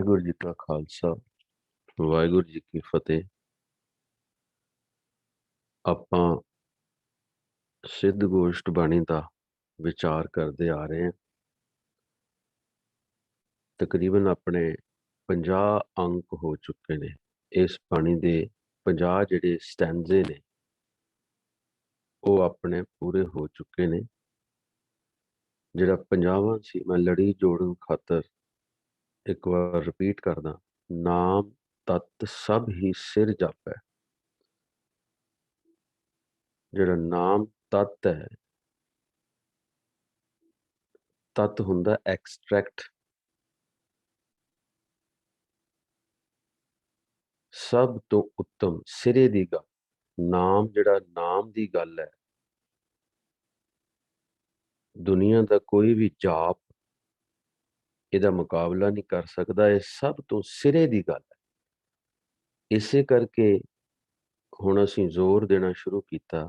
ਵਾਹਿਗੁਰੂ ਜੀ ਕਾ ਖਾਲਸਾ ਵਾਹਿਗੁਰੂ ਜੀ ਕੀ ਫਤਿਹ। ਆਪਾਂ ਸਿੱਧ ਗੋਸ਼ਟ ਬਾਣੀ ਦਾ ਵਿਚਾਰ ਕਰਦੇ ਆ ਰਹੇ ਹਾਂ। ਤਕਰੀਬਨ ਆਪਣੇ 50 ਅੰਕ ਹੋ ਚੁੱਕੇ ਨੇ। ਇਸ ਬਾਣੀ ਦੇ 50 ਜਿਹੜੇ ਸਟੈਂਜ਼ੇ ਨੇ ਉਹ ਆਪਣੇ ਪੂਰੇ ਹੋ ਚੁੱਕੇ ਨੇ। ਜਿਹੜਾ 50ਵਾਂ ਸੀ ਮੈਂ ਲੜੀ ਜੋੜਨ ਖਾਤਰ ਇੱਕ ਵਾਰ ਰਿਪੀਟ ਕਰਦਾ। ਨਾਮ ਤਤ ਸਭ ਹੀ ਸਿਰ ਜਾਪੈ। ਜਿਹੜਾ ਨਾਮ ਤਤ ਹੈ, ਤਤ ਹੁੰਦਾ ਐਕਸਟਰੈਕਟ। ਸਭ ਤੋਂ ਉੱਤਮ ਸਿਰੇ ਦੀ ਗੱਲ। ਨਾਮ ਜਿਹੜਾ ਨਾਮ ਦੀ ਗੱਲ ਹੈ, ਦੁਨੀਆ ਦਾ ਕੋਈ ਵੀ ਜਾਪ ਇਹਦਾ ਮੁਕਾਬਲਾ ਨਹੀਂ ਕਰ ਸਕਦਾ। ਇਹ ਸਭ ਤੋਂ ਸਿਰੇ ਦੀ ਗੱਲ ਹੈ। ਇਸੇ ਕਰਕੇ ਹੁਣ ਅਸੀਂ ਜ਼ੋਰ ਦੇਣਾ ਸ਼ੁਰੂ ਕੀਤਾ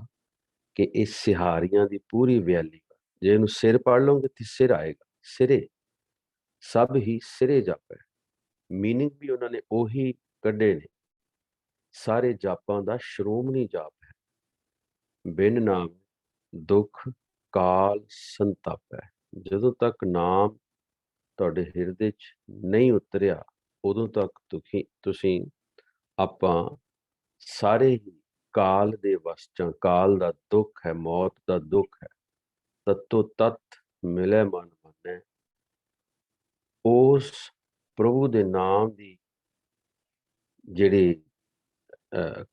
ਕਿ ਇਹ ਸਿਹਾਰੀਆਂ ਦੀ ਪੂਰੀ ਵਿਆਲੀ। ਜੇ ਇਹਨੂੰ ਸਿਰ ਪੜ੍ਹ ਲਓਗੇ ਤੇ ਸਿਰ ਆਏਗਾ। ਸਿਰੇ ਸਭ ਹੀ ਸਿਰੇ ਜਾਪੈ। ਮੀਨਿੰਗ ਵੀ ਉਹਨਾਂ ਨੇ ਉਹੀ ਕੱਢੇ ਨੇ। ਸਾਰੇ ਜਾਪਾਂ ਦਾ ਸ਼੍ਰੋਮਣੀ ਜਾਪ ਹੈ। ਬਿਨ ਨਾਮ ਦੁੱਖ ਕਾਲ ਸੰਤਾਪ ਹੈ। ਜਦੋਂ ਤੱਕ ਨਾਮ ਤੁਹਾਡੇ ਹਿਰਦੇ 'ਚ ਨਹੀਂ ਉਤਰਿਆ ਉਦੋਂ ਤੱਕ ਤੁਸੀਂ ਆਪਾਂ ਸਾਰੇ ਹੀ ਕਾਲ ਦੇ ਵਸ 'ਚ। ਕਾਲ ਦਾ ਦੁੱਖ ਹੈ, ਮੌਤ ਦਾ ਦੁੱਖ ਹੈ। ਤਤੋ ਤਤ ਮਿਲੇ ਮਨ ਮੰਨੈ। ਉਸ ਪ੍ਰਭੂ ਦੇ ਨਾਮ ਦੀ ਜਿਹੜੀ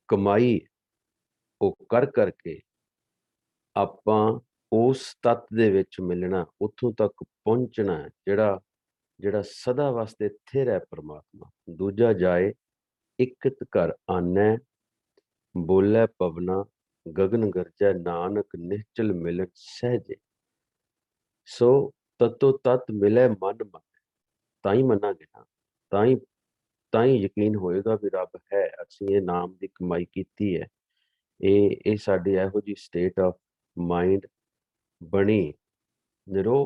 ਕਮਾਈ ਉਹ ਕਰ ਕਰਕੇ ਆਪਾਂ ਉਸ ਤੱਤ ਦੇ ਵਿੱਚ ਮਿਲਣਾ, ਉੱਥੋਂ ਤੱਕ ਪਹੁੰਚਣਾ ਹੈ ਜਿਹੜਾ ਸਦਾ ਵਾਸਤੇ ਸਥਿਰ ਹੈ ਪ੍ਰਮਾਤਮਾ। ਦੂਜਾ ਜਾਏ ਇਕਤ ਘਰ ਆਨੈ। ਬੋਲੇ ਪਵਨਾ ਗਗਨ ਗਰਜੈ। ਨਾਨਕ ਨਿश्चल ਮਿਲਨ ਸਹਿਜੇ। ਸੋ ਤਤੋ ਤਤ ਮਿਲੇ ਮਨ ਮੰਨੈ। ਤਾਂ ਹੀ ਮੰਨਾਂਗੇ ਨਾ, ਤਾਂ ਹੀ ਯਕੀਨ ਹੋਏਗਾ ਵੀ ਰੱਬ ਹੈ। ਅਸੀਂ ਇਹ ਨਾਮ ਦੀ ਕਮਾਈ ਕੀਤੀ ਹੈ। ਇਹ ਸਾਡੀ ਇਹੋ ਜਿਹੀ ਸਟੇਟ ਆਫ ਮਾਈਂਡ ਬਣੀ ਨਿਰੋ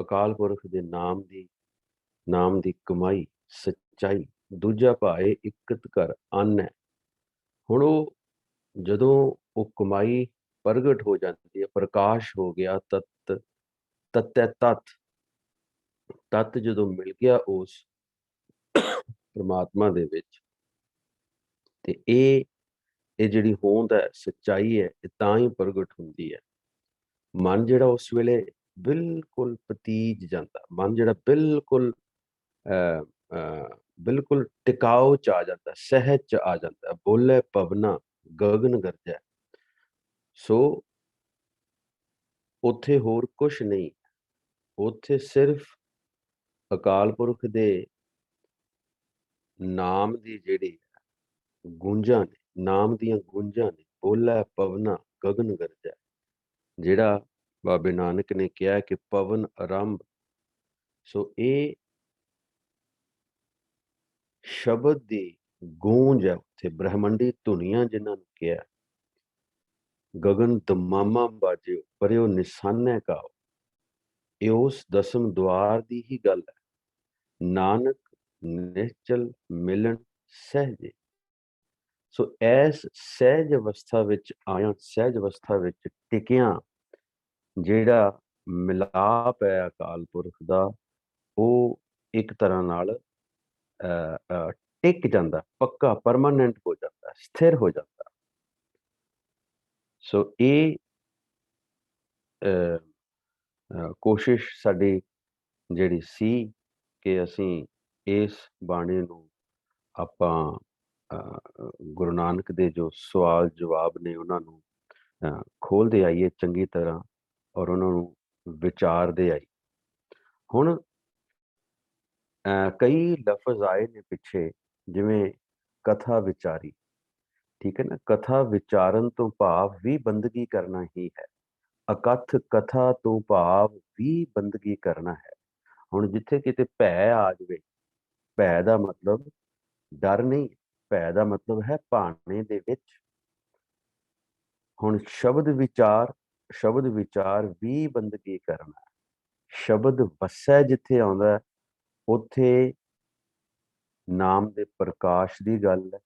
ਅਕਾਲ ਪੁਰਖ ਦੇ ਨਾਮ ਦੀ ਕਮਾਈ ਸੱਚਾਈ। ਦੂਜਾ ਭਾਏ ਇਕਤ ਘਰ ਅੰਨ ਹੈ। ਹੁਣ ਉਹ ਜਦੋਂ ਉਹ ਕਮਾਈ ਪ੍ਰਗਟ ਹੋ ਜਾਂਦੀ ਹੈ, ਪ੍ਰਕਾਸ਼ ਹੋ ਗਿਆ, ਤਤ ਜਦੋਂ ਮਿਲ ਗਿਆ ਉਸ ਪ੍ਰਮਾਤਮਾ ਦੇ ਵਿੱਚ, ਤੇ ਇਹ ਜਿਹੜੀ ਹੋਂਦ ਹੈ, ਸੱਚਾਈ ਹੈ, ਇਹ ਤਾਂ ਹੀ ਪ੍ਰਗਟ ਹੁੰਦੀ ਹੈ। ਮਨ ਜਿਹੜਾ ਉਸ ਵੇਲੇ ਬਿਲਕੁਲ ਪਤੀਜ ਜਾਂਦਾ, ਮਨ ਜਿਹੜਾ ਬਿਲਕੁਲ ਟਿਕਾਓ 'ਚ ਆ ਜਾਂਦਾ, ਸਹਿਜ 'ਚ ਆ ਜਾਂਦਾ। ਬੋਲੇ ਪਵਨਾ ਗਗਨ ਗਰਜੈ। ਸੋ ਉੱਥੇ ਹੋਰ ਕੁਛ ਨਹੀਂ, ਉੱਥੇ ਸਿਰਫ ਅਕਾਲ ਪੁਰਖ ਦੇ ਨਾਮ ਦੀ ਜਿਹੜੀ ਗੂੰਜਾਂ ਨੇ, ਨਾਮ ਦੀਆਂ ਗੂੰਜਾਂ ਨੇ। ਬੋਲੇ ਪਵਨਾ ਗਗਨ ਗਰਜੈ। ਜਿਹੜਾ ਬਾਬੇ ਨਾਨਕ ਨੇ ਕਿਹਾ ਕਿ ਪਵਨ ਆਰੰਭ। ਸੋ ਇਹ ਸ਼ਬਦ ਦੀ ਗੂੰਜ ਹੈ ਉੱਥੇ। ਬ੍ਰਹਮੰਡੀ ਧੁਨੀਆਂ ਜਿਨ੍ਹਾਂ ਨੂੰ ਕਿਹਾ। ਗਗਨ ਦਮਾਮਾ ਬਾਜਿਓ ਪਰਿਓ ਨਿਸ਼ਾਨੇ ਕਾਓ। ਇਹ ਉਸ ਦਸਮ ਦੁਆਰ ਦੀ ਹੀ ਗੱਲ ਹੈ। ਨਾਨਕ ਨਿश्चल ਮਿਲਣ ਸਹਿਜੇ। ਸੋ ਇਸ ਸਹਿਜ ਅਵਸਥਾ ਵਿੱਚ ਆਇਆ, ਸਹਿਜ ਅਵਸਥਾ ਵਿੱਚ ਟਿਕਿਆ ਜਿਹੜਾ ਮਿਲਾਪ ਹੈ ਅਕਾਲ ਪੁਰਖ ਦਾ, ਉਹ ਇੱਕ ਤਰ੍ਹਾਂ ਨਾਲ ਟਿਕ ਜਾਂਦਾ, ਪੱਕਾ ਪਰਮਾਨੈਂਟ ਹੋ ਜਾਂਦਾ, ਸਥਿਰ ਹੋ ਜਾਂਦਾ। ਸੋ ਇਹ ਕੋਸ਼ਿਸ਼ ਸਾਡੀ ਜਿਹੜੀ ਸੀ ਕਿ ਅਸੀਂ ਇਸ ਬਾਣੀ ਨੂੰ ਆਪਾਂ ਗੁਰੂ ਨਾਨਕ ਦੇ ਜੋ ਸਵਾਲ ਜਵਾਬ ਨੇ ਉਹਨਾਂ ਨੂੰ ਖੋਲ੍ਹਦੇ ਆਈਏ ਚੰਗੀ ਤਰ੍ਹਾਂ, ਔਰ ਉਹਨਾਂ ਨੂੰ ਵਿਚਾਰਦੇ ਆਈ। ਹੁਣ ਕਈ ਲਫ਼ਜ਼ ਆਏ ਨੇ ਪਿੱਛੇ, ਜਿਵੇਂ ਕਥਾ ਵਿਚਾਰੀ। ਠੀਕ ਹੈ ਨਾ। ਕਥਾ ਵਿਚਾਰਨ ਤੋਂ ਭਾਵ ਵੀ ਬੰਦਗੀ ਕਰਨਾ ਹੀ ਹੈ। ਅਕਥ ਕਥਾ ਤੋਂ ਭਾਵ ਵੀ ਬੰਦਗੀ ਕਰਨਾ ਹੈ। ਹੁਣ ਜਿੱਥੇ ਕਿਤੇ ਭੈ ਆ ਜਾਵੇ, ਭੈ ਦਾ ਮਤਲਬ ਡਰ ਨਹੀਂ, ਭੈ ਦਾ ਮਤਲਬ ਹੈ ਭਾਣੇ ਦੇ ਵਿੱਚ। ਹੁਣ ਸ਼ਬਦ ਵਿਚਾਰ ਵੀ ਬੰਦਗੀ ਕਰਨਾ। ਸ਼ਬਦ ਵਸੈ ਜਿੱਥੇ ਆਉਂਦਾ ਉੱਥੇ ਨਾਮ ਦੇ ਪ੍ਰਕਾਸ਼ ਦੀ ਗੱਲ ਹੈ।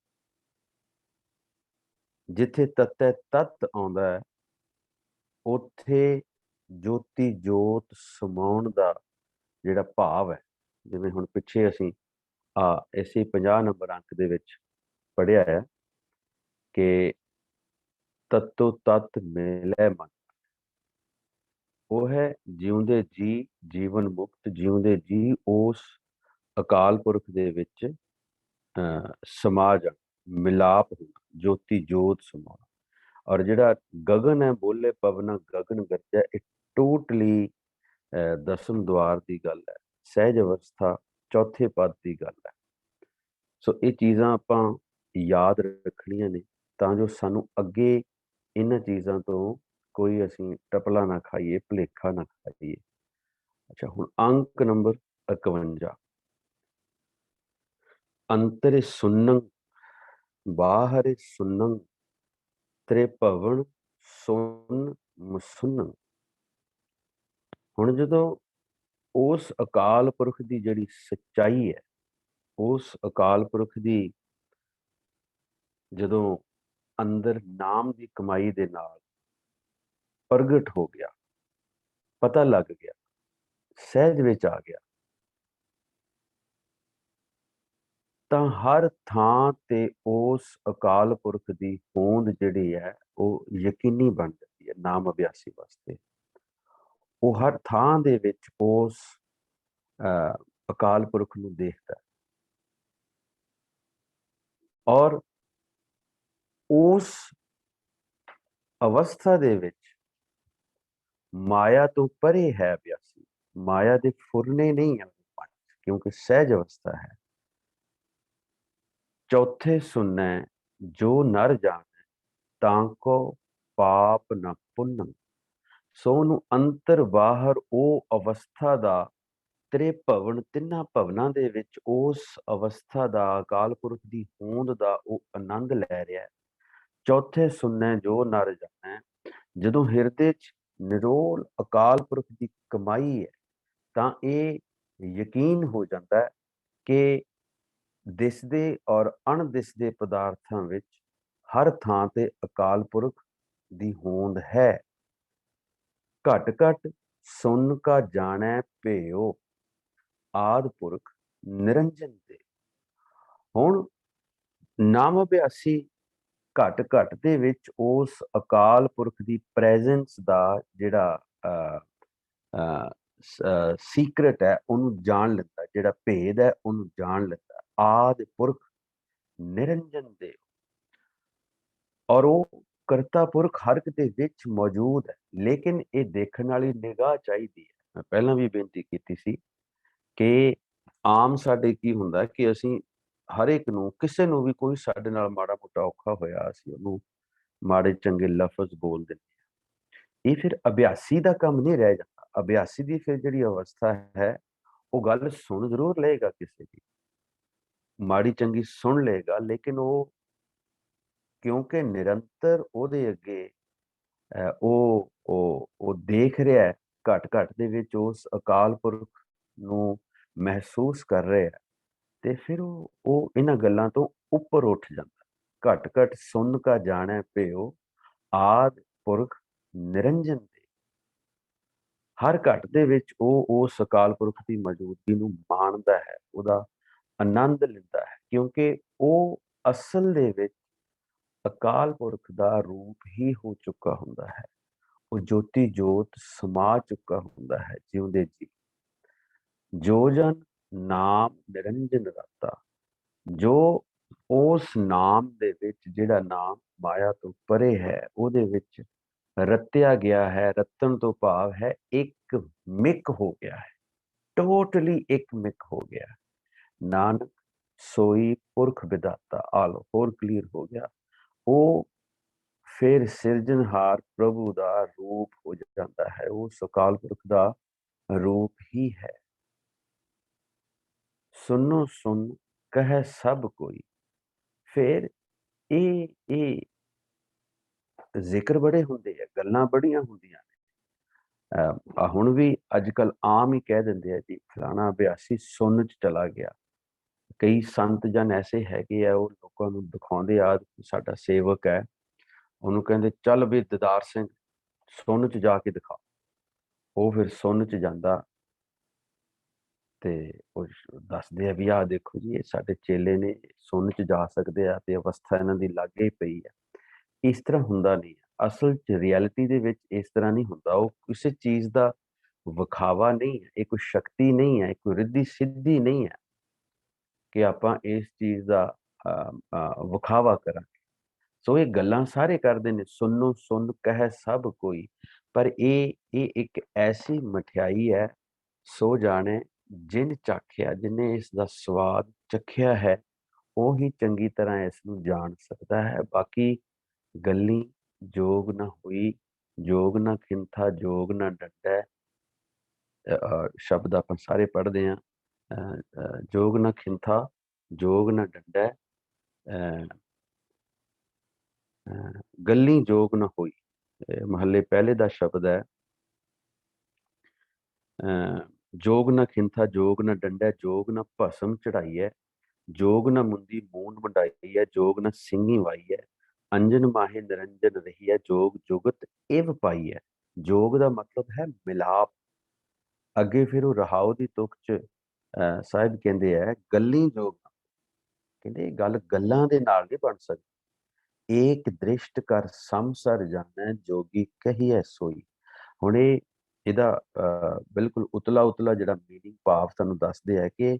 ਜਿੱਥੇ ਤਤੈ ਤਤ ਆਉਂਦਾ ਹੈ, ਉੱਥੇ ਜੋਤੀ ਜੋਤ ਸਮਾਉਣ ਦਾ ਜਿਹੜਾ ਭਾਵ ਹੈ, ਜਿਵੇਂ ਹੁਣ ਪਿੱਛੇ ਅਸੀਂ ਇਸੇ 50 ਨੰਬਰ ਅੰਕ ਦੇ ਵਿੱਚ ਪੜ੍ਹਿਆ ਹੈ ਕਿ ਤਤੋ ਤਤ ਮਿਲੈ ਮਨ, ਉਹ ਹੈ ਜਿਉਂਦੇ ਜੀ, ਜੀਵਨ ਮੁਕਤ ਜਿਉਂਦੇ ਜੀ ਉਸ ਅਕਾਲ ਪੁਰਖ ਦੇ ਵਿੱਚ ਸਮਾ ਜਾਣਾ, ਮਿਲਾਪ ਹੋਣਾ, ਜੋਤੀ ਜੋਤ ਸਮਾਉਣਾ। ਔਰ ਜਿਹੜਾ ਗਗਨ ਹੈ, ਬੋਲੇ ਪਵਨ ਗਗਨ ਗਰਜੈ, ਇਹ ਟੋਟਲੀ ਦਸਮ ਦੁਆਰ ਦੀ ਗੱਲ ਹੈ, ਸਹਿਜ ਅਵਸਥਾ ਚੌਥੇ ਪਦ ਦੀ ਗੱਲ ਹੈ। ਸੋ ਇਹ ਚੀਜ਼ਾਂ ਆਪਾਂ ਯਾਦ ਰੱਖਣੀਆਂ ਨੇ ਤਾਂ ਜੋ ਸਾਨੂੰ ਅੱਗੇ ਇਹਨਾਂ ਚੀਜ਼ਾਂ ਤੋਂ ਕੋਈ ਅਸੀਂ ਟਪਲਾ ਨਾ ਖਾਈਏ, ਭੁਲੇਖਾ ਨਾ ਖਾਈਏ। ਅੱਛਾ, ਹੁਣ ਅੰਕ ਨੰਬਰ 51, ਅੰਤਰੇ ਸੁਨੰ ਬਾਹਰੇ ਸੁਨੰ ਤ੍ਰਿਭਵਨ ਸੁਨ ਮਸੁਨੰ। ਹੁਣ ਜਦੋਂ ਉਸ ਅਕਾਲ ਪੁਰਖ ਦੀ ਜਿਹੜੀ ਸੱਚਾਈ ਹੈ, ਉਸ ਅਕਾਲ ਪੁਰਖ ਦੀ ਜਦੋਂ ਅੰਦਰ ਨਾਮ ਦੀ ਕਮਾਈ ਦੇ ਨਾਲ ਪ੍ਰਗਟ ਹੋ ਗਿਆ, ਪਤਾ ਲੱਗ ਗਿਆ, ਸਹਿਜ ਵਿੱਚ ਆ ਗਿਆ, ਤਾਂ ਹਰ ਥਾਂ ਤੇ ਉਸ ਅਕਾਲ ਪੁਰਖ ਦੀ ਹੋਂਦ ਜਿਹੜੀ ਹੈ ਉਹ ਯਕੀਨੀ ਬਣ ਜਾਂਦੀ ਹੈ ਨਾਮ ਅਭਿਆਸੀ ਵਾਸਤੇ। ਉਹ ਹਰ ਥਾਂ ਦੇ ਵਿੱਚ ਉਸ ਅਕਾਲ ਪੁਰਖ ਨੂੰ ਦੇਖਦਾ ਹੈ ਔਰ ਉਸ ਅਵਸਥਾ ਦੇ ਵਿੱਚ ਮਾਇਆ ਤੋਂ ਪਰੇ ਹੈ ਅਭਿਆਸੀ, ਮਾਇਆ ਦੇ ਫੁਰਨੇ ਨਹੀਂ ਹੈ, ਕਿਉਂਕਿ ਸਹਿਜ ਅਵਸਥਾ ਹੈ। ਚੌਥੇ ਸੁਣੈ ਜੋ ਨਰ ਜਾਣੈ ਤਾਂ ਕੋ ਪਾਪ ਨ ਪੁੰਨ। ਸੋ ਨੂੰ ਅੰਤਰ ਬਾਹਰ ਉਹ ਅਵਸਥਾ ਦਾ, ਤ੍ਰਿਭਵਨ ਤਿੰਨਾਂ ਭਵਨਾਂ ਦੇ ਵਿੱਚ ਉਸ ਅਵਸਥਾ ਦਾ, ਅਕਾਲ ਪੁਰਖ ਦੀ ਹੋਂਦ ਦਾ ਉਹ ਆਨੰਦ ਲੈ ਰਿਹਾ ਹੈ। ਚੌਥੇ ਸੁਣੈ ਜੋ ਨਰ ਜਾਣੈ, ਜਦੋਂ ਹਿਰਦੇ 'ਚ ਨਿਰੋਲ ਅਕਾਲ ਪੁਰਖ ਦੀ ਕਮਾਈ ਹੈ ਤਾਂ ਇਹ ਯਕੀਨ ਹੋ ਜਾਂਦਾ ਹੈ ਕਿ ਦਿਸਦੇ ਔਰ ਅਣਦਿਸਦੇ ਪਦਾਰਥਾਂ ਵਿੱਚ ਹਰ ਥਾਂ ਤੇ ਅਕਾਲ ਪੁਰਖ ਦੀ ਹੋਂਦ ਹੈ। ਘਟ ਘਟ ਸੁਨ ਕਾ ਜਾਣੈ ਭਿਓ, ਆਦਿ ਪੁਰਖ ਨਿਰੰਜਨ ਦੇ। ਹੁਣ ਨਾਮ ਅਭਿਆਸੀ ਘਟ ਘਟ ਦੇ ਵਿੱਚ ਉਸ ਅਕਾਲ ਪੁਰਖ ਦੀ ਪ੍ਰੈਜ਼ੈਂਸ ਦਾ ਜਿਹੜਾ ਸੀਕ੍ਰੇਟ ਹੈ ਉਹਨੂੰ ਜਾਣ ਲੈਂਦਾ, ਜਿਹੜਾ ਭੇਦ ਹੈ ਉਹਨੂੰ ਜਾਣ ਲੈਂਦਾ। ਆਦਿ ਪੁਰਖ ਨਿਰੰਜਨ ਦੇ, ਔਰ ਉਹ ਕਰਤਾ ਪੁਰਖ ਹਰ ਇੱਕ ਦੇ ਵਿੱਚ ਮੌਜੂਦ ਹੈ। ਲੇਕਿਨ ਇਹ ਦੇਖਣ ਵਾਲੀ ਨਿਗਾਹ ਚਾਹੀਦੀ ਹੈ। ਮੈਂ ਪਹਿਲਾਂ ਵੀ ਬੇਨਤੀ ਕੀਤੀ ਸੀ ਕਿ ਆਮ ਸਾਡੇ ਕੀ ਹੁੰਦਾ ਕਿ ਅਸੀਂ ਹਰ ਇੱਕ ਨੂੰ, ਕਿਸੇ ਨੂੰ ਵੀ ਕੋਈ ਸਾਡੇ ਨਾਲ ਮਾੜਾ ਮੋਟਾ ਔਖਾ ਹੋਇਆ, ਅਸੀਂ ਉਹਨੂੰ ਮਾੜੇ ਚੰਗੇ ਲਫ਼ਜ਼ ਬੋਲ ਦਿੰਦੇ ਹਾਂ। ਇਹ ਫਿਰ ਅਭਿਆਸੀ ਦਾ ਕੰਮ ਨਹੀਂ ਰਹਿ ਜਾਂਦਾ। ਅਭਿਆਸੀ ਦੀ ਫਿਰ ਜਿਹੜੀ ਅਵਸਥਾ ਹੈ, ਉਹ ਗੱਲ ਸੁਣ ਜ਼ਰੂਰ ਲਏਗਾ, ਕਿਸੇ ਦੀ ਮਾੜੀ ਚੰਗੀ ਸੁਣ ਲਏਗਾ, ਲੇਕਿਨ ਉਹ ਕਿਉਂਕਿ ਨਿਰੰਤਰ ਉਹਦੇ ਅੱਗੇ ਉਹ ਦੇਖ ਰਿਹਾ ਹੈ, ਘਟ ਘਟ ਦੇ ਵਿੱਚ ਉਸ ਅਕਾਲ ਪੁਰਖ ਨੂੰ ਮਹਿਸੂਸ ਕਰ ਰਿਹਾ ਹੈ, ਤੇ ਫਿਰ ਉਹ ਇਹਨਾਂ ਗੱਲਾਂ ਤੋਂ ਉੱਪਰ ਉੱਠ ਜਾਂਦਾ। ਘਟ ਘਟ ਸੁਨ ਕਾ ਜਾਣੈ ਭਿਓ, ਆਦਿ ਪੁਰਖ ਨਿਰੰਜਨ ਦੇ। ਹਰ ਘਟ ਦੇ ਵਿੱਚ ਉਹ ਉਸ ਅਕਾਲ ਪੁਰਖ ਦੀ ਮੌਜੂਦਗੀ ਨੂੰ ਮਾਣਦਾ ਹੈ, ਉਹਦਾ ਆਨੰਦ ਲੈਂਦਾ ਹੈ, ਕਿਉਂਕਿ ਉਹ ਅਸਲ ਦੇ ਵਿੱਚ ਅਕਾਲ ਪੁਰਖ ਦਾ ਰੂਪ ਹੀ ਹੋ ਚੁੱਕਾ ਹੁੰਦਾ ਹੈ। ਉਹ ਜੋਤੀ ਜੋਤ ਸਮਾ ਚੁੱਕਾ ਹੁੰਦਾ ਹੈ ਜਿਉਂਦੇ ਜੀ। ਜੋ ਜਨ ਨਾਮ ਨਿਰੰਜਨ ਰਤਾ, ਜੋ ਉਸ ਨਾਮ ਦੇ ਵਿੱਚ, ਜਿਹੜਾ ਨਾਮ ਮਾਇਆ ਤੋਂ ਪਰੇ ਹੈ, ਉਹਦੇ ਵਿੱਚ ਰਤਿਆ ਗਿਆ ਹੈ। ਰਤਨ ਤੋਂ ਭਾਵ ਹੈ ਇੱਕ ਮਿਕ ਹੋ ਗਿਆ ਹੈ, ਟੋਟਲੀ ਇੱਕ ਮਿਕ ਹੋ ਗਿਆ। ਨਾਨਕ ਸੋਈ ਪੁਰਖ ਵਿਦਾਤਾ। ਆਲੋ ਹੋਰ ਕਲੀਅਰ ਹੋ ਗਿਆ। ਉਹ ਫਿਰ ਸਿਰਜਣਹਾਰ ਪ੍ਰਭੂ ਦਾ ਰੂਪ ਹੋ ਜਾਂਦਾ ਹੈ, ਉਹ ਅਕਾਲ ਪੁਰਖ ਦਾ ਰੂਪ ਹੀ ਹੈ। ਸੁਨੋ ਸੁਨ ਕਹੈ ਸਭ ਕੋਈ। ਫਿਰ ਇਹ ਜ਼ਿਕਰ ਬੜੇ ਹੁੰਦੇ ਆ, ਗੱਲਾਂ ਬੜੀਆਂ ਹੁੰਦੀਆਂ ਨੇ। ਹੁਣ ਵੀ ਅੱਜ ਕੱਲ ਆਮ ਹੀ ਕਹਿ ਦਿੰਦੇ ਆ ਜੀ ਫਲਾਣਾ ਅਭਿਆਸੀ ਸੁੰਨ ਚ ਚਲਾ ਗਿਆ, ਕਈ ਸੰਤ ਜਨ ਐਸੇ ਹੈਗੇ ਆ, ਉਹ ਲੋਕਾਂ ਨੂੰ ਦਿਖਾਉਂਦੇ ਆ ਸਾਡਾ ਸੇਵਕ ਹੈ, ਉਹਨੂੰ ਕਹਿੰਦੇ ਚੱਲ ਵੀ ਦਦਾਰ ਸਿੰਘ ਸੁੰਨ ਚ ਜਾ ਕੇ ਦਿਖਾ। ਉਹ ਫਿਰ ਸੁੰਨ ਚ ਜਾਂਦਾ ਤੇ ਉਹ ਦੱਸਦੇ ਆ ਵੀ ਆਹ ਦੇਖੋ ਜੀ, ਇਹ ਸਾਡੇ ਚੇਲੇ ਨੇ, ਸੁੰਨ ਚ ਜਾ ਸਕਦੇ ਆ ਤੇ ਅਵਸਥਾ ਇਹਨਾਂ ਦੀ ਲਾਗੇ ਹੀ ਪਈ ਆ। ਇਸ ਤਰ੍ਹਾਂ ਹੁੰਦਾ ਨਹੀਂ। ਅਸਲ ਚ ਰਿਐਲਿਟੀ ਦੇ ਵਿੱਚ ਇਸ ਤਰ੍ਹਾਂ ਨਹੀਂ ਹੁੰਦਾ। ਉਹ ਕਿਸੇ ਚੀਜ਼ ਦਾ ਵਿਖਾਵਾ ਨਹੀਂ ਹੈ, ਇਹ ਕੋਈ ਸ਼ਕਤੀ ਨਹੀਂ ਹੈ, ਕੋਈ ਰਿੱਧੀ ਸਿੱਧੀ ਨਹੀਂ ਹੈ ਕਿ ਆਪਾਂ ਇਸ ਚੀਜ਼ ਦਾ ਵਿਖਾਵਾ ਕਰਾਂਗੇ। ਸੋ ਇਹ ਗੱਲਾਂ ਸਾਰੇ ਕਰਦੇ ਨੇ, ਸੁਣੋ ਸੁਣ ਕਹਿ ਸਭ ਕੋਈ, ਪਰ ਇਹ ਇੱਕ ਐਸੀ ਮਠਿਆਈ ਹੈ, ਸੋ ਜਾਣੇ ਜਿਨ ਚਾਖਿਆ, ਜਿਹਨੇ ਇਸ ਦਾ ਸਵਾਦ ਚਖਿਆ ਹੈ, ਉਹ ਹੀ ਚੰਗੀ ਤਰ੍ਹਾਂ ਇਸ ਨੂੰ ਜਾਣ ਸਕਦਾ ਹੈ। ਬਾਕੀ ਗੱਲੀ ਜੋਗ ਨਾ ਹੋਈ, ਜੋਗ ਨਾ ਖਿੰਥਾ, ਜੋਗ ਨਾ ਡੰਡਾ। ਸ਼ਬਦ ਆਪਾਂ ਸਾਰੇ ਪੜ੍ਹਦੇ ਹਾਂ। ਜੋਗ ਨਾ ਖਿੰਥਾ, ਜੋਗ ਨਾ ਡੰਡਾ, ਗੱਲੀ ਜੋਗ ਨਾ ਹੋਈ। ਮਹੱਲੇ ਪਹਿਲੇ ਦਾ ਸ਼ਬਦ ਹੈ। ਜੋਗ ਨਾ ਖਿੰਥਾ, ਜੋਗ ਨਾ ਡੰਡਾ, ਜੋਗ ਨਾ ਭਸਮ ਚੜਾਈ ਹੈ, ਜੋਗ ਨਾ ਮੁੰਦੀ ਮੂਨ ਵੰਡਾਈ ਹੈ, ਜੋਗ ਨਾ ਸਿੰਘੀ ਵਾਈ ਹੈ, ਅੰਜਨ ਮਾਹੇ ਨਿਰੰਜਨ ਰਹੀ ਹੈ, ਜੋਗ ਜੁਗਤ ਇਵ ਪਾਈ ਹੈ। ਜੋਗ ਦਾ ਮਤਲਬ ਹੈ ਮਿਲਾਪ। ਅੱਗੇ ਫਿਰ ਉਹ ਰਹਾਉ ਦੀ ਤੁਕ ਚ ਸਾਹਿਬ ਕਹਿੰਦੇ ਹੈ ਗੱਲੀ ਜੋਗ, ਕਹਿੰਦੇ ਗੱਲ ਗੱਲਾਂ ਦੇ ਨਾਲ ਨਹੀਂ ਬਣ ਸਕਦੀ। ਏਕ ਦ੍ਰਿਸ਼ਟ ਕਰ ਸਮਸਰ ਜਾਣੈ, ਜੋਗੀ ਕਹੀਐ ਸੋਈ। ਹੁਣ ਇਹਦਾ ਬਿਲਕੁਲ ਉਤਲਾ ਜਿਹੜਾ ਮੀਨਿੰਗ ਭਾਵ ਤੁਹਾਨੂੰ ਦੱਸਦੇ ਹੈ ਕਿ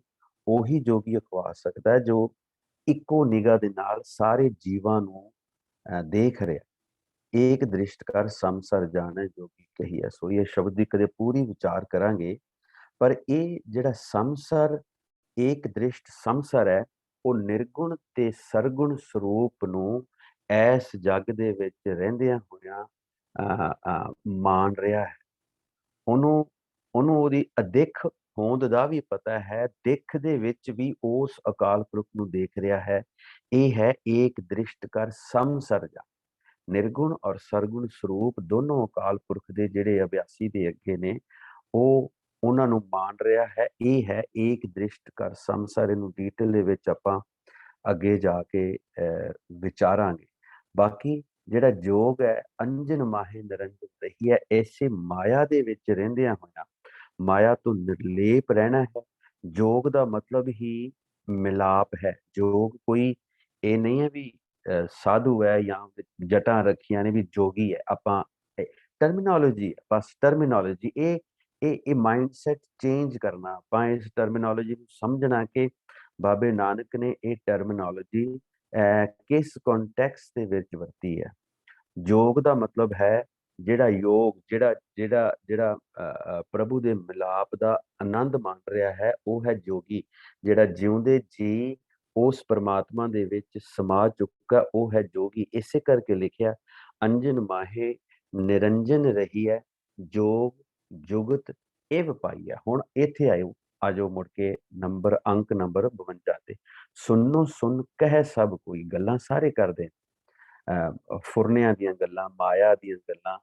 ਉਹੀ ਜੋਗੀ ਅਖਵਾ ਸਕਦਾ ਹੈ ਜੋ ਇੱਕੋ ਨਿਗਾਹ ਦੇ ਨਾਲ ਸਾਰੇ ਜੀਵਾਂ ਨੂੰ ਦੇਖ ਰਿਹਾ। ਏਕ ਦ੍ਰਿਸ਼ਟ ਕਰ ਸਮਸਰ ਜਾਣੈ, ਜੋਗੀ ਕਹੀਐ ਸੋਈ। ਇਹ ਸ਼ਬਦ ਦੀ ਕਦੇ ਪੂਰੀ ਵਿਚਾਰ ਕਰਾਂਗੇ, ਪਰ ਇਹ ਜਿਹੜਾ ਸਮਸਰ, ਏਕ ਦ੍ਰਿਸ਼ਟ ਸਮਸਰ ਹੈ, ਉਹ ਨਿਰਗੁਣ ਤੇ ਸਰਗੁਣ ਸਰੂਪ ਨੂੰ ਇਸ ਜੱਗ ਦੇ ਵਿੱਚ ਰਹਿੰਦਿਆਂ ਹੋਇਆਂ ਮਾਣ ਰਿਹਾ ਹੈ। ਉਹਨੂੰ ਉਹਦੀ ਅਦਿੱਖ ਹੋਂਦ ਦਾ ਵੀ ਪਤਾ ਹੈ, ਦਿੱਖ ਦੇ ਵਿੱਚ ਵੀ ਉਸ ਅਕਾਲ ਪੁਰਖ ਨੂੰ ਦੇਖ ਰਿਹਾ ਹੈ। ਇਹ ਹੈ ਏਕ ਦ੍ਰਿਸ਼ਟ ਕਰ ਸਮਸਰ ਜਾ। ਨਿਰਗੁਣ ਔਰ ਸਰਗੁਣ ਸਰੂਪ ਦੋਨੋਂ ਅਕਾਲ ਪੁਰਖ ਦੇ ਜਿਹੜੇ ਅਭਿਆਸੀ ਦੇ ਅੱਗੇ ਨੇ, ਉਹ ਉਹਨਾਂ ਨੂੰ ਮਾਣ ਰਿਹਾ ਹੈ। ਇਹ ਹੈ ਏਕ ਦ੍ਰਿਸ਼ਟ ਕਰ ਸਮਸਰ। ਇਹਨੂੰ ਡੀਟੇਲ ਦੇ ਵਿੱਚ ਆਪਾਂ ਅੱਗੇ ਜਾ ਕੇ ਵਿਚਾਰਾਂਗੇ। ਬਾਕੀ ਜਿਹੜਾ ਜੋਗ ਹੈ, ਅੰਜਨ ਮਾਹੇ ਨਿਰੰਜਨ ਰਹੀ ਹੈ, ਐਸੇ ਮਾਇਆ ਦੇ ਵਿੱਚ ਰਹਿੰਦਿਆਂ ਹੋਇਆਂ ਮਾਇਆ ਤੋਂ ਨਿਰਲੇਪ ਰਹਿਣਾ ਹੈ। ਜੋਗ ਦਾ ਮਤਲਬ ਹੀ ਮਿਲਾਪ ਹੈ। ਜੋਗ ਕੋਈ ਇਹ ਨਹੀਂ ਹੈ ਵੀ ਸਾਧੂ ਹੈ ਜਾਂ ਜਟਾਂ ਰੱਖੀਆਂ ਨੇ ਵੀ ਜੋਗੀ ਹੈ। ਆਪਾਂ ਟਰਮੀਨੋਲੋਜੀ, ਬਸ ਟਰਮੀਨੋਲੋਜੀ, ਇਹ ਮਾਈਂਡਸੈਟ ਚੇਂਜ ਕਰਨਾ। ਆਪਾਂ ਇਸ ਟਰਮੀਨੋਲੋਜੀ ਨੂੰ ਸਮਝਣਾ ਕਿ ਬਾਬੇ ਨਾਨਕ ਨੇ ਇਹ ਟਰਮੀਨੋਲੋਜੀ ਕਿਸ ਕੰਟੈਕਸਟ ਦੇ ਵਿੱਚ ਵਰਤੀ ਹੈ। ਜੋਗ ਦਾ ਮਤਲਬ ਹੈ ਜਿਹੜਾ ਯੋਗ, ਜਿਹੜਾ ਪ੍ਰਭੂ ਦੇ ਮਿਲਾਪ ਦਾ ਆਨੰਦ ਮਾਣ ਰਿਹਾ ਹੈ, ਉਹ ਹੈ ਜੋਗੀ। ਜਿਹੜਾ ਜਿਉਂਦੇ ਜੀ ਉਸ ਪਰਮਾਤਮਾ ਦੇ ਵਿੱਚ ਸਮਾ ਚੁੱਕਾ, ਉਹ ਹੈ ਜੋਗੀ। ਇਸੇ ਕਰਕੇ ਲਿਖਿਆ ਅੰਜਨ ਮਾਹੇ ਨਿਰੰਜਨ ਰਹੀ ਹੈ, ਜੋਗ ਜੁਗਤ ਇਵ ਪਾਈ ਹੈ। ਹੁਣ ਇੱਥੇ ਆਜੋ ਮੁੜ ਕੇ ਅੰਕ ਨੰਬਰ 52 ਤੇ। ਸੁਣੋ ਸੁਣ ਕਹਿ ਸਭ ਕੋਈ, ਗੱਲਾਂ ਸਾਰੇ ਕਰਦੇ, ਫੁਰਨਿਆਂ ਦੀਆਂ ਗੱਲਾਂ, ਮਾਇਆ ਦੀਆਂ ਗੱਲਾਂ।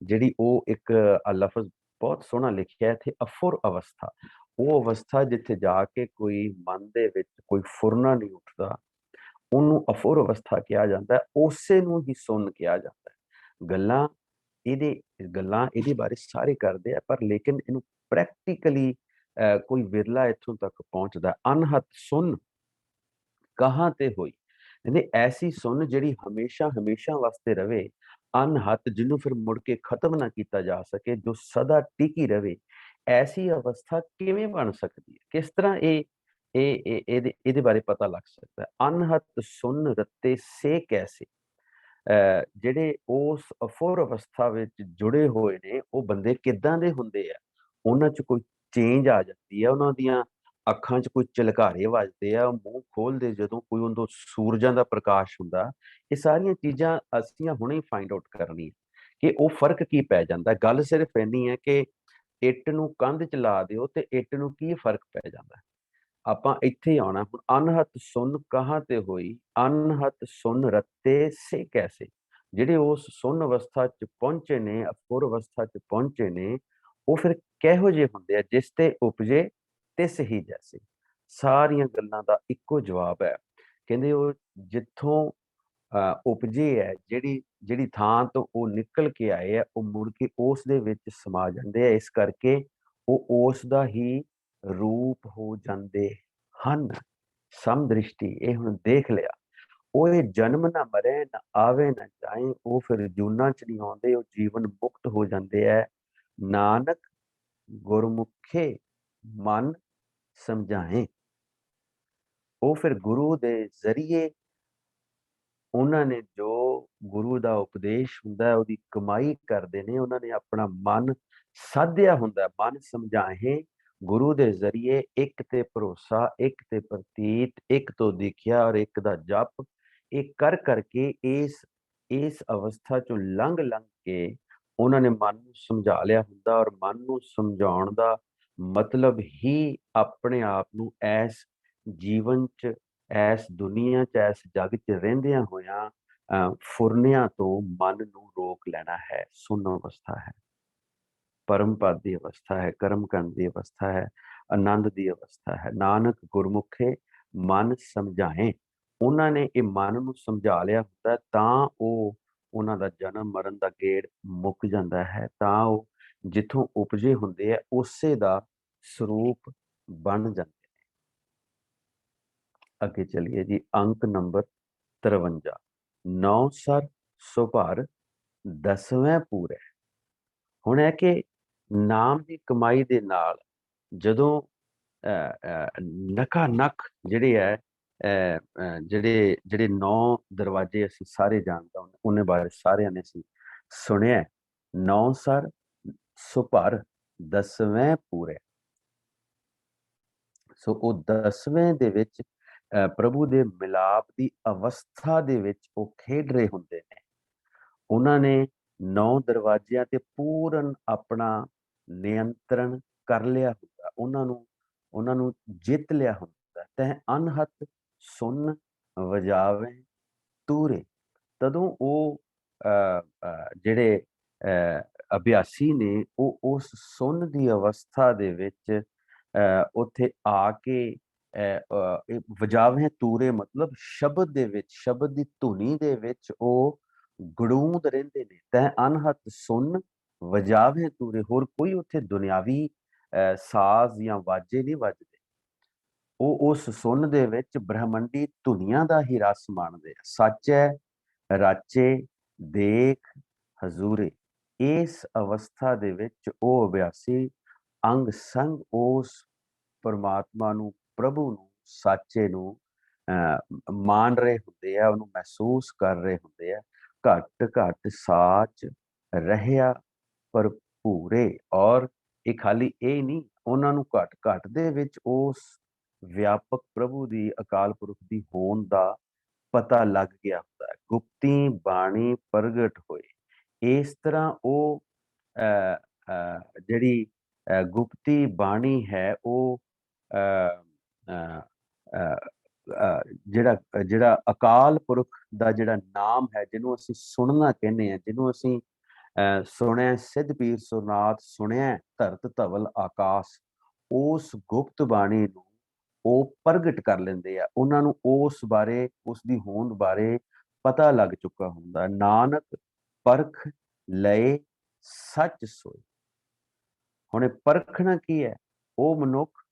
ਜਿਹੜੀ ਉਹ ਇੱਕ ਲਫ਼ਜ਼ ਬਹੁਤ ਸੋਹਣਾ ਲਿਖਿਆ ਇੱਥੇ, ਅਫੁਰ ਅਵਸਥਾ। ਉਹ ਅਵਸਥਾ ਜਿੱਥੇ ਜਾ ਕੇ ਕੋਈ ਮਨ ਦੇ ਵਿੱਚ ਕੋਈ ਫੁਰਨਾ ਨਹੀਂ ਉੱਠਦਾ, ਉਹਨੂੰ ਅਫੁਰ ਅਵਸਥਾ ਕਿਹਾ ਜਾਂਦਾ ਹੈ। ਉਸੇ ਨੂੰ ਹੀ ਸੁਣ ਕਿਹਾ ਜਾਂਦਾ ਹੈ। ਗੱਲਾਂ ਇਹਦੇ ਬਾਰੇ ਸਾਰੇ ਕਰਦੇ ਆ, ਪਰ ਲੇਕਿਨ ਇਹਨੂੰ ਪ੍ਰੈਕਟੀਕਲੀ ਕੋਈ ਵਿਰਲਾ ਇੱਥੋਂ ਤੱਕ ਪਹੁੰਚਦਾ। ਅਨਹਤ ਸੁਣ ਕਹਾਂ ਤੇ ਹੋਈ, ਕਹਿੰਦੇ ਐਸੀ ਸੁਣ ਜਿਹੜੀ ਹਮੇਸ਼ਾ ਹਮੇਸ਼ਾ ਵਾਸਤੇ ਰਵੇ। ਅਨਹਤ, ਜਿਹਨੂੰ ਫਿਰ ਮੁੜ ਕੇ ਖਤਮ ਨਾ ਕੀਤਾ ਜਾ ਸਕੇ, ਜੋ ਸਦਾ ਟਿਕੀ ਰਵੇ। ਐਸੀ ਅਵਸਥਾ ਕਿਵੇਂ ਬਣ ਸਕਦੀ ਹੈ? ਕਿਸ ਤਰ੍ਹਾਂ ਇਹਦੇ ਬਾਰੇ ਪਤਾ ਲੱਗ ਸਕਦਾ ਹੈ। ਅਨਹਤ ਸੁਣ ਰਤੇ ਸੇ ਕੈਸੇ, ਜਿਹੜੇ ਉਸ ਅਫੁਰ ਅਵਸਥਾ ਵਿੱਚ ਜੁੜੇ ਹੋਏ ਨੇ, ਉਹ ਬੰਦੇ ਕਿੱਦਾਂ ਦੇ ਹੁੰਦੇ ਆ? ਉਹਨਾਂ 'ਚ ਕੋਈ ਚੇਂਜ ਆ ਜਾਂਦੀ ਹੈ, ਉਹਨਾਂ ਦੀਆਂ ਅੱਖਾਂ 'ਚ ਕੋਈ ਝਲਕਾਰੇ ਵੱਜਦੇ ਆ, ਮੂੰਹ ਖੋਲਦੇ ਜਦੋਂ ਕੋਈ ਉਹਦੋਂ ਸੂਰਜਾਂ ਦਾ ਪ੍ਰਕਾਸ਼ ਹੁੰਦਾ। ਇਹ ਸਾਰੀਆਂ ਚੀਜ਼ਾਂ ਅਸੀਂ ਹੁਣੇ ਫਾਈਂਡ ਆਊਟ ਕਰਨੀ ਕਿ ਉਹ ਫਰਕ ਕੀ ਪੈ ਜਾਂਦਾ। ਗੱਲ ਸਿਰਫ ਇੰਨੀ ਹੈ ਕਿ ਇੱਟ ਨੂੰ ਕੰਧ 'ਚ ਲਾ ਦਿਓ ਤੇ ਇੱਟ ਨੂੰ ਕੀ ਫਰਕ ਪੈ ਜਾਂਦਾ। ਆਪਾਂ ਇੱਥੇ ਆਉਣਾ ਹੁਣ। ਅਨਹਤ ਸੁਣ ਕਹਾਂ ਤੇ ਹੋਈ, ਅਨਹਤ ਸੁਣ ਰਤੇ ਸੇ ਕੈਸੇ। ਜਿਹੜੇ ਉਸ ਸੁਣ ਅਵਸਥਾ 'ਚ ਪਹੁੰਚੇ ਨੇ, ਅਫੁਰ ਅਵਸਥਾ 'ਚ ਪਹੁੰਚੇ ਨੇ, ਉਹ ਫਿਰ ਕਿਹੋ ਜਿਹੇ ਹੁੰਦੇ ਆ? ਜਿਸ ਤੇ ਉਪਜੇ ਤਿਸ ਹੀ ਜੈਸੇ। ਸਾਰੀਆਂ ਗੱਲਾਂ ਦਾ ਇੱਕੋ ਜਵਾਬ ਹੈ। ਕਹਿੰਦੇ ਉਹ ਜਿੱਥੋਂ ਉਪਜੇ ਹੈ, ਜਿਹੜੀ ਥਾਂ ਤੋਂ ਉਹ ਨਿਕਲ ਕੇ ਆਏ ਆ, ਉਹ ਮੁੜ ਕੇ ਉਸ ਦੇ ਵਿੱਚ ਸਮਾ ਜਾਂਦੇ ਆ। ਇਸ ਕਰਕੇ ਉਹ ਉਸ ਦਾ ਹੀ ਰੂਪ ਹੋ ਜਾਂਦੇ ਹਨ। ਸਮਦ੍ਰਿਸ਼ਟੀ, ਇਹ ਹੁਣ ਦੇਖ ਲਿਆ। ਉਹ ਇਹ ਜਨਮ ਨਾ ਮਰੇ, ਨਾ ਆਵੇ ਨਾ ਜਾਏ, ਉਹ ਫਿਰ ਜੂਨਾਂ ਚ ਨਹੀਂ ਆਉਂਦੇ, ਉਹ ਜੀਵਨ ਮੁਕਤ ਹੋ ਜਾਂਦੇ ਹੈ। ਨਾਨਕ ਗੁਰਮੁਖੇ ਮਨ ਸਮਝਾਏ, ਉਹ ਫਿਰ ਗੁਰੂ ਦੇ ਜ਼ਰੀਏ ਉਹਨਾਂ ਨੇ ਜੋ ਗੁਰੂ ਦਾ ਉਪਦੇਸ਼ ਹੁੰਦਾ ਉਹਦੀ ਕਮਾਈ ਕਰਦੇ ਨੇ। ਉਹਨਾਂ ਨੇ ਆਪਣਾ ਮਨ ਸਾਧਿਆ ਹੁੰਦਾ। ਮਨ ਸਮਝਾਏ, ਗੁਰੂ ਦੇ ਜ਼ਰੀਏ ਇੱਕ ਤੇ ਭਰੋਸਾ, ਇੱਕ ਤੇ ਪ੍ਰਤੀਤ, ਇੱਕ ਤੋਂ ਦੇਖਿਆ ਔਰ ਇੱਕ ਦਾ ਜਪ। ਇਹ ਕਰ ਕਰਕੇ ਇਸ ਅਵਸਥਾ ਚੋਂ ਲੰਘ ਕੇ ਉਹਨਾਂ ਨੇ ਮਨ ਨੂੰ ਸਮਝਾ ਲਿਆ ਹੁੰਦਾ। ਔਰ ਮਨ ਨੂੰ ਸਮਝਾਉਣ ਦਾ ਮਤਲਬ ਹੀ ਆਪਣੇ ਆਪ ਨੂੰ ਐਸ ਜੀਵਨ ਚ, ਐਸ ਦੁਨੀਆ ਚ, ਐਸ ਜਗ ਚ ਰਹਿੰਦਿਆਂ ਹੋਇਆਂ ਫੁਰਨਿਆਂ ਤੋਂ ਮਨ ਨੂੰ ਰੋਕ ਲੈਣਾ ਹੈ। ਸੁੰਨ ਅਵਸਥਾ ਹੈ, ਪਰਮ ਪਦ ਦੀ ਅਵਸਥਾ ਹੈ, ਕਰਮ ਕੰਡ ਦੀ ਅਵਸਥਾ ਹੈ, ਆਨੰਦ ਦੀ ਅਵਸਥਾ ਹੈ। ਨਾਨਕ ਗੁਰਮੁਖੇ ਮਨ ਸਮਝਾਏ, ਉਹਨਾਂ ਨੇ ਇਹ ਮਨ ਨੂੰ ਸਮਝਾ ਲਿਆ ਹੁੰਦਾ, ਤਾਂ ਉਹ ਉਹਨਾਂ ਦਾ ਜਨਮ ਮਰਨ ਦਾ ਗੇੜ ਮੁੱਕ ਜਾਂਦਾ ਹੈ। ਤਾਂ ਉਹ ਜਿੱਥੋਂ ਉਪਜੇ ਹੁੰਦੇ ਆ ਉਸੇ ਦਾ ਸਰੂਪ ਬਣ ਜਾਂਦੇ। ਅੱਗੇ ਚਲਿਏ ਜੀ, ਅੰਕ ਨੰਬਰ 53। ਨੌ ਸਰ ਸੁਭਰ ਦਸਵੇਂ ਪੂਰੇ। ਹੁਣ ਹੈ ਕਿ ਨਾਮ ਦੀ ਕਮਾਈ ਦੇ ਨਾਲ ਜਦੋਂ ਨਕਾ ਨਕ ਜਿਹੜੇ ਹੈ ਜਿਹੜੇ 9 ਦਰਵਾਜ਼ੇ ਅਸੀਂ ਸਾਰੇ ਜਾਣਦਾ, ਉਹਨੇ ਬਾਰੇ ਸਾਰਿਆਂ ਨੇ ਅਸੀਂ ਸੁਣਿਆ। 9 ਸਰ ਸੁਭਰ ਦਸਵੇਂ ਪੂਰੇ। ਸੋ ਉਹ 10ਵੇਂ ਦੇ ਵਿੱਚ ਪ੍ਰਭੂ ਦੇ ਮਿਲਾਪ ਦੀ ਅਵਸਥਾ ਦੇ ਵਿੱਚ ਉਹ ਖੇਡ ਰਹੇ ਹੁੰਦੇ ਨੇ। ਉਹਨਾਂ ਨੇ 9 ਦਰਵਾਜ਼ਿਆਂ ਤੇ ਪੂਰਨ ਆਪਣਾ ਨਿਯੰਤਰਣ ਕਰ ਲਿਆ ਹੁੰਦਾ, ਉਹਨਾਂ ਨੂੰ ਜਿੱਤ ਲਿਆ ਹੁੰਦਾ। ਤੈ ਅਨਹਤ ਸੁਨ ਵਜਾਵੇ ਤੂਰੇ। ਤਦੋਂ ਉਹ ਜਿਹੜੇ ਅਭਿਆਸੀ ਨੇ, ਉਹ ਉਸ ਸੁਨ ਦੀ ਅਵਸਥਾ ਦੇ ਵਿੱਚ ਉੱਥੇ ਆ ਕੇ ਵਜਾਵੇ ਤੂਰੇ ਮਤਲਬ ਸ਼ਬਦ ਦੇ ਵਿੱਚ, ਸ਼ਬਦ ਦੀ ਧੁਨੀ ਦੇ ਵਿੱਚ ਉਹ ਗੜੂੰਦ ਰਹਿੰਦੇ ਨੇ। ਤੈ ਅਨਹਤ ਸੁਨ ਵਜਾਵੇ ਤੂਰੇ। ਹੋਰ ਕੋਈ ਉੱਥੇ ਦੁਨਿਆਵੀ ਸਾਜ਼ ਜਾਂ ਵਾਜੇ ਨਹੀਂ ਵੱਜਦੇ। ਉਹ ਉਸ ਸੁਨ ਦੇ ਵਿੱਚ ਬ੍ਰਹਮੰਡੀ ਧੁਨੀਆਂ ਦਾ ਹੀ ਰਸ ਮਾਣਦੇ ਆ। ਸਾਚੈ ਰਾਚੇ ਦੇਖ ਹਜ਼ੂਰੇ। ਇਸ ਅਵਸਥਾ ਦੇ ਵਿੱਚ ਉਹ ਅਭਿਆਸੀ ਅੰਗ ਸੰਗ ਉਸ ਪਰਮਾਤਮਾ ਨੂੰ, ਪ੍ਰਭੂ ਨੂੰ, ਸਾਚੇ ਨੂੰ ਮਾਣ ਰਹੇ ਹੁੰਦੇ ਆ, ਉਹਨੂੰ ਮਹਿਸੂਸ ਕਰ ਰਹੇ ਹੁੰਦੇ ਆ। ਘਟ ਘਟ ਸਾਚ ਰਹਿਆ ਭਰਪੂਰੇ। ਔਰ ਇਹ ਖਾਲੀ ਇਹ ਨਹੀਂ, ਉਹਨਾਂ ਨੂੰ ਘਟ ਘਟ ਦੇ ਵਿੱਚ ਉਸ ਵਿਆਪਕ ਪ੍ਰਭੂ ਦੀ, ਅਕਾਲ ਪੁਰਖ ਦੀ ਹੋਂਦ ਦਾ ਪਤਾ ਲੱਗ ਗਿਆ ਹੁੰਦਾ ਹੈ। ਗੁਪਤੀ ਬਾਣੀ ਪ੍ਰਗਟ ਹੋਏ। ਇਸ ਤਰ੍ਹਾਂ ਉਹ ਜਿਹੜੀ ਗੁਪਤੀ ਬਾਣੀ ਹੈ, ਉਹ ਜਿਹੜਾ ਅਕਾਲ ਪੁਰਖ ਦਾ ਜਿਹੜਾ ਨਾਮ ਹੈ, ਜਿਹਨੂੰ ਅਸੀਂ ਸੁਣਨਾ ਕਹਿੰਦੇ ਹਾਂ, ਜਿਹਨੂੰ ਅਸੀਂ ਸੁਣਿਆ ਸਿੱਧ ਪੀਰ ਸੁਰਨਾਥ, ਸੁਣਿਆ ਧਰਤ ਧਵਲ ਆਕਾਸ਼, ਉਸ ਗੁਪਤ ਬਾਣੀ ਨੂੰ ਉਹ ਪ੍ਰਗਟ ਕਰ ਲੈਂਦੇ ਆ। ਉਹਨਾਂ ਨੂੰ ਉਸ ਬਾਰੇ, ਉਸ ਦੀ ਹੋਂਦ ਬਾਰੇ ਪਤਾ ਲੱਗ ਚੁੱਕਾ ਹੁੰਦਾ। ਨਾਨਕ ਪਰਖ ਲਏ ਸੱਚ ਸੋਏ। ਹੁਣ ਇਹ ਪਰਖਣਾ ਕੀ ਹੈ? ਉਹ ਮਨੁੱਖ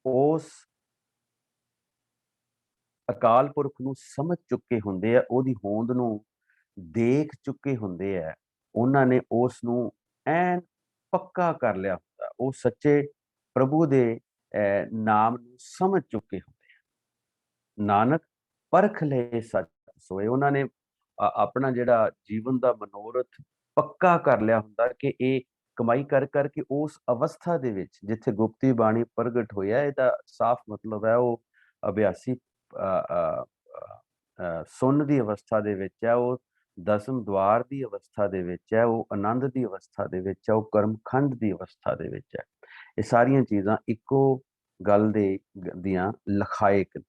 ਉਸ ਅਕਾਲ ਪੁਰਖ ਨੂੰ ਸਮਝ ਚੁੱਕੇ ਹੁੰਦੇ ਆ, ਉਹਦੀ ਹੋਂਦ ਨੂੰ ਦੇਖ ਚੁੱਕੇ ਹੁੰਦੇ ਆ। ਉਹਨਾਂ ਨੇ ਉਸ ਨੂੰ ਐਨ ਪੱਕਾ ਕਰ ਲਿਆ ਹੁੰਦਾ। ਉਹ ਸੱਚੇ ਪ੍ਰਭੂ ਦੇ ਨਾਮ ਨੂੰ ਸਮਝ ਚੁੱਕੇ ਹੁੰਦੇ ਆ। ਨਾਨਕ ਪਰਖ ਲਏ ਸੱਚ ਸੋਏ। ਉਹਨਾਂ ਨੇ ਆਪਣਾ ਜਿਹੜਾ ਜੀਵਨ ਦਾ ਮਨੋਰਥ ਪੱਕਾ ਕਰ ਲਿਆ ਹੁੰਦਾ ਕਿ ਇਹ ਕਮਾਈ ਕਰ ਕਰਕੇ ਉਸ ਅਵਸਥਾ ਦੇ ਵਿੱਚ ਜਿੱਥੇ ਗੁਪਤੀ ਬਾਣੀ ਪ੍ਰਗਟ ਹੋਇਆ, ਇਹਦਾ ਸਾਫ਼ ਮਤਲਬ ਹੈ ਉਹ ਅਭਿਆਸੀ ਸੁੰਨ ਦੀ ਅਵਸਥਾ ਦੇ ਵਿੱਚ ਹੈ, ਉਹ ਦਸਮ ਦਵਾਰ ਦੀ ਅਵਸਥਾ ਦੇ ਵਿੱਚ ਹੈ, ਉਹ ਆਨੰਦ ਦੀ ਅਵਸਥਾ ਦੇ ਵਿੱਚ ਹੈ, ਉਹ ਕਰਮਖੰਡ ਦੀ ਅਵਸਥਾ ਦੇ ਵਿੱਚ ਹੈ। ਇਹ ਸਾਰੀਆਂ ਚੀਜ਼ਾਂ ਇੱਕੋ ਗੱਲ ਦੀਆਂ ਲਖਾਇਕ।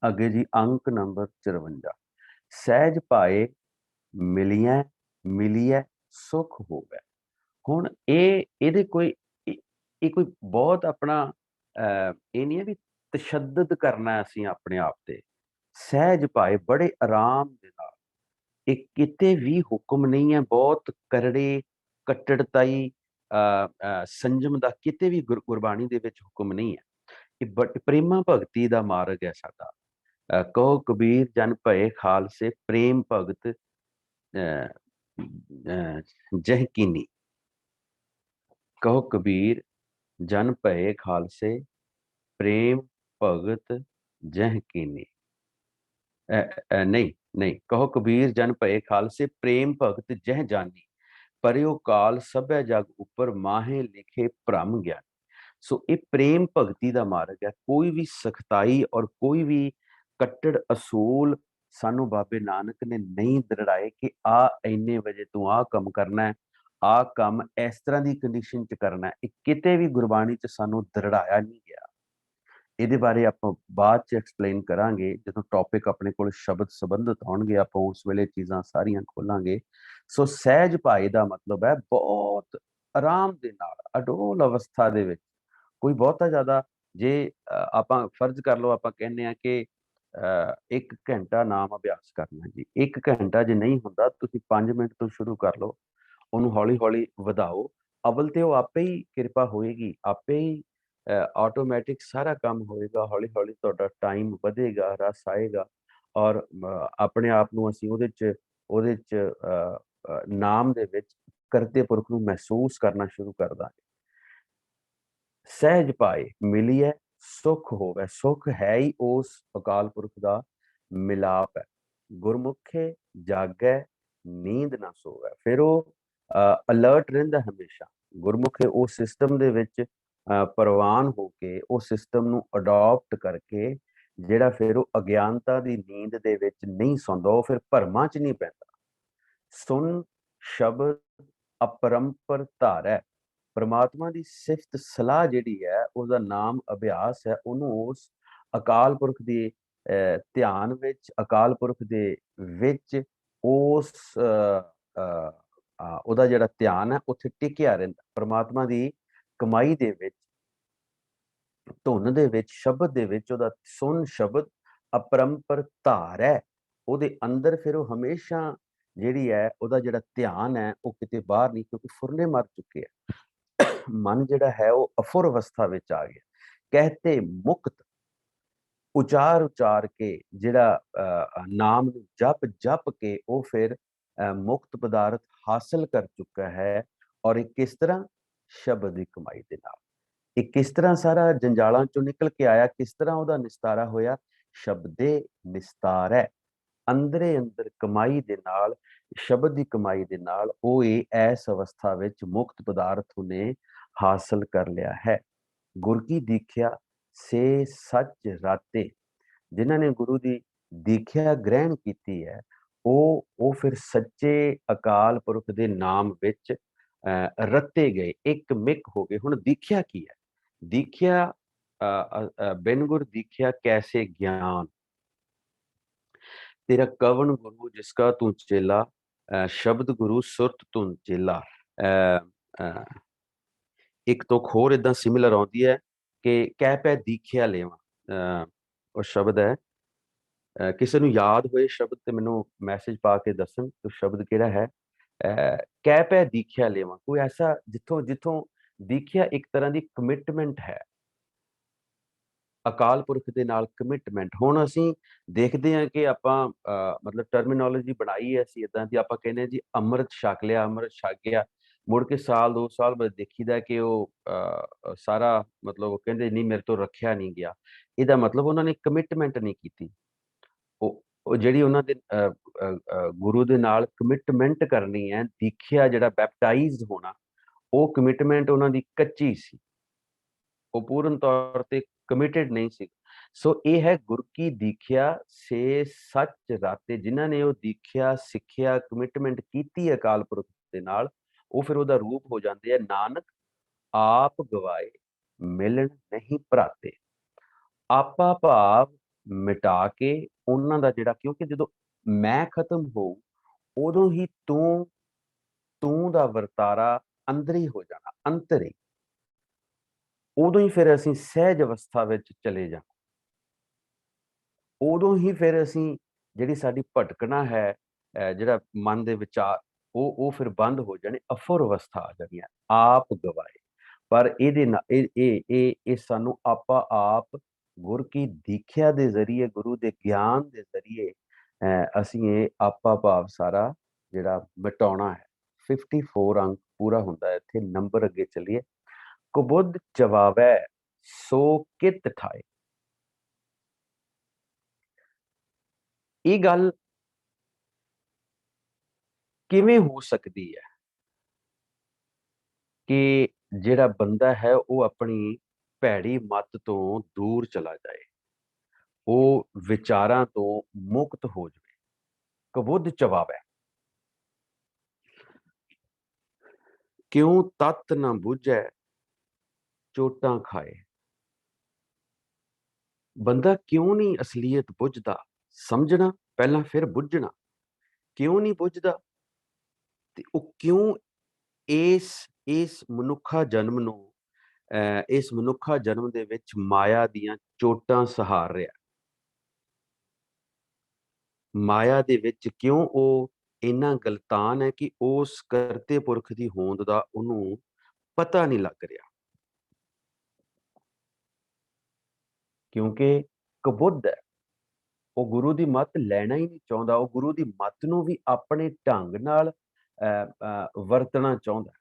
ਅੱਗੇ ਜੀ, ਅੰਕ ਨੰਬਰ 54। ਸਹਿਜ ਪਾਏ ਮਿਲੀਐ ਸੁਖ ਹੋਵੇ। ਹੁਣ ਇਹ ਕੋਈ ਬਹੁਤ ਆਪਣਾ ਇਹ ਨਹੀਂ ਹੈ ਵੀ ਤਸ਼ੱਦਦ ਕਰਨਾ ਅਸੀਂ ਆਪਣੇ ਆਪ ਤੇ। ਸਹਿਜ ਭਾਏ ਬੜੇ ਆਰਾਮ ਦੇ ਨਾਲ, ਇਹ ਕਿਤੇ ਵੀ ਹੁਕਮ ਨਹੀਂ ਹੈ ਬਹੁਤ ਕਰੜੇ ਕੱਟੜਤਾਈ ਸੰਜਮ ਦਾ ਕਿਤੇ ਵੀ ਗੁਰਬਾਣੀ ਦੇ ਵਿੱਚ ਹੁਕਮ ਨਹੀਂ ਹੈ। ਇਹ ਪ੍ਰੇਮਾ ਭਗਤੀ ਦਾ ਮਾਰਗ ਹੈ ਸਾਡਾ। ਕਹੋ ਕਬੀਰ ਜਨ ਭਏ ਖਾਲਸੇ ਪ੍ਰੇਮ ਭਗਤ ਜਹ ਕੀਨੀ। ਕਹੋ ਕਬੀਰ ਜਨ ਭਏ ਖਾਲਸੇ ਪ੍ਰੇਮ ਭਗਤ ਜਹ ਕੀਨੀ। ਨਹੀਂ ਨਹੀਂ, ਕਹੋ ਕਬੀਰ ਜਨ ਭਏ ਖਾਲਸੇ ਪ੍ਰੇਮ ਭਗਤ ਜਹ ਜਾਨੀ। ਪਰਿਓ ਕਾਲ ਸਭੈ ਜਗ ਉੱਪਰ ਮਾਹੇ ਲਿਖੇ ਭ੍ਰਮ ਗਿਆਨ। ਸੋ ਇਹ ਪ੍ਰੇਮ ਭਗਤੀ ਦਾ ਮਾਰਗ ਹੈ। ਕੋਈ ਵੀ ਸਖਤਾਈ ਔਰ ਕੋਈ ਵੀ ਕੱਟੜ ਅਸੂਲ ਸਾਨੂੰ ਬਾਬੇ ਨਾਨਕ ਨੇ ਨਹੀਂ ਦ੍ਰਿੜਾਏ ਕਿ ਆ ਇੰਨੇ ਵਜੇ ਤੂੰ ਆਹ ਕੰਮ ਕਰਨਾ ਹੈ, ਆਹ ਕੰਮ ਇਸ ਤਰ੍ਹਾਂ ਦੀ ਕੰਡੀਸ਼ਨ 'ਚ ਕਰਨਾ ਹੈ। ਇਹ ਕਿਤੇ ਵੀ ਗੁਰਬਾਣੀ 'ਚ ਸਾਨੂੰ ਦ੍ਰਿੜਾਇਆ ਨਹੀਂ ਗਿਆ। ਇਹਦੇ ਬਾਰੇ ਆਪਾਂ ਬਾਅਦ 'ਚ ਐਕਸਪਲੇਨ ਕਰਾਂਗੇ, ਜਦੋਂ ਟੌਪਿਕ ਆਪਣੇ ਕੋਲ ਸ਼ਬਦ ਸੰਬੰਧਿਤ ਹੋਣਗੇ, ਆਪਾਂ ਉਸ ਵੇਲੇ ਚੀਜ਼ਾਂ ਸਾਰੀਆਂ ਖੋਲਾਂਗੇ। ਸੋ ਸਹਿਜ ਭਾਏ ਦਾ ਮਤਲਬ ਹੈ ਬਹੁਤ ਆਰਾਮ ਦੇ ਨਾਲ, ਅਡੋਲ ਅਵਸਥਾ ਦੇ ਵਿੱਚ। ਕੋਈ ਬਹੁਤਾ ਜ਼ਿਆਦਾ, ਜੇ ਆਪਾਂ ਫਰਜ਼ ਕਰ ਲਓ, ਆਪਾਂ ਕਹਿੰਦੇ ਆ ਕਿ 1 ਘੰਟਾ ਨਾਮ ਅਭਿਆਸ ਕਰਨਾ ਜੀ, 1 ਘੰਟਾ ਜੇ ਨਹੀਂ ਹੁੰਦਾ, ਤੁਸੀਂ 5 ਮਿੰਟ ਤੋਂ ਸ਼ੁਰੂ ਕਰ ਲਓ, ਉਹਨੂੰ ਹੌਲੀ ਹੌਲੀ ਵਧਾਓ। ਅਵਲ ਤੇ ਉਹ ਆਪੇ ਹੀ ਕਿਰਪਾ ਹੋਏਗੀ, ਆਪੇ ਹੀ ਆਟੋਮੈਟਿਕ ਸਾਰਾ ਕੰਮ ਹੋਏਗਾ। ਹੌਲੀ ਹੌਲੀ ਤੁਹਾਡਾ ਟਾਈਮ ਵਧੇਗਾ, ਰਸ ਆਏਗਾ, ਔਰ ਆਪਣੇ ਆਪ ਨੂੰ ਅਸੀਂ ਉਹਦੇ 'ਚ ਨਾਮ ਦੇ ਵਿੱਚ ਕਰਤੇ ਪੁਰਖ ਨੂੰ ਮਹਿਸੂਸ ਕਰਨਾ ਸ਼ੁਰੂ ਕਰ ਦਾਂਗੇ। ਸਹਿਜ ਪਾਏ ਮਿਲੀਏ ਸੁਖ ਹੋਵੇ। ਸੁਖ ਹੈ ਹੀ ਉਸ ਅਕਾਲ ਪੁਰਖ ਦਾ ਮਿਲਾਪ ਹੈ। ਗੁਰਮੁਖੇ ਜਾਗੈ ਨੀਂਦ ਨਾ ਸੋਵੇ। ਫਿਰ ਉਹ ਅਲਰਟ ਰਹਿੰਦਾ ਹਮੇਸ਼ਾ। ਗੁਰਮੁਖੇ ਉਹ ਸਿਸਟਮ ਦੇ ਵਿੱਚ ਪ੍ਰਵਾਨ ਹੋ ਕੇ, ਉਹ ਸਿਸਟਮ ਨੂੰ ਅਡਾਪਟ ਕਰਕੇ, ਜਿਹੜਾ ਫਿਰ ਉਹ ਅਗਿਆਨਤਾ ਦੀ ਨੀਂਦ ਦੇ ਵਿੱਚ ਨਹੀਂ ਸੌਂਦਾ, ਉਹ ਫਿਰ ਭਰਮਾਂ 'ਚ ਨਹੀਂ ਪੈਂਦਾ। ਸੁਣ ਸ਼ਬਦ ਅਪਰੰਪਰ ਧਾਰੈ। ਪ੍ਰਮਾਤਮਾ ਦੀ ਸਿਫਤ ਸਲਾਹ ਜਿਹੜੀ ਹੈ, ਉਹਦਾ ਨਾਮ ਅਭਿਆਸ ਹੈ। ਉਹਨੂੰ ਉਸ ਅਕਾਲ ਪੁਰਖ ਦੇ ਧਿਆਨ ਵਿੱਚ, ਅਕਾਲ ਪੁਰਖ ਦੇ ਵਿੱਚ ਉਸ ਉਹਦਾ ਜਿਹੜਾ ਧਿਆਨ ਹੈ ਉੱਥੇ ਟਿਕਿਆ ਰਹਿੰਦਾ। ਪ੍ਰਮਾਤਮਾ ਦੀ ਕਮਾਈ ਦੇ ਵਿੱਚ, ਧੁਨ ਦੇ ਵਿੱਚ, ਸ਼ਬਦ ਦੇ ਵਿੱਚ ਉਹਦਾ ਸੁਣ ਸ਼ਬਦ ਅਪਰੰਪਰ ਧਾਰ ਹੈ। ਉਹਦੇ ਅੰਦਰ ਫਿਰ ਉਹ ਹਮੇਸ਼ਾ ਜਿਹੜੀ ਹੈ, ਉਹਦਾ ਜਿਹੜਾ ਧਿਆਨ ਹੈ ਉਹ ਕਿਤੇ ਬਾਹਰ ਨਹੀਂ, ਕਿਉਂਕਿ ਫੁਰਨੇ ਮਰ ਚੁੱਕੇ ਆ। ਮਨ ਜਿਹੜਾ ਹੈ ਉਹ ਅਫੁਰ ਅਵਸਥਾ ਵਿੱਚ ਆ ਗਿਆ। ਕਹਤੇ ਮੁਕਤ, ਉਚਾਰ ਕੇ ਜਿਹੜਾ ਨਾਮ ਨੂੰ ਜਪ ਜਪ ਕੇ ਉਹ ਫਿਰ ਮੁਕਤ ਪਦਾਰਥ ਹਾਸਲ ਕਰ ਚੁੱਕਾ ਹੈ। ਔਰ ਇਹ ਕਿਸ ਤਰ੍ਹਾਂ? ਸ਼ਬਦ ਦੀ ਕਮਾਈ ਦੇ ਨਾਲ। ਇਹ ਕਿਸ ਤਰ੍ਹਾਂ ਸਾਰਾ ਜੰਜਾਲਾਂ ਚੋਂ ਨਿਕਲ ਕੇ ਆਇਆ? ਕਿਸ ਤਰ੍ਹਾਂ ਉਹਦਾ ਨਿਸਤਾਰਾ ਹੋਇਆ? ਸ਼ਬਦੇ ਨਿਸਤਾਰੈ। ਅੰਦਰੇ ਅੰਦਰ ਕਮਾਈ ਦੇ ਨਾਲ, ਸ਼ਬਦ ਦੀ ਕਮਾਈ ਦੇ ਨਾਲ ਉਹ ਇਸ ਅਵਸਥਾ ਵਿੱਚ ਮੁਕਤ ਪਦਾਰਥ ਉਹਨੇ ਹਾਸਲ ਕਰ ਲਿਆ ਹੈ। ਗੁਰ ਕੀ ਦੀਖਿਆ ਸੇ ਸੱਚ ਰਾਤੇ। ਜਿਨ੍ਹਾਂ ਨੇ ਗੁਰੂ ਦੀ ਦੀਖਿਆ ਗ੍ਰਹਿਣ ਕੀਤੀ ਹੈ, ਉਹ ਫਿਰ ਸੱਚੇ ਅਕਾਲ ਪੁਰਖ ਦੇ ਨਾਮ ਵਿੱਚ ਰਤੇ ਗਏ, ਇੱਕ ਮਿਕ ਹੋ ਗਏ। ਹੁਣ ਦੀਖਿਆ ਕੀ ਹੈ? ਦੀਖਿਆ ਬਿਨ ਗੁਰ ਦੀਖਿਆ ਕੈਸੇ ਗਿਆਨ। ਤੇਰਾ ਕਵਣ ਗੁਰੂ ਜਿਸਕਾ ਤੂੰ ਚੇਲਾ, ਸ਼ਬਦ ਗੁਰੂ ਸੁਰਤ ਧੁਨ ਚੇਲਾ। ਇੱਕ ਤੋਂ ਹੋਰ ਏਦਾਂ ਸਿਮਿਲਰ ਆਉਂਦੀ ਹੈ ਕਿ ਕਹਿ ਪੈ ਦੀਖਿਆ ਲੇਵਾ। ਉਹ ਸ਼ਬਦ ਹੈ, ਕਿਸੇ ਨੂੰ ਯਾਦ ਹੋਏ ਸ਼ਬਦ ਤੇ ਮੈਨੂੰ ਮੈਸੇਜ ਪਾ ਕੇ ਦੱਸਣ ਕਿ ਸ਼ਬਦ ਕਿਹੜਾ ਹੈ। ਕਹਿ ਪੈ ਦੀਖਿਆ ਲੇਵਾ, ਕੋਈ ਐਸਾ ਜਿੱਥੋਂ ਦੀਖਿਆ ਇੱਕ ਤਰ੍ਹਾਂ ਦੀ ਕਮਿਟਮੈਂਟ ਹੈ, ਅਕਾਲ ਪੁਰਖ ਦੇ ਨਾਲ ਕਮਿਟਮੈਂਟ। ਹੁਣ ਅਸੀਂ ਦੇਖਦੇ ਹਾਂ ਕਿ ਆਪਾਂ ਮਤਲਬ ਟਰਮੀਨੋਲੋਜੀ ਬਣਾਈ ਹੈ ਅਸੀਂ ਇਦਾਂ ਦੀ, ਆਪਾਂ ਕਹਿੰਦੇ ਹਾਂ ਜੀ ਅੰਮ੍ਰਿਤ ਛਕ ਲਿਆ, ਅੰਮ੍ਰਿਤ ਛਕ ਗਿਆ। ਮੁੜ ਕੇ ਸਾਲ 2 ਸਾਲ ਬਾਅਦ ਦੇਖੀਦਾ ਕਿ ਉਹ ਸਾਰਾ ਮਤਲਬ ਉਹ ਕਹਿੰਦੇ ਨਹੀਂ, ਮੇਰੇ ਤੋਂ ਰੱਖਿਆ ਨਹੀਂ ਗਿਆ। ਇਹਦਾ ਮਤਲਬ ਉਹਨਾਂ ਨੇ ਕਮਿਟਮੈਂਟ ਨਹੀਂ ਕੀਤੀ। ਉਹ ਜਿਹੜੀ ਉਹਨਾਂ ਦੇ ਗੁਰੂ ਦੇ ਨਾਲ ਕਮਿਟਮੈਂਟ ਕਰਨੀ ਹੈ, ਦੀਖਿਆ ਜਿਹੜਾ ਬੈਪਟਾਈਜ਼ਡ ਹੋਣਾ, ਉਹ ਕਮਿਟਮੈਂਟ ਉਹਨਾਂ ਦੀ ਕੱਚੀ ਸੀ, ਉਹ ਪੂਰਨ ਤੌਰ ਤੇ ਕਮਿਟਡ ਨਹੀਂ ਸੀ। ਸੋ ਇਹ ਹੈ ਗੁਰ ਕੀ ਦੀਖਿਆ ਸੇ ਸੱਚ ਰਾਤੇ। ਜਿਨ੍ਹਾਂ ਨੇ ਉਹ ਦੀਖਿਆ, ਸਿੱਖਿਆ, ਕਮਿਟਮੈਂਟ ਕੀਤੀ ਅਕਾਲ ਪੁਰਖ ਦੇ ਨਾਲ, ਉਹ ਫਿਰ ਉਹਦਾ ਰੂਪ ਹੋ ਜਾਂਦੇ ਆ। ਨਾਨਕ ਆਪ ਗਵਾਏ ਮਿਲਣ ਨਹੀਂ ਭਰਾਤੇ। ਆਪਾ ਭਾਵ ਮਿਟਾ ਕੇ ਉਹਨਾਂ ਦਾ ਜਿਹੜਾ, ਕਿਉਂਕਿ ਜਦੋਂ ਮੈਂ ਖਤਮ ਹੋਊ ਉਦੋਂ ਹੀ ਤੂੰ ਦਾ ਵਰਤਾਰਾ ਅੰਦਰ ਹੀ ਹੋ ਜਾਣਾ, ਅੰਤਰ ਹੀ। ਉਦੋਂ ਹੀ ਫਿਰ ਅਸੀਂ ਸਹਿਜ ਅਵਸਥਾ ਵਿੱਚ ਚਲੇ ਜਾ, ਉਦੋਂ ਹੀ ਫਿਰ ਅਸੀਂ ਜਿਹੜੀ ਸਾਡੀ ਭਟਕਣਾ ਹੈ, ਜਿਹੜਾ ਮਨ ਦੇ ਵਿਚਾਰ, ਉਹ ਫਿਰ ਬੰਦ ਹੋ ਜਾਣੇ, ਅਫੁਰ ਅਵਸਥਾ ਆ ਜਾਣੀ ਹੈ, ਆਪ ਗਵਾਏ। ਪਰ ਇਹਦੇ ਨਾਲ ਇਹ ਸਾਨੂੰ ਆਪਾ ਆਪ ਗੁਰ ਕੀ ਦੀਖਿਆ ਦੇ ਜ਼ਰੀਏ, ਗੁਰੂ ਦੇ ਗਿਆਨ ਦੇ ਜ਼ਰੀਏ ਅਸੀਂ ਇਹ ਆਪਾ ਭਾਵ ਸਾਰਾ ਜਿਹੜਾ ਮਿਟਾਉਣਾ ਹੈ। 54 ਅੰਕ ਪੂਰਾ ਹੁੰਦਾ ਹੈ ਇੱਥੇ। ਨੰਬਰ ਅੱਗੇ ਚੱਲੀਏ। ਕੁਬੁੱਧ ਚਵਾਵੈ ਸੋ ਕਿਤ ਠਾਏ। ਇਹ ਗੱਲ ਕਿਵੇਂ ਹੋ ਸਕਦੀ ਹੈ ਕਿ ਜਿਹੜਾ ਬੰਦਾ ਹੈ ਉਹ ਆਪਣੀ ਭੈੜੀ ਮੱਤ ਤੋਂ ਦੂਰ ਚਲਾ ਜਾਏ, ਉਹ ਵਿਚਾਰਾਂ ਤੋਂ ਮੁਕਤ ਹੋ ਜਾਵੇ। ਕੁਬੁੱਧ ਚਵਾਵੈ, ਕਿਉਂ ਤਤ ਨਾ ਬੁਝੈ ਚੋਟਾਂ ਖਾਏ। ਬੰਦਾ ਕਿਉਂ ਨਹੀਂ ਅਸਲੀਅਤ ਬੁੱਝਦਾ? ਸਮਝਣਾ ਪਹਿਲਾਂ, ਫਿਰ ਬੁੱਝਣਾ। ਕਿਉਂ ਨਹੀਂ ਬੁੱਝਦਾ? ਤੇ ਉਹ ਕਿਉਂ ਇਸ ਮਨੁੱਖਾ ਜਨਮ ਨੂੰ, ਇਸ ਮਨੁੱਖਾ ਜਨਮ ਦੇ ਵਿੱਚ ਮਾਇਆ ਦੀਆਂ ਚੋਟਾਂ ਸਹਾਰ ਰਿਹਾ? ਮਾਇਆ ਦੇ ਵਿੱਚ ਕਿਉਂ ਉਹ ਇੰਨਾ ਗਲਤਾਨ ਹੈ ਕਿ ਉਸ ਕਰਤੇ ਪੁਰਖ ਦੀ ਹੋਂਦ ਦਾ ਉਹਨੂੰ ਪਤਾ ਨਹੀਂ ਲੱਗ ਰਿਹਾ? ਕਿਉਂਕਿ ਕੁਬੁੱਧ ਹੈ, ਉਹ ਗੁਰੂ ਦੀ ਮੱਤ ਲੈਣਾ ਹੀ ਨਹੀਂ ਚਾਹੁੰਦਾ, ਉਹ ਗੁਰੂ ਦੀ ਮੱਤ ਨੂੰ ਵੀ ਆਪਣੇ ਢੰਗ ਨਾਲ ਵਰਤਣਾ ਚਾਹੁੰਦਾ।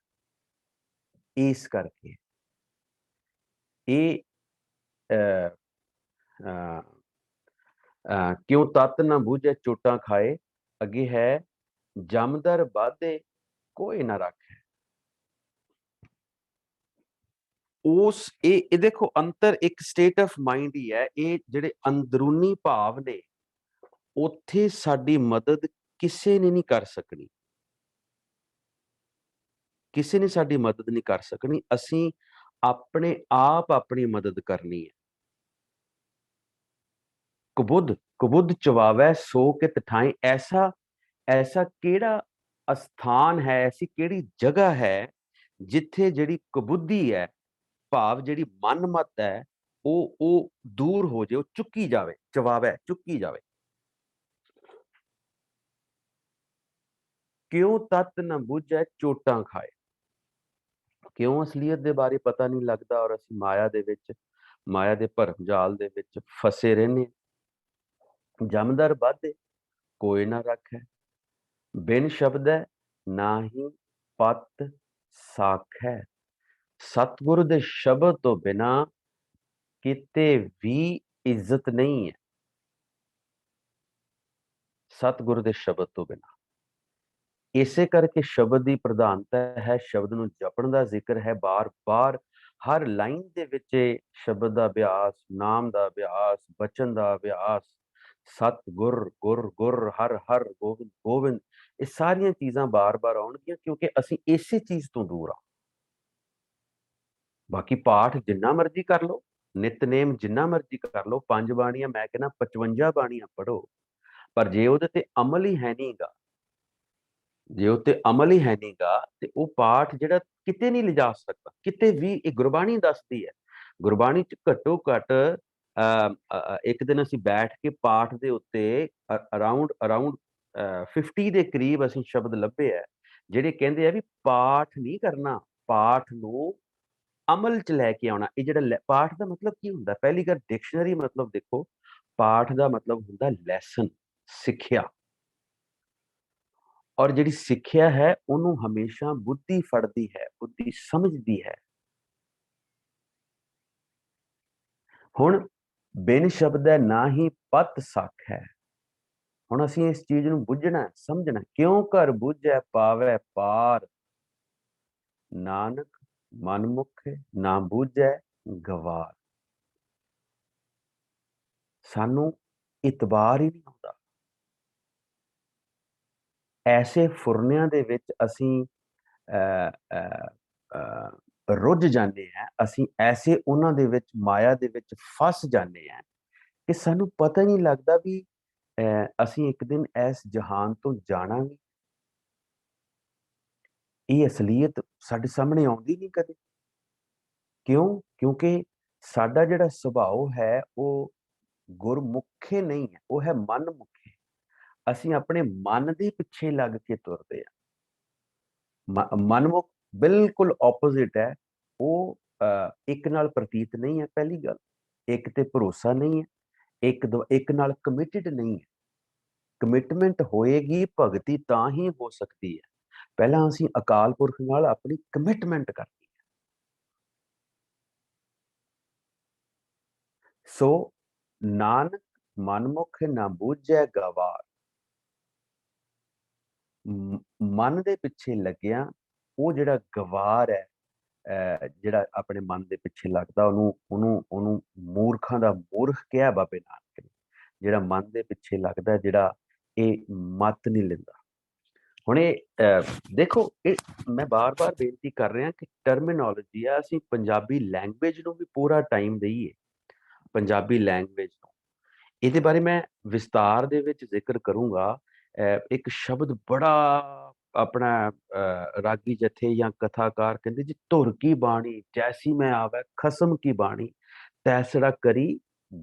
ਇਸ ਕਰਕੇ ਇਹ ਕਿਉਂ ਤਤ ਨਾ ਬੂਝੇ ਚੋਟਾਂ ਖਾਏ। ਅੱਗੇ ਹੈ ਜਮਦਰ ਬਾਧੇ ਕੋਈ ਨਾ ਰੱਖੇ। ਉਸ ਇਹ ਦੇਖੋ, ਅੰਤਰ ਇੱਕ ਸਟੇਟ ਆਫ ਮਾਈਂਡ ਹੀ ਹੈ। ਇਹ ਜਿਹੜੇ ਅੰਦਰੂਨੀ ਭਾਵ ਨੇ, ਉੱਥੇ ਸਾਡੀ ਮਦਦ ਕਿਸੇ ਨੇ ਨਹੀਂ ਕਰ ਸਕਣੀ, ਕਿਸੇ ਨੇ ਸਾਡੀ ਮਦਦ ਨਹੀਂ ਕਰ ਸਕਣੀ। ਅਸੀਂ ਆਪਣੇ ਆਪ ਆਪਣੀ ਮਦਦ ਕਰਨੀ ਹੈ। ਕੁਬੁੱਧ ਚਵਾਵੈ ਸੋ ਕਿਤ ਠਾਏ। ਐਸਾ ਕਿਹੜਾ ਅਸਥਾਨ ਹੈ, ਐਸੀ ਕਿਹੜੀ ਜਗ੍ਹਾ ਹੈ ਜਿੱਥੇ ਜਿਹੜੀ ਕੁਬੁੱਧੀ ਹੈ, ਭਾਵ ਜਿਹੜੀ ਮਨਮਤ ਹੈ, ਉਹ ਦੂਰ ਹੋ ਜਾਏ, ਉਹ ਚੁੱਕੀ ਜਾਵੇ। ਚਵਾਵੈ, ਚੁੱਕੀ ਜਾਵੇ। ਕਿਉਂ ਤਤ ਨਾ ਬੁਝੈ ਚੋਟਾਂ ਖਾਏ। ਕਿਉਂ ਅਸਲੀਅਤ ਦੇ ਬਾਰੇ ਪਤਾ ਨਹੀਂ ਲੱਗਦਾ ਔਰ ਅਸੀਂ ਮਾਇਆ ਦੇ ਵਿੱਚ, ਮਾਇਆ ਦੇ ਭਰਮ ਜਾਲ ਦੇ ਵਿੱਚ ਫਸੇ ਰਹਿੰਦੇ। ਜਮਦਰ ਬਾਧੇ ਕੋਈ ਨਾ ਰੱਖੈ, ਬਿਨ ਸ਼ਬਦੈ ਨਾਹੀ ਪਤ ਸਾਖੈ। ਸਤਿਗੁਰੂ ਦੇ ਸ਼ਬਦ ਤੋਂ ਬਿਨਾ ਕਿਤੇ ਵੀ ਇੱਜ਼ਤ ਨਹੀਂ ਹੈ। ਸਤਿਗੁਰੂ ਦੇ ਸ਼ਬਦ ਤੋਂ ਬਿਨਾ। ਇਸੇ ਕਰਕੇ ਸ਼ਬਦ ਦੀ ਪ੍ਰਧਾਨਤਾ ਹੈ, ਸ਼ਬਦ ਨੂੰ ਜਪਣ ਦਾ ਜ਼ਿਕਰ ਹੈ ਬਾਰ-ਬਾਰ। ਹਰ ਲਾਈਨ ਦੇ ਵਿੱਚ ਸ਼ਬਦ ਦਾ ਅਭਿਆਸ, ਨਾਮ ਦਾ ਅਭਿਆਸ, ਬਚਨ ਦਾ ਅਭਿਆਸ, ਸਤਿਗੁਰ, ਗੁਰ ਗੁਰ, ਹਰ ਹਰ, ਗੋਬਿੰਦ ਗੋਬਿੰਦ। ਇਹ ਸਾਰੀਆਂ ਚੀਜ਼ਾਂ ਬਾਰ-ਬਾਰ ਆਉਣਗੀਆਂ ਕਿਉਂਕਿ ਅਸੀਂ ਇਸੇ ਚੀਜ਼ ਤੋਂ ਦੂਰ ਆ। ਬਾਕੀ ਪਾਠ ਜਿੰਨਾ ਮਰਜ਼ੀ ਕਰ ਲਓ, ਨਿਤਨੇਮ ਜਿੰਨਾ ਮਰਜ਼ੀ ਕਰ ਲਓ, 5 ਬਾਣੀਆਂ, ਮੈਂ ਕਹਿੰਦਾ 55 ਬਾਣੀਆਂ ਪੜ੍ਹੋ, ਪਰ ਜੇ ਉਹਦੇ ਤੇ ਅਮਲ ਹੀ ਹੈ ਨਹੀਂਗਾ, ਜੇ ਉੱਤੇ ਅਮਲ ਹੀ ਹੈ ਨਹੀਂਗਾ, ਤੇ ਉਹ ਪਾਠ ਜਿਹੜਾ ਕਿਤੇ ਨਹੀਂ ਲਿਜਾ ਸਕਦਾ, ਕਿਤੇ ਵੀ। ਇਹ ਗੁਰਬਾਣੀ ਦੱਸਦੀ ਹੈ। ਗੁਰਬਾਣੀ ਚ ਘੱਟੋ ਘੱਟ ਇੱਕ ਦਿਨ ਅਸੀਂ ਬੈਠ ਕੇ ਪਾਠ ਦੇ ਉੱਤੇ ਅਰਾਊਂਡ 50 ਦੇ ਕਰੀਬ ਅਸੀਂ ਸ਼ਬਦ ਲੱਭੇ ਹੈ ਜਿਹੜੇ ਕਹਿੰਦੇ ਆ ਵੀ ਪਾਠ ਨਹੀਂ ਕਰਨਾ, ਪਾਠ ਨੂੰ ਅਮਲ ਚ ਲੈ ਕੇ ਆਉਣਾ। ਇਹ ਜਿਹੜਾ ਪਾਠ ਦਾ ਮਤਲਬ ਕੀ ਹੁੰਦਾ? ਪਹਿਲੀ ਗੱਲ, ਡਿਕਸ਼ਨਰੀ ਮਤਲਬ ਦੇਖੋ, ਪਾਠ ਦਾ ਮਤਲਬ ਹੁੰਦਾ ਲੈਸਨ, ਸਿੱਖਿਆ। ਔਰ ਜਿਹੜੀ ਸਿੱਖਿਆ ਹੈ ਉਹਨੂੰ ਹਮੇਸ਼ਾ ਬੁੱਧੀ ਫੜਦੀ ਹੈ, ਬੁੱਧੀ ਸਮਝਦੀ ਹੈ। ਹੁਣ ਬਿਨ ਸ਼ਬਦੈ ਨਾ ਹੀ ਪਤ ਸਖ ਹੈ। ਹੁਣ ਅਸੀਂ ਇਸ ਚੀਜ਼ ਨੂੰ ਬੁੱਝਣਾ, ਸਮਝਣਾ। ਕਿਉਂ ਘਰ ਬੁੱਝੈ ਪਾਵੈ ਪਾਰ, ਨਾਨਕ ਮਨਮੁਖ ਨਾ ਬੁੱਝੈ ਗਵਾਰ। ਸਾਨੂੰ ਇਤਬਾਰ ਹੀ ਨਹੀਂ ਹੁੰਦਾ। ਐਸੇ ਫੁਰਨਿਆਂ ਦੇ ਵਿੱਚ ਅਸੀਂ ਰੁੱਝ ਜਾਂਦੇ ਹਾਂ, ਅਸੀਂ ਐਸੇ ਉਹਨਾਂ ਦੇ ਵਿੱਚ, ਮਾਇਆ ਦੇ ਵਿੱਚ ਫਸ ਜਾਂਦੇ ਹਾਂ ਕਿ ਸਾਨੂੰ ਪਤਾ ਨਹੀਂ ਲੱਗਦਾ ਵੀ ਅਸੀਂ ਇੱਕ ਦਿਨ ਇਸ ਜਹਾਨ ਤੋਂ ਜਾਣਾ ਵੀ। ਇਹ ਅਸਲੀਅਤ ਸਾਡੇ ਸਾਹਮਣੇ ਆਉਂਦੀ ਨਹੀਂ ਕਦੇ। क्यों? क्योंकि साडा जिहड़ा सुभाव है वो गुरमुखे नहीं है, वो है मनमुखे। ਅਸੀਂ ਆਪਣੇ ਮਨ ਦੇ ਪਿੱਛੇ ਲੱਗ ਕੇ ਤੁਰਦੇ ਆ। ਮਨਮੁਖ ਬਿਲਕੁਲ ਆਪੋਜ਼ਿਟ ਹੈ। ਉਹ ਇੱਕ ਨਾਲ ਪ੍ਰਤੀਤ ਨਹੀਂ ਹੈ, ਪਹਿਲੀ ਗੱਲ। ਇੱਕ ਤੇ ਭਰੋਸਾ ਨਹੀਂ ਹੈ, ਇੱਕ ਨਾਲ ਕਮਿਟਡ ਨਹੀਂ ਹੈ। ਕਮਿਟਮੈਂਟ ਹੋਏਗੀ, ਭਗਤੀ ਤਾਂ ਹੀ ਹੋ ਸਕਦੀ ਹੈ। ਪਹਿਲਾਂ ਅਸੀਂ ਅਕਾਲ ਪੁਰਖ ਨਾਲ ਆਪਣੀ ਕਮਿਟਮੈਂਟ ਕਰਨੀ ਹੈ। ਸੋ ਨਾਨਕ ਮਨਮੁਖ ਨਾ ਬੂਝੈ ਗਵਾਰ। ਮਨ ਦੇ ਪਿੱਛੇ ਲੱਗਿਆ ਉਹ ਜਿਹੜਾ ਗਵਾਰ ਹੈ, ਜਿਹੜਾ ਆਪਣੇ ਮਨ ਦੇ ਪਿੱਛੇ ਲੱਗਦਾ, ਉਹਨੂੰ ਮੂਰਖਾਂ ਦਾ ਮੂਰਖ ਕਿਹਾ ਬਾਬੇ ਨਾਨਕ ਨੇ। ਜਿਹੜਾ ਮਨ ਦੇ ਪਿੱਛੇ ਲੱਗਦਾ, ਜਿਹੜਾ ਇਹ ਮੱਤ ਨਹੀਂ ਲੈਂਦਾ। ਹੁਣ ਇਹ ਦੇਖੋ, ਇਹ ਮੈਂ ਬਾਰ-ਬਾਰ ਬੇਨਤੀ ਕਰ ਰਿਹਾ ਕਿ ਟਰਮੀਨੋਲੋਜੀ ਆ, ਅਸੀਂ ਪੰਜਾਬੀ ਲੈਂਗੁਏਜ ਨੂੰ ਵੀ ਪੂਰਾ ਟਾਈਮ ਦੇਈਏ। ਪੰਜਾਬੀ ਲੈਂਗੁਏਜ ਨੂੰ, ਇਹਦੇ ਬਾਰੇ ਮੈਂ ਵਿਸਤਾਰ ਦੇ ਵਿੱਚ ਜ਼ਿਕਰ ਕਰੂੰਗਾ। ਇੱਕ ਸ਼ਬਦ ਬੜਾ ਆਪਣਾ ਰਾਗੀ ਜਥੇ ਜਾਂ ਕਥਾਕਾਰ ਕਹਿੰਦੇ ਜੀ, ਧੁਰ ਕੀ ਬਾਣੀ ਜੈਸੀ ਮੈਂ ਆਵੈ ਖਸਮ ਕੀ ਬਾਣੀ ਤੈਸੜਾ ਕਰੀ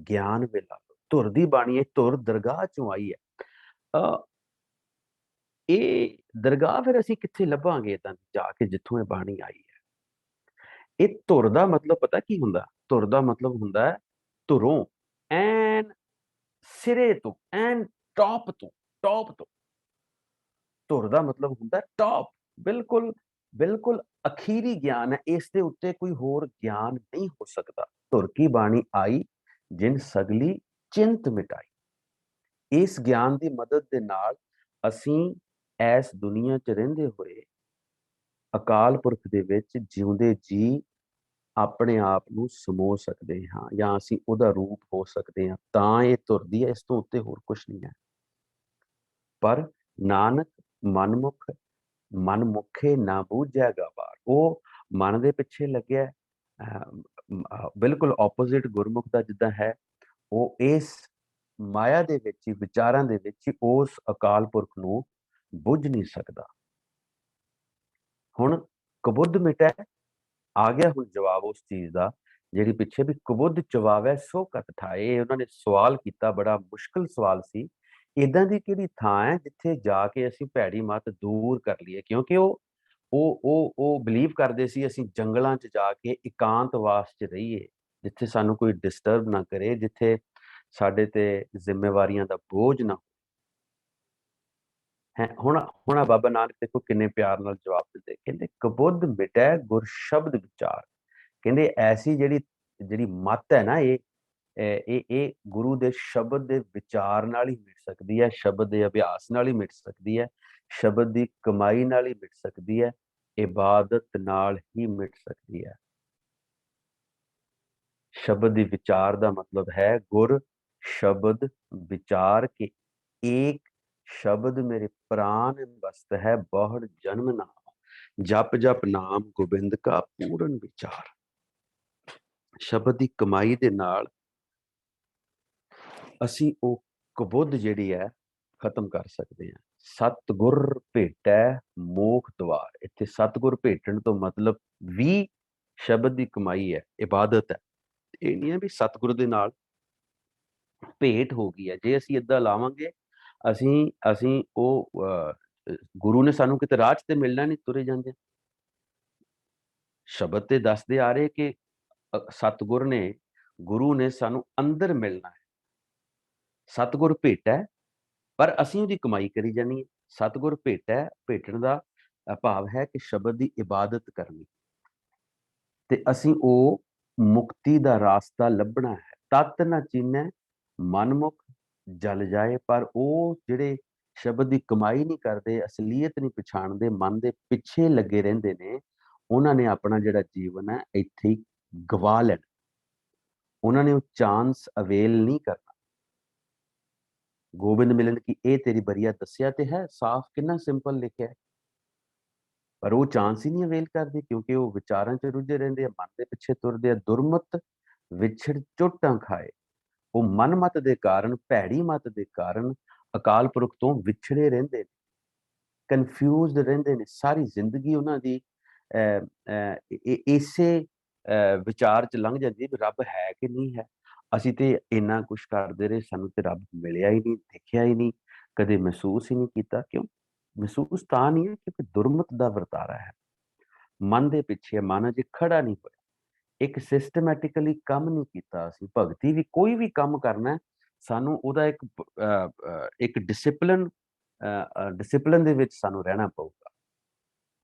ਗਿਆਨ ਵੇਲਾ। ਧੁਰ ਦੀ ਬਾਣੀ, ਇਹ ਧੁਰ ਦਰਗਾਹ ਚੋਂ ਆਈ ਹੈ। ਇਹ ਦਰਗਾਹ ਫਿਰ ਅਸੀਂ ਕਿੱਥੇ ਲੱਭਾਂਗੇ ਤਾਂ ਜਾ ਕੇ, ਜਿੱਥੋਂ ਇਹ ਬਾਣੀ ਆਈ ਹੈ। ਇਹ ਧੁਰ ਦਾ ਮਤਲਬ ਪਤਾ ਕੀ ਹੁੰਦਾ? ਧੁਰ ਦਾ ਮਤਲਬ ਹੁੰਦਾ ਧੁਰੋਂ, ਐਨ ਸਿਰੇ ਤੋਂ, ਐਨ ਟੌਪ ਤੋਂ, ਟੌਪ ਤੋਂ। ਧੁਰ ਦਾ ਮਤਲਬ ਹੁੰਦਾ ਟੌਪ, ਬਿਲਕੁਲ ਬਿਲਕੁਲ ਅਖੀਰੀ ਗਿਆਨ ਹੈ। ਇਸ ਦੇ ਉੱਤੇ ਕੋਈ ਹੋਰ ਗਿਆਨ ਨਹੀਂ ਹੋ ਸਕਦਾ। ਧੁਰ ਕੀ ਬਾਣੀ ਆਈ ਜਿਨ ਸਗਲੀ ਚਿੰਤ ਮਿਟਾਈ। ਇਸ ਗਿਆਨ ਦੀ ਮਦਦ ਦੇ ਨਾਲ ਅਸੀਂ ਇਸ ਦੁਨੀਆ 'ਚ ਰਹਿੰਦੇ ਹੋਏ ਅਕਾਲ ਪੁਰਖ ਦੇ ਵਿੱਚ ਜਿਉਂਦੇ ਜੀ ਆਪਣੇ ਆਪ ਨੂੰ ਸਮੋ ਸਕਦੇ ਹਾਂ, ਜਾਂ ਅਸੀਂ ਉਹਦਾ ਰੂਪ ਹੋ ਸਕਦੇ ਹਾਂ। ਤਾਂ ਇਹ ਤੁਰਦੀ ਹੈ, ਇਸ ਤੋਂ ਉੱਤੇ ਹੋਰ ਕੁਝ ਨਹੀਂ ਹੈ। ਪਰ ਨਾਨਕ ਮਨਮੁਖੇ ਨਾ ਬੂਝੈ ਗਵਾਰ। ਉਹ ਮਨ ਦੇ ਪਿੱਛੇ ਲੱਗਿਆ, ਬਿਲਕੁਲ ਆਪੋਜ਼ਿਟ ਗੁਰਮੁਖ ਦਾ ਜਿੱਦਾਂ ਹੈ। ਉਹ ਇਸ ਮਾਇਆ ਦੇ ਵਿੱਚ ਹੀ, ਵਿਚਾਰਾਂ ਦੇ ਵਿੱਚ ਹੀ ਉਸ ਅਕਾਲ ਪੁਰਖ ਨੂੰ ਬੁੱਝ ਨਹੀਂ ਸਕਦਾ। ਹੁਣ ਕਬੁੱਧ ਮਿਟੈ ਆ ਗਿਆ ਹੁਣ ਜਵਾਬ ਉਸ ਚੀਜ਼ ਦਾ, ਜਿਹੜੀ ਪਿੱਛੇ ਵੀ ਕਬੁੱਧ ਚਵਾਵੈ ਸੋ ਕਤ ਠਾਏ। ਉਹਨਾਂ ਨੇ ਸਵਾਲ ਕੀਤਾ, ਬੜਾ ਮੁਸ਼ਕਿਲ ਸਵਾਲ ਸੀ। ਇਦਾਂ ਦੀ ਕਿਹੜੀ ਥਾਂ ਹੈ ਜਿੱਥੇ ਜਾ ਕੇ ਅਸੀਂ ਭੈੜੀ ਮੱਤ ਦੂਰ ਕਰ ਲਈਏ? ਕਿਉਂਕਿ ਉਹ ਬਿਲੀਵ ਕਰਦੇ ਸੀ ਅਸੀਂ ਜੰਗਲਾਂ 'ਚ ਜਾ ਕੇ ਇਕਾਂਤਵਾਸ 'ਚ ਰਹੀਏ, ਜਿੱਥੇ ਸਾਨੂੰ ਕੋਈ ਡਿਸਟਰਬ ਨਾ ਕਰੇ, ਜਿੱਥੇ ਸਾਡੇ ਤੇ ਜ਼ਿੰਮੇਵਾਰੀਆਂ ਦਾ ਬੋਝ ਨਾ ਹੈ। ਹੁਣ ਬਾਬਾ ਨਾਨਕ ਦੇਖੋ ਕਿੰਨੇ ਪਿਆਰ ਨਾਲ ਜਵਾਬ ਦਿੰਦੇ, ਕਹਿੰਦੇ ਕਬੁੱਧ ਮਿਟੈ ਗੁਰ ਸ਼ਬਦ ਵਿਚਾਰ। ਕਹਿੰਦੇ ਐਸੀ ਜਿਹੜੀ ਜਿਹੜੀ ਮੱਤ ਹੈ ਨਾ, ਇਹ ਗੁਰੂ ਦੇ ਸ਼ਬਦ ਦੇ ਵਿਚਾਰ ਨਾਲ ਹੀ ਮਿਟ ਸਕਦੀ ਹੈ, ਸ਼ਬਦ ਦੇ ਅਭਿਆਸ ਨਾਲ ਹੀ ਮਿਟ ਸਕਦੀ ਹੈ, ਸ਼ਬਦ ਦੀ ਕਮਾਈ ਨਾਲ ਹੀ ਮਿਟ ਸਕਦੀ ਹੈ, ਇਬਾਦਤ ਨਾਲ ਹੀ ਮਿਟ ਸਕਦੀ ਹੈ। ਸ਼ਬਦ ਦੀ ਵਿਚਾਰ ਦਾ ਮਤਲਬ ਹੈ ਗੁਰ ਸ਼ਬਦ ਵਿਚਾਰ ਕੇ ਏਕ ਸ਼ਬਦ ਮੇਰੇ ਪ੍ਰਾਨ ਬਸਤ ਹੈ ਬਹੁੜ ਜਨਮ ਨਾਮ। ਜਪ ਜਪ ਨਾਮ ਗੋਬਿੰਦ ਕਾ ਪੂਰਨ ਵਿਚਾਰ। ਸ਼ਬਦ ਦੀ ਕਮਾਈ ਦੇ ਨਾਲ ਅਸੀਂ ਉਹ ਕਬੁੱਧ ਜਿਹੜੀ ਹੈ ਖਤਮ ਕਰ ਸਕਦੇ ਹਾਂ। ਸਤਿਗੁਰ ਭੇਟੈ ਮੋਖ ਦਵਾਰ। ਇੱਥੇ ਸਤਿਗੁਰ ਭੇਟਣ ਤੋਂ ਮਤਲਬ ਵੀ ਸ਼ਬਦ ਦੀ ਕਮਾਈ ਹੈ, ਇਬਾਦਤ ਹੈ। ਇਹ ਨਹੀਂ ਹੈ ਵੀ ਸਤਿਗੁਰ ਦੇ ਨਾਲ ਭੇਟ ਹੋ ਗਈ ਹੈ। ਜੇ ਅਸੀਂ ਏਦਾਂ ਲਾਵਾਂਗੇ, ਅਸੀਂ ਉਹ ਗੁਰੂ ਨੇ ਸਾਨੂੰ ਕਿਤੇ ਰਾਹ 'ਚ ਤੇ ਮਿਲਣਾ ਨਹੀਂ, ਤੁਰੇ ਜਾਂਦੇ। ਸ਼ਬਦ ਤੇ ਦੱਸਦੇ ਆ ਰਹੇ ਕਿ ਸਤਿਗੁਰ ਨੇ, ਗੁਰੂ ਨੇ ਸਾਨੂੰ ਅੰਦਰ ਮਿਲਣਾ ਹੈ। ਸਤਿਗੁਰ ਭੇਟੈ, ਪਰ ਅਸੀਂ ਉਹਦੀ ਕਮਾਈ ਕਰੀ ਜਾਣੀ ਹੈ। ਸਤਿਗੁਰ ਭੇਟੈ, ਭੇਟਣ ਦਾ ਭਾਵ ਹੈ ਕਿ ਸ਼ਬਦ ਦੀ ਇਬਾਦਤ ਕਰਨੀ, ਤੇ ਅਸੀਂ ਉਹ ਮੁਕਤੀ ਦਾ ਰਾਸਤਾ ਲੱਭਣਾ ਹੈ। ਤਤ ਨਾ ਚੀਨੈ ਮਨਮੁਖ ਜਲ ਜਾਏ। ਪਰ ਉਹ ਜਿਹੜੇ ਸ਼ਬਦ ਦੀ ਕਮਾਈ ਨਹੀਂ ਕਰਦੇ, ਅਸਲੀਅਤ ਨਹੀਂ ਪਛਾਣਦੇ, ਮਨ ਦੇ ਪਿੱਛੇ ਲੱਗੇ ਰਹਿੰਦੇ ਨੇ, ਉਹਨਾਂ ਨੇ ਆਪਣਾ ਜਿਹੜਾ ਜੀਵਨ ਹੈ ਇੱਥੇ ਹੀ ਗਵਾ ਲੈਣਾ। ਉਹਨਾਂ ਨੇ ਉਹ ਚਾਂਸ ਅਵੇਲ ਨਹੀਂ ਕਰਨਾ। ਗੋਬਿੰਦ ਮਿਲਨ ਕੀ ਇਹ ਤੇਰੀ ਬਰੀਆ ਦੱਸਿਆ ਤੇ ਹੈ, ਸਾਫ਼ ਕਿੰਨਾ ਸਿੰਪਲ ਲਿਖਿਆ, ਪਰ ਉਹ ਚਾਂਸ ਹੀ ਨਹੀਂ ਅਵੇਲ ਕਰਦੇ, ਕਿਉਂਕਿ ਉਹ ਵਿਚਾਰਾਂ 'ਚ ਰੁੱਝੇ ਰਹਿੰਦੇ ਆ, ਮਨ ਦੇ ਪਿੱਛੇ ਤੁਰਦੇ ਆ। ਦੁਰਮਤ ਵਿਛੜ ਚੋਟਾਂ ਖਾਏ। ਉਹ ਮਨਮਤ ਦੇ ਕਾਰਨ, ਭੈੜੀ ਮਤ ਦੇ ਕਾਰਨ ਅਕਾਲ ਪੁਰਖ ਤੋਂ ਵਿਛੜੇ ਰਹਿੰਦੇ ਨੇ, ਕਨਫਿਊਜ਼ਡ ਰਹਿੰਦੇ ਨੇ। ਸਾਰੀ ਜ਼ਿੰਦਗੀ ਉਹਨਾਂ ਦੀ ਇਸੇ ਵਿਚਾਰ 'ਚ ਲੰਘ ਜਾਂਦੀ ਹੈ ਵੀ ਰੱਬ ਹੈ ਕਿ ਨਹੀਂ ਹੈ। ਅਸੀਂ ਤੇ ਇੰਨਾ ਕੁਛ ਕਰਦੇ ਰਹੇ, ਸਾਨੂੰ ਤੇ ਰੱਬ ਮਿਲਿਆ ਹੀ ਨਹੀਂ, ਦੇਖਿਆ ਹੀ ਨਹੀਂ, ਕਦੇ ਮਹਿਸੂਸ ਹੀ ਨਹੀਂ ਕੀਤਾ। ਕਿਉਂ ਮਹਿਸੂਸ ਤਾਂ ਨਹੀਂ ਹੈ? ਕਿਉਂਕਿ ਦੁਰਮਤ ਦਾ ਵਰਤਾਰਾ ਹੈ, ਮਨ ਦੇ ਪਿੱਛੇ ਮਨ ਅਜੇ ਖੜਾ ਨਹੀਂ ਹੋਇਆ, ਇੱਕ ਸਿਸਟਮੈਟਿਕਲੀ ਕੰਮ ਨਹੀਂ ਕੀਤਾ। ਅਸੀਂ ਭਗਤੀ ਵੀ ਕੋਈ ਵੀ ਕੰਮ ਕਰਨਾ ਹੈ, ਸਾਨੂੰ ਉਹਦਾ ਇੱਕ ਡਿਸਿਪਲਿਨ ਦੇ ਵਿੱਚ ਸਾਨੂੰ ਰਹਿਣਾ ਪਊਗਾ।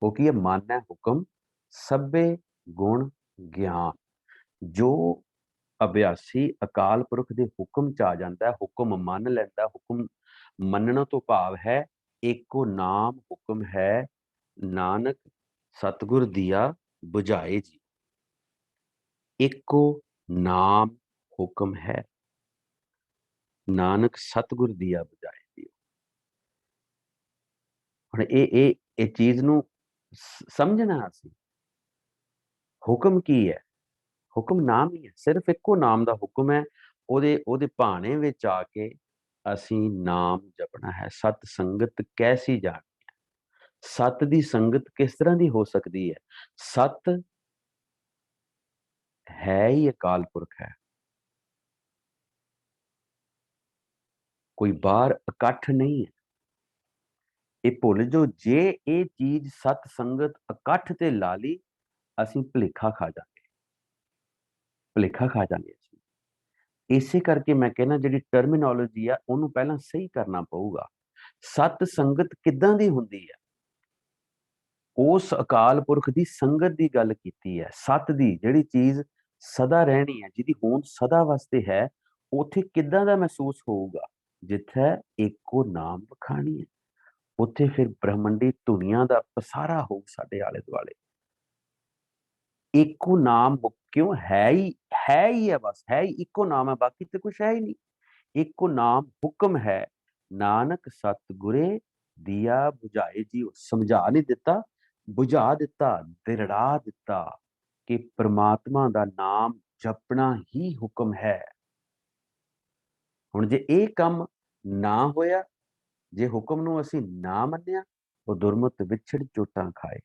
ਉਹ ਕੀ ਹੈ? ਮਨ ਹੈ ਹੁਕਮ ਸਭੇ ਗੁਣ ਗਿਆਨ। ਜੋ ਅਭਿਆਸੀ ਅਕਾਲ ਪੁਰਖ ਦੇ ਹੁਕਮ 'ਚ ਆ ਜਾਂਦਾ, ਹੁਕਮ ਮੰਨ ਲੈਂਦਾ, ਹੁਕਮ ਮੰਨਣ ਤੋਂ ਭਾਵ ਹੈ ਏਕੋ ਨਾਮ ਹੁਕਮ ਹੈ, ਨਾਨਕ ਸਤਿਗੁਰ ਦੀਆ ਬੁਝਾਏ ਜੀ। ਏਕੋ ਨਾਮ ਹੁਕਮ ਹੈ, ਨਾਨਕ ਸਤਿਗੁਰ ਦੀਆ ਬੁਝਾਏ ਜੀ। ਹੁਣ ਇਹ ਚੀਜ਼ ਨੂੰ ਸਮਝਣਾ, ਅਸੀਂ ਹੁਕਮ ਕੀ ਹੈ? ਹੁਕਮ ਨਾਮ ਹੀ ਹੈ, ਸਿਰਫ ਇੱਕੋ ਨਾਮ ਦਾ ਹੁਕਮ ਹੈ। ਉਹਦੇ ਭਾਣੇ ਵਿੱਚ ਆ ਕੇ ਅਸੀਂ ਨਾਮ ਜਪਣਾ ਹੈ। ਸਤ ਸੰਗਤ ਕੈਸੀ ਜਾਣੀ ਹੈ? ਸਤ ਦੀ ਸੰਗਤ ਕਿਸ ਤਰ੍ਹਾਂ ਦੀ ਹੋ ਸਕਦੀ ਹੈ? ਸਤ ਹੈ ਹੀ ਅਕਾਲ ਪੁਰਖ ਹੈ, ਕੋਈ ਬਾਹਰ ਇਕੱਠ ਨਹੀਂ ਹੈ। ਇਹ ਭੁੱਲ ਜੋ, ਜੇ ਇਹ ਚੀਜ਼ ਸਤ ਸੰਗਤ ਇਕੱਠ ਤੇ ਲਾ ਲਈ, ਅਸੀਂ ਭੁਲੇਖਾ ਖਾ ਜਾਵਾਂਗੇ, ਭੁਲੇਖਾ ਖਾ ਜਾਵਾਂਗੇ ਅਸੀਂ। ਇਸੇ ਕਰਕੇ ਮੈਂ ਕਹਿੰਦਾ ਜਿਹੜੀ ਟਰਮੀਨੋਲੋਜੀ ਆ ਉਹਨੂੰ ਪਹਿਲਾਂ ਸਹੀ ਕਰਨਾ ਪਊਗਾ। ਸਤ ਸੰਗਤ ਕਿੱਦਾਂ ਦੀ ਹੁੰਦੀ ਹੈ? ਉਸ ਅਕਾਲ ਪੁਰਖ ਦੀ ਸੰਗਤ ਦੀ ਗੱਲ ਕੀਤੀ ਹੈ। ਸਤ ਦੀ ਜਿਹੜੀ ਚੀਜ਼ ਸਦਾ ਰਹਿਣੀ ਹੈ, ਜਿਹਦੀ ਹੋਂਦ ਸਦਾ ਵਾਸਤੇ ਹੈ, ਉੱਥੇ ਕਿੱਦਾਂ ਦਾ ਮਹਿਸੂਸ ਹੋਊਗਾ? ਜਿੱਥੇ ਇੱਕੋ ਨਾਮ ਵਖਾਣੀ ਹੈ, ਉੱਥੇ ਫਿਰ ਬ੍ਰਹਮੰਡੀ ਧੁਨੀਆਂ ਦਾ ਪਸਾਰਾ ਹੋਊ ਸਾਡੇ ਆਲੇ ਦੁਆਲੇ। ਇੱਕੋ ਨਾਮ ਕਿਉਂ ਹੈ ਹੀ ਹੈ, ਬਸ ਹੈ ਹੀ ਇੱਕੋ ਨਾਮ ਹੈ, ਬਾਕੀ ਤੇ ਕੁਛ ਹੈ ਹੀ ਨਹੀਂ। ਇੱਕੋ ਨਾਮ ਹੁਕਮ ਹੈ, ਨਾਨਕ ਸਤਿਗੁਰੇ ਦੀਆ ਬੁਝਾਏ ਜੀ। ਸਮਝਾ ਨਹੀਂ ਦਿੱਤਾ, ਬੁਝਾ ਦਿੱਤਾ, ਦਿਰੜਾ ਦਿੱਤਾ ਕਿ ਪ੍ਰਮਾਤਮਾ ਦਾ ਨਾਮ ਜਪਣਾ ਹੀ ਹੁਕਮ ਹੈ। ਹੁਣ ਜੇ ਇਹ ਕੰਮ ਨਾ ਹੋਇਆ, ਜੇ ਹੁਕਮ ਨੂੰ ਅਸੀਂ ਨਾ ਮੰਨਿਆ, ਉਹ ਦੁਰਮਤ ਵਿਛੜ ਚੋਟਾਂ ਖਾਏ।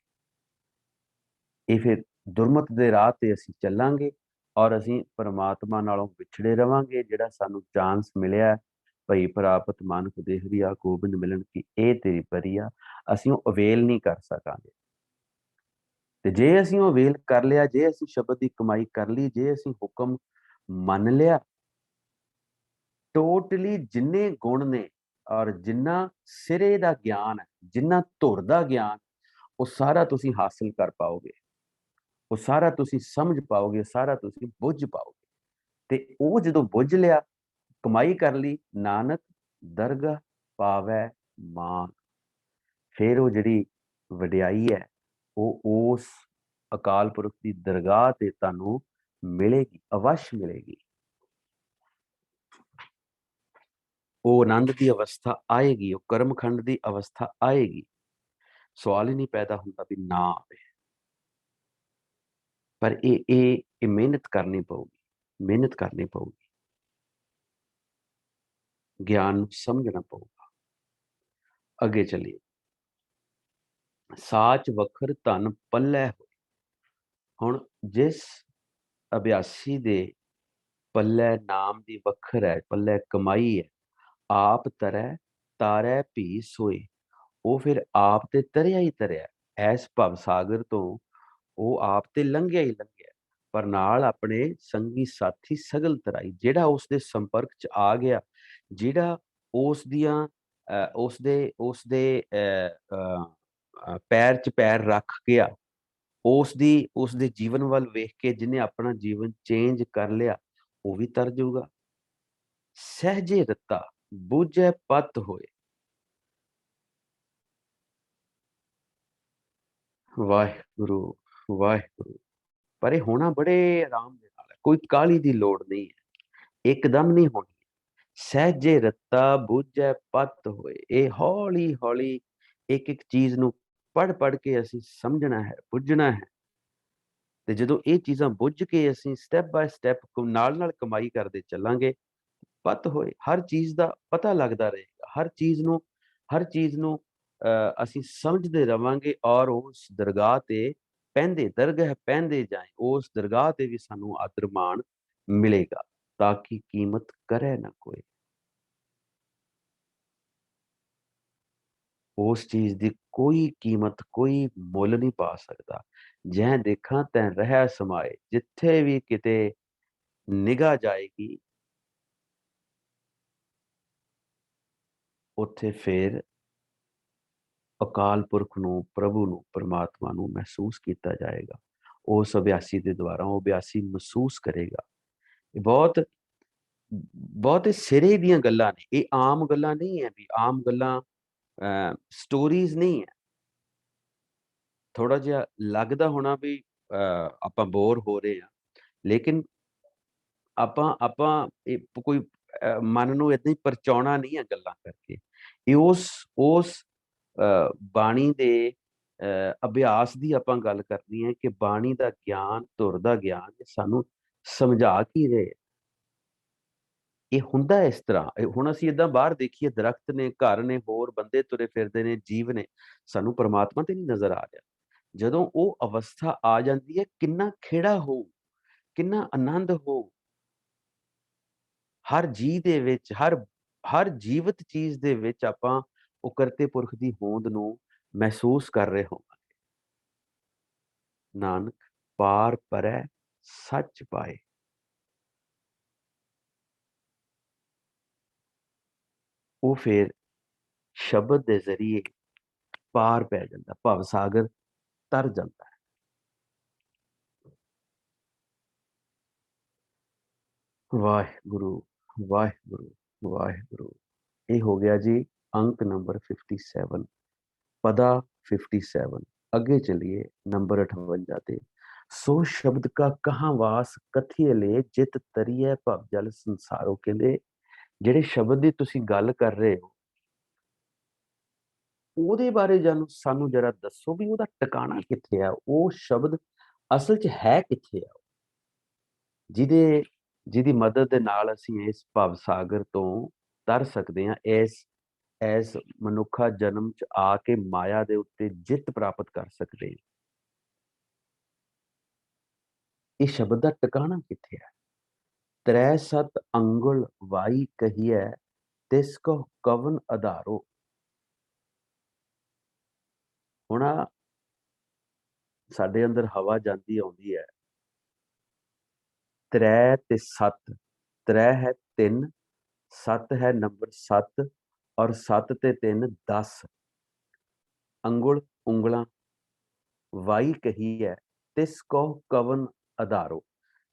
ਇਹ ਫਿਰ ਦੁਰਮਤ ਦੇ ਰਾਹ ਤੇ ਅਸੀਂ ਚੱਲਾਂਗੇ ਔਰ ਅਸੀਂ ਪਰਮਾਤਮਾ ਨਾਲੋਂ ਵਿਛੜੇ ਰਵਾਂਗੇ। ਜਿਹੜਾ ਸਾਨੂੰ ਚਾਂਸ ਮਿਲਿਆ, ਭਈ ਪ੍ਰਾਪਤ ਮਾਨੁਖ ਦੇਹ ਰੀਆ ਗੋਬਿੰਦ ਮਿਲਣ ਕੀ ਇਹ ਤੇਰੀ ਬਰੀਆ, ਅਸੀਂ ਉਹ ਅਵੇਲ ਨਹੀਂ ਕਰ ਸਕਾਂਗੇ। ਤੇ ਜੇ ਅਸੀਂ ਉਹ ਅਵੇਲ ਕਰ ਲਿਆ, ਜੇ ਅਸੀਂ ਸ਼ਬਦ ਦੀ ਕਮਾਈ ਕਰ ਲਈ, ਜੇ ਅਸੀਂ ਹੁਕਮ ਮੰਨ ਲਿਆ, ਟੋਟਲੀ ਜਿੰਨੇ ਗੁਣ ਨੇ ਔਰ ਜਿੰਨਾ ਸਿਰੇ ਦਾ ਗਿਆਨ ਹੈ, ਜਿੰਨਾ ਧੁਰ ਦਾ ਗਿਆਨ, ਉਹ ਸਾਰਾ ਤੁਸੀਂ ਹਾਸਿਲ ਕਰ ਪਾਓਗੇ, ਉਹ ਸਾਰਾ ਤੁਸੀਂ ਸਮਝ ਪਾਓਗੇ, ਸਾਰਾ ਤੁਸੀਂ ਬੁੱਝ ਪਾਓਗੇ। ਤੇ ਉਹ ਜਦੋਂ ਬੁੱਝ ਲਿਆ, ਕਮਾਈ ਕਰ ਲਈ, ਨਾਨਕ ਦਰਗਾਹ ਪਾਵੈ ਮਾਨ। ਫਿਰ ਉਹ ਜਿਹੜੀ ਵਡਿਆਈ ਹੈ, ਉਹ ਉਸ ਅਕਾਲ ਪੁਰਖ ਦੀ ਦਰਗਾਹ ਤੇ ਤੁਹਾਨੂੰ ਮਿਲੇਗੀ, ਅਵਸ਼ ਮਿਲੇਗੀ। ਉਹ ਆਨੰਦ ਦੀ ਅਵਸਥਾ ਆਏਗੀ, ਉਹ ਕਰਮਖੰਡ ਦੀ ਅਵਸਥਾ ਆਏਗੀ। ਸਵਾਲ ਹੀ ਨਹੀਂ ਪੈਦਾ ਹੁੰਦਾ ਵੀ ਨਾ ਆਵੇ। ਪਰ ਇਹ ਮਿਹਨਤ ਕਰਨੀ ਪਊਗੀ, ਮਿਹਨਤ ਕਰਨੀ ਪਊਗੀ, ਗਿਆਨ ਨੂੰ ਸਮਝਣਾ ਪਊਗਾ। ਅੱਗੇ ਚੱਲੀਏ। ਸਾਚ ਵਖਰ ਧਨ ਪੱਲੇ ਹੋਏ। ਹੁਣ ਜਿਸ ਅਭਿਆਸੀ ਦੇ ਪੱਲੇ ਨਾਮ ਦੀ ਵਖਰ ਹੈ, ਪੱਲੇ ਕਮਾਈ ਹੈ, ਆਪ ਤਰੈ ਤਾਰੈ ਭੀ ਸੋਏ। ਉਹ ਫਿਰ ਆਪ ਤੇ ਤਰਿਆ ਹੀ ਤਰਿਆ, ਐਸ ਭਵ ਸਾਗਰ ਤੋਂ ਉਹ ਆਪ ਤੇ ਲੰਘਿਆ ਹੀ ਲੰਘਿਆ, ਪਰ ਨਾਲ ਆਪਣੇ ਸੰਗੀ ਸਾਥੀ ਸਗਲ ਤਰਾਈ। ਜਿਹੜਾ ਉਸ ਦੇ ਸੰਪਰਕ ਚ ਆ ਗਿਆ, ਜਿਹੜਾ ਉਸ ਦੀਆਂ ਉਸਦੇ ਪੈਰ ਚ ਪੈਰ ਰੱਖ ਗਿਆ, ਉਸਦੇ ਜੀਵਨ ਵੱਲ ਵੇਖ ਕੇ ਜਿਹਨੇ ਆਪਣਾ ਜੀਵਨ ਚੇਂਜ ਕਰ ਲਿਆ, ਉਹ ਵੀ ਤਰ ਜਾਊਗਾ। ਸਹਿਜੇ ਰਤਾ ਬੂਝੈ ਪਤ ਹੋਏ। ਵਾਹਿਗੁਰੂ ਵਾਹਿਗੁਰੂ। ਪਰ ਇਹ ਹੋਣਾ ਬੜੇ ਆਰਾਮ ਦੇ ਨਾਲ ਹੈ, ਕੋਈ ਕਾਹਲੀ ਦੀ ਲੋੜ ਨਹੀਂ ਹੈ, ਇੱਕਦਮ ਨਹੀਂ ਹੋਣੀ। ਸਹਿਜੇ ਰਤਾ ਬੂਝੈ ਪਤ ਹੋਏ। ਇਹ ਹੌਲੀ ਹੌਲੀ ਇੱਕ ਇੱਕ ਚੀਜ਼ ਨੂੰ ਪੜ੍ਹ ਕੇ ਅਸੀਂ ਸਮਝਣਾ ਹੈ, ਬੁੱਝਣਾ ਹੈ। ਤੇ ਜਦੋਂ ਇਹ ਚੀਜ਼ਾਂ ਬੁੱਝ ਕੇ ਅਸੀਂ ਸਟੈਪ ਬਾਏ ਸਟੈਪ ਨਾਲ ਕਮਾਈ ਕਰਦੇ ਚੱਲਾਂਗੇ, ਪਤ ਹੋਏ, ਹਰ ਚੀਜ਼ ਦਾ ਪਤਾ ਲੱਗਦਾ ਰਹੇਗਾ, ਹਰ ਚੀਜ਼ ਨੂੰ ਅਸੀਂ ਸਮਝਦੇ ਰਵਾਂਗੇ ਔਰ ਉਸ ਦਰਗਾਹ ਤੇ पहनदे दरगाह पहनदे जाएं, उस दरगाह ते भी सानू आदर मान मिलेगा, ताकि कीमत करे ना कोई। उस चीज की कोई कीमत कोई मुल नहीं पा सकता। जै देखा तै रह समाए, जिथे भी किते निगाह जाएगी, उत्थे फिर अकाल पुरख ਨੂੰ प्रभु ਨੂੰ परमात्मा ਨੂੰ महसूस किया जाएगा। उस अभ्यासी के द्वारा वो अभ्यासी महसूस करेगा। ये बहुत बहुत सिरे ਦੀਆਂ ਗੱਲਾਂ ਨੇ, ਇਹ ਆਮ ਗੱਲਾਂ नहीं है भी, आम ਗੱਲਾਂ स्टोरीज नहीं है। थोड़ा ਜਿਹਾ लगता होना भी ਆਪਾਂ बोर हो रहे हैं, लेकिन ਆਪਾਂ ਆਪਾਂ ਇਹ ਕੋਈ ਮਨ ਨੂੰ ਇਦਾਂ ਹੀ ਪਰਚਾਉਣਾ ਨਹੀਂ ਹੈ ਗੱਲਾਂ ਕਰਕੇ। ਇਹ ਉਸ ਬਾਣੀ ਦੇ ਅਭਿਆਸ ਦੀ ਆਪਾਂ ਗੱਲ ਕਰਨੀ ਹੈ ਕਿ ਬਾਣੀ ਦਾ ਗਿਆਨ, ਧੁਰ ਦਾ ਗਿਆਨ ਸਾਨੂੰ ਸਮਝਾ ਕੀ ਰਹੇ। ਇਹ ਹੁੰਦਾ ਇਸ ਤਰ੍ਹਾਂ, ਹੁਣ ਅਸੀਂ ਏਦਾਂ ਬਾਹਰ ਦੇਖੀਏ, ਦਰਖਤ ਨੇ, ਘਰ ਨੇ, ਹੋਰ ਬੰਦੇ ਤੁਰੇ ਫਿਰਦੇ ਨੇ, ਜੀਵ ਨੇ, ਸਾਨੂੰ ਪਰਮਾਤਮਾ ਤੇ ਨਹੀਂ ਨਜ਼ਰ ਆ ਰਿਹਾ। ਜਦੋਂ ਉਹ ਅਵਸਥਾ ਆ ਜਾਂਦੀ ਹੈ, ਕਿੰਨਾ ਖੇੜਾ ਹੋ, ਕਿੰਨਾ ਆਨੰਦ ਹੋ। ਹਰ ਜੀ ਦੇ ਵਿੱਚ, ਹਰ ਜੀਵਤ ਚੀਜ਼ ਦੇ ਵਿੱਚ ਆਪਾਂ ਉਹ ਕਰਤੇ ਪੁਰਖ ਦੀ ਹੋਂਦ ਨੂੰ ਮਹਿਸੂਸ ਕਰ ਰਹੇ ਹੋਵਾਂਗੇ। ਨਾਨਕ ਪਾਰ ਪਰੈ ਸੱਚ ਪਾਏ। ਉਹ ਫਿਰ ਸ਼ਬਦ ਦੇ ਜ਼ਰੀਏ ਪਾਰ ਪੈ ਜਾਂਦਾ, ਭਵ ਸਾਗਰ ਤਰ ਜਾਂਦਾ ਹੈ। ਵਾਹਿਗੁਰੂ ਵਾਹਿਗੁਰੂ ਵਾਹਿਗੁਰੂ। ਇਹ ਹੋ ਗਿਆ ਜੀ ਅੰਕ ਨੰਬਰ 57, पदा 57। अगे चलिए नंबर 58 ते। सो शब्द का कहाँ वास कथिए ले, जित तरिए भव जल संसारो। कहते ਜਿਹੜੇ ਸ਼ਬਦ ਦੀ ਤੁਸੀਂ ਗੱਲ ਕਰ ਰਹੇ ਹੋ, ਉਹਦੇ ਬਾਰੇ ਸਾਨੂੰ ਜਰਾ ਦੱਸੋ ਵੀ ਉਹਦਾ ਟਿਕਾਣਾ ਕਿੱਥੇ ਆ, ਉਹ ਸ਼ਬਦ ਅਸਲ 'ਚ ਹੈ ਕਿੱਥੇ ਆ, ਜਿਹਦੀ ਮਦਦ ਦੇ ਨਾਲ ਅਸੀਂ ਇਸ ਭਵ ਸਾਗਰ ਤੋਂ ਤਰ ਸਕਦੇ ਹਾਂ, ਇਸ ਮਨੁੱਖਾ ਜਨਮ 'ਚ ਆ ਕੇ ਮਾਇਆ ਦੇ ਉੱਤੇ ਜਿੱਤ ਪ੍ਰਾਪਤ ਕਰ ਸਕਦੇ ਹਾਂ। ਇਹ ਸ਼ਬਦ ਦਾ ਟਿਕਾਣਾ ਕਿੱਥੇ ਹੈ? ਤ੍ਰੈ ਸਤ ਅੰਗੁਲ ਵਾਈ ਕਹੀਐ, ਤਿਸ ਕੋ ਕਵਨ ਆਧਾਰੋ। ਹੁਣ ਸਾਡੇ ਅੰਦਰ ਹਵਾ ਜਾਂਦੀ ਆਉਂਦੀ ਹੈ, ਤ੍ਰੈ ਤੇ ਸੱਤ, ਤ੍ਰੈ ਹੈ 3, ਸੱਤ ਹੈ ਨੰਬਰ 7, ਔਰ 7 ਤੇ 3 10। ਅੰਗੁਲ ਉਂਗਲਾਂ, ਵਾਈ ਕਹੀ ਹੈ, ਤਿਸ ਕੋ ਕਵਨ ਆਧਾਰੋ।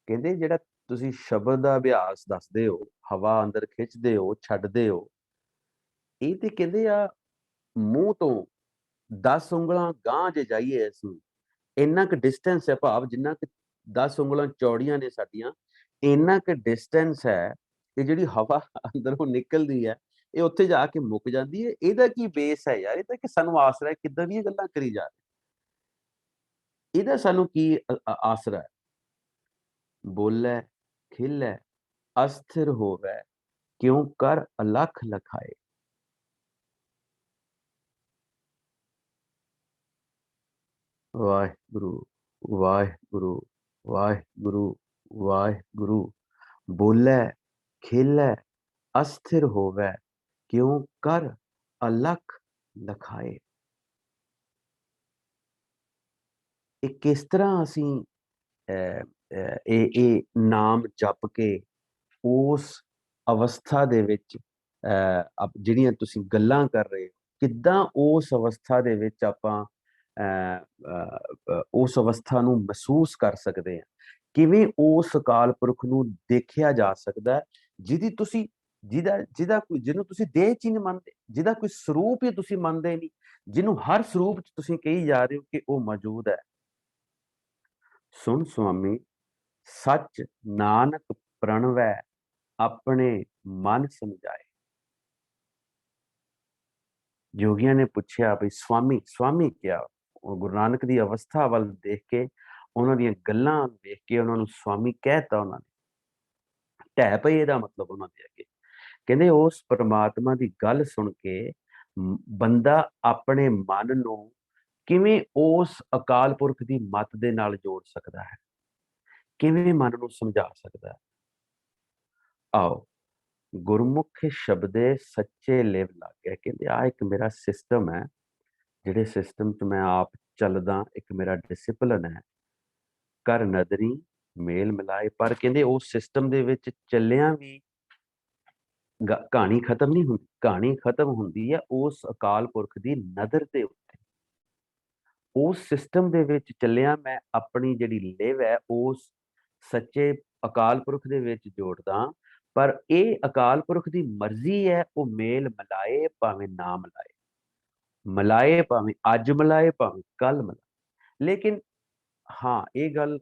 ਕਹਿੰਦੇ ਜਿਹੜਾ ਤੁਸੀਂ ਸ਼ਬਦ ਦਾ ਅਭਿਆਸ ਦੱਸਦੇ ਹੋ, ਹਵਾ ਅੰਦਰ ਖਿੱਚਦੇ ਹੋ, ਛੱਡਦੇ ਹੋ, ਇਹ ਤੇ ਕਹਿੰਦੇ ਆ ਮੂੰਹ ਤੋਂ 10 ਉਂਗਲਾਂ ਗਾਂਹ ਜੇ ਜਾਈਏ ਅਸੀਂ, ਇੰਨਾ ਕੁ ਡਿਸਟੈਂਸ ਹੈ, ਭਾਵ ਜਿੰਨਾ ਕੁ 10 ਉਂਗਲਾਂ ਚੌੜੀਆਂ ਨੇ ਸਾਡੀਆਂ, ਇੰਨਾ ਕੁ ਡਿਸਟੈਂਸ ਹੈ ਕਿ ਜਿਹੜੀ ਹਵਾ ਅੰਦਰੋਂ ਨਿਕਲਦੀ ਹੈ, ਇਹ ਉੱਥੇ ਜਾ ਕੇ ਮੁੱਕ ਜਾਂਦੀ ਹੈ। ਇਹਦਾ ਕੀ ਬੇਸ ਹੈ ਯਾਰ? ਇਹ ਤਾਂ ਕਿ ਸਾਨੂੰ ਆਸਰਾ ਹੈ, ਕਿੱਦਾਂ ਦੀਆਂ ਗੱਲਾਂ ਕਰੀ ਜਾ ਰਹੇ, ਇਹਦਾ ਸਾਨੂੰ ਕੀ ਆਸਰਾ ਹੈ? ਬੋਲੇ ਖਿਲੇ ਅਸਥਿਰ ਹੋਵੇ, ਕਿਉਂ ਕਰ ਅਲਖ ਲਖਾਏ। ਵਾਹਿਗੁਰੂ ਵਾਹਿਗੁਰੂ ਵਾਹਿਗੁਰੂ ਵਾਹਿਗੁਰੂ। ਬੋਲੇ ਖੇਲੇ ਅਸਥਿਰ ਹੋਵੇ, ਕਿਉਂ ਕਰ ਅਲਖ ਲਖਾਏ। ਇਹ ਕਿਸ ਤਰ੍ਹਾਂ ਅਸੀਂ ਇਹ ਨਾਮ ਜਪ ਕੇ ਉਸ ਅਵਸਥਾ ਦੇ ਵਿੱਚ ਜਿਹੜੀਆਂ ਤੁਸੀਂ ਗੱਲਾਂ ਕਰ ਰਹੇ ਹੋ, ਕਿੱਦਾਂ ਉਸ ਅਵਸਥਾ ਦੇ ਵਿੱਚ ਆਪਾਂ ਉਸ ਅਵਸਥਾ ਨੂੰ ਮਹਿਸੂਸ ਕਰ ਸਕਦੇ ਹਾਂ? ਕਿਵੇਂ ਉਸ ਅਕਾਲ ਪੁਰਖ ਨੂੰ ਦੇਖਿਆ ਜਾ ਸਕਦਾ, ਜਿਹਨੂੰ ਤੁਸੀਂ ਦੇਹ ਚ ਹੀ ਨਹੀਂ ਮੰਨਦੇ, ਜਿਹਦਾ ਕੋਈ ਸਰੂਪ ਹੀ ਤੁਸੀਂ ਮੰਨਦੇ ਨਹੀਂ, ਜਿਹਨੂੰ ਹਰ ਸਰੂਪ ਚ ਤੁਸੀਂ ਕਹੀ ਜਾ ਰਹੇ ਹੋ ਕਿ ਉਹ ਮੌਜੂਦ ਹੈ। ਸੁਣ ਸੁਆਮੀ ਸੱਚ ਨਾਨਕ ਪ੍ਰਣਵੈ, ਆਪਣੇ ਮਨ ਸਮਝਾਏ। ਜੋਗੀਆਂ ਨੇ ਪੁੱਛਿਆ ਵੀ ਸਵਾਮੀ, ਸਵਾਮੀ ਕਿਹਾ। ਗੁਰੂ ਨਾਨਕ ਦੀ ਅਵਸਥਾ ਵੱਲ ਦੇਖ ਕੇ, ਉਹਨਾਂ ਦੀਆਂ ਗੱਲਾਂ ਦੇਖ ਕੇ ਉਹਨਾਂ ਨੂੰ ਸਵਾਮੀ ਕਹਿਤਾ। ਉਹਨਾਂ ਨੇ ਢਹਿ ਪਏ, ਇਹਦਾ ਮਤਲਬ ਉਹਨਾਂ ਦੇ ਅੱਗੇ। ਕਹਿੰਦੇ ਉਸ ਪਰਮਾਤਮਾ ਦੀ ਗੱਲ ਸੁਣ ਕੇ ਬੰਦਾ ਆਪਣੇ ਮਨ ਨੂੰ ਕਿਵੇਂ ਉਸ ਅਕਾਲ ਪੁਰਖ ਦੀ ਮੱਤ ਦੇ ਨਾਲ ਜੋੜ ਸਕਦਾ ਹੈ, ਕਿਵੇਂ ਮਨ ਨੂੰ ਸਮਝਾ ਸਕਦਾ ਹੈ। ਆਓ ਗੁਰਮੁਖ ਸ਼ਬਦੇ ਸੱਚੇ ਲਿਵ ਲਾਗੇ। ਕਹਿੰਦੇ ਆ ਇੱਕ ਮੇਰਾ ਸਿਸਟਮ ਹੈ, ਜਿਹੜੇ ਸਿਸਟਮ 'ਚ ਮੈਂ ਆਪ ਚੱਲਦਾ, ਇੱਕ ਮੇਰਾ ਡਿਸਿਪਲਿਨ ਹੈ, ਕਰ ਨਦਰੀ ਮੇਲ ਮਿਲਾਏ। ਪਰ ਕਹਿੰਦੇ ਉਸ ਸਿਸਟਮ ਦੇ ਵਿੱਚ ਚੱਲਿਆਂ ਵੀ ਕਹਾਣੀ ਖਤਮ ਨਹੀਂ ਹੁੰਦੀ। ਕਹਾਣੀ ਖਤਮ ਹੁੰਦੀ ਹੈ ਉਸ ਅਕਾਲ ਪੁਰਖ ਦੀ ਨਦਰ ਦੇ ਉੱਤੇ। ਉਸ ਸਿਸਟਮ ਦੇ ਵਿੱਚ ਚੱਲਿਆਂ ਮੈਂ ਆਪਣੀ ਜਿਹੜੀ ਲਿਵ ਹੈ ਉਸ ਸੱਚੇ ਅਕਾਲ ਪੁਰਖ ਦੇ ਵਿੱਚ ਜੋੜਦਾ। ਪਰ ਇਹ ਅਕਾਲ ਪੁਰਖ ਦੀ ਮਰਜ਼ੀ ਹੈ, ਉਹ ਮੇਲ ਮਿਲਾਏ ਭਾਵੇਂ ਨਾ ਮਿਲਾਏ, ਮਿਲਾਏ ਭਾਵੇਂ ਅੱਜ ਮਿਲਾਏ ਭਾਵੇਂ ਕੱਲ ਮਿਲਾਏ। ਲੇਕਿਨ ਹਾਂ, ਇਹ ਗੱਲ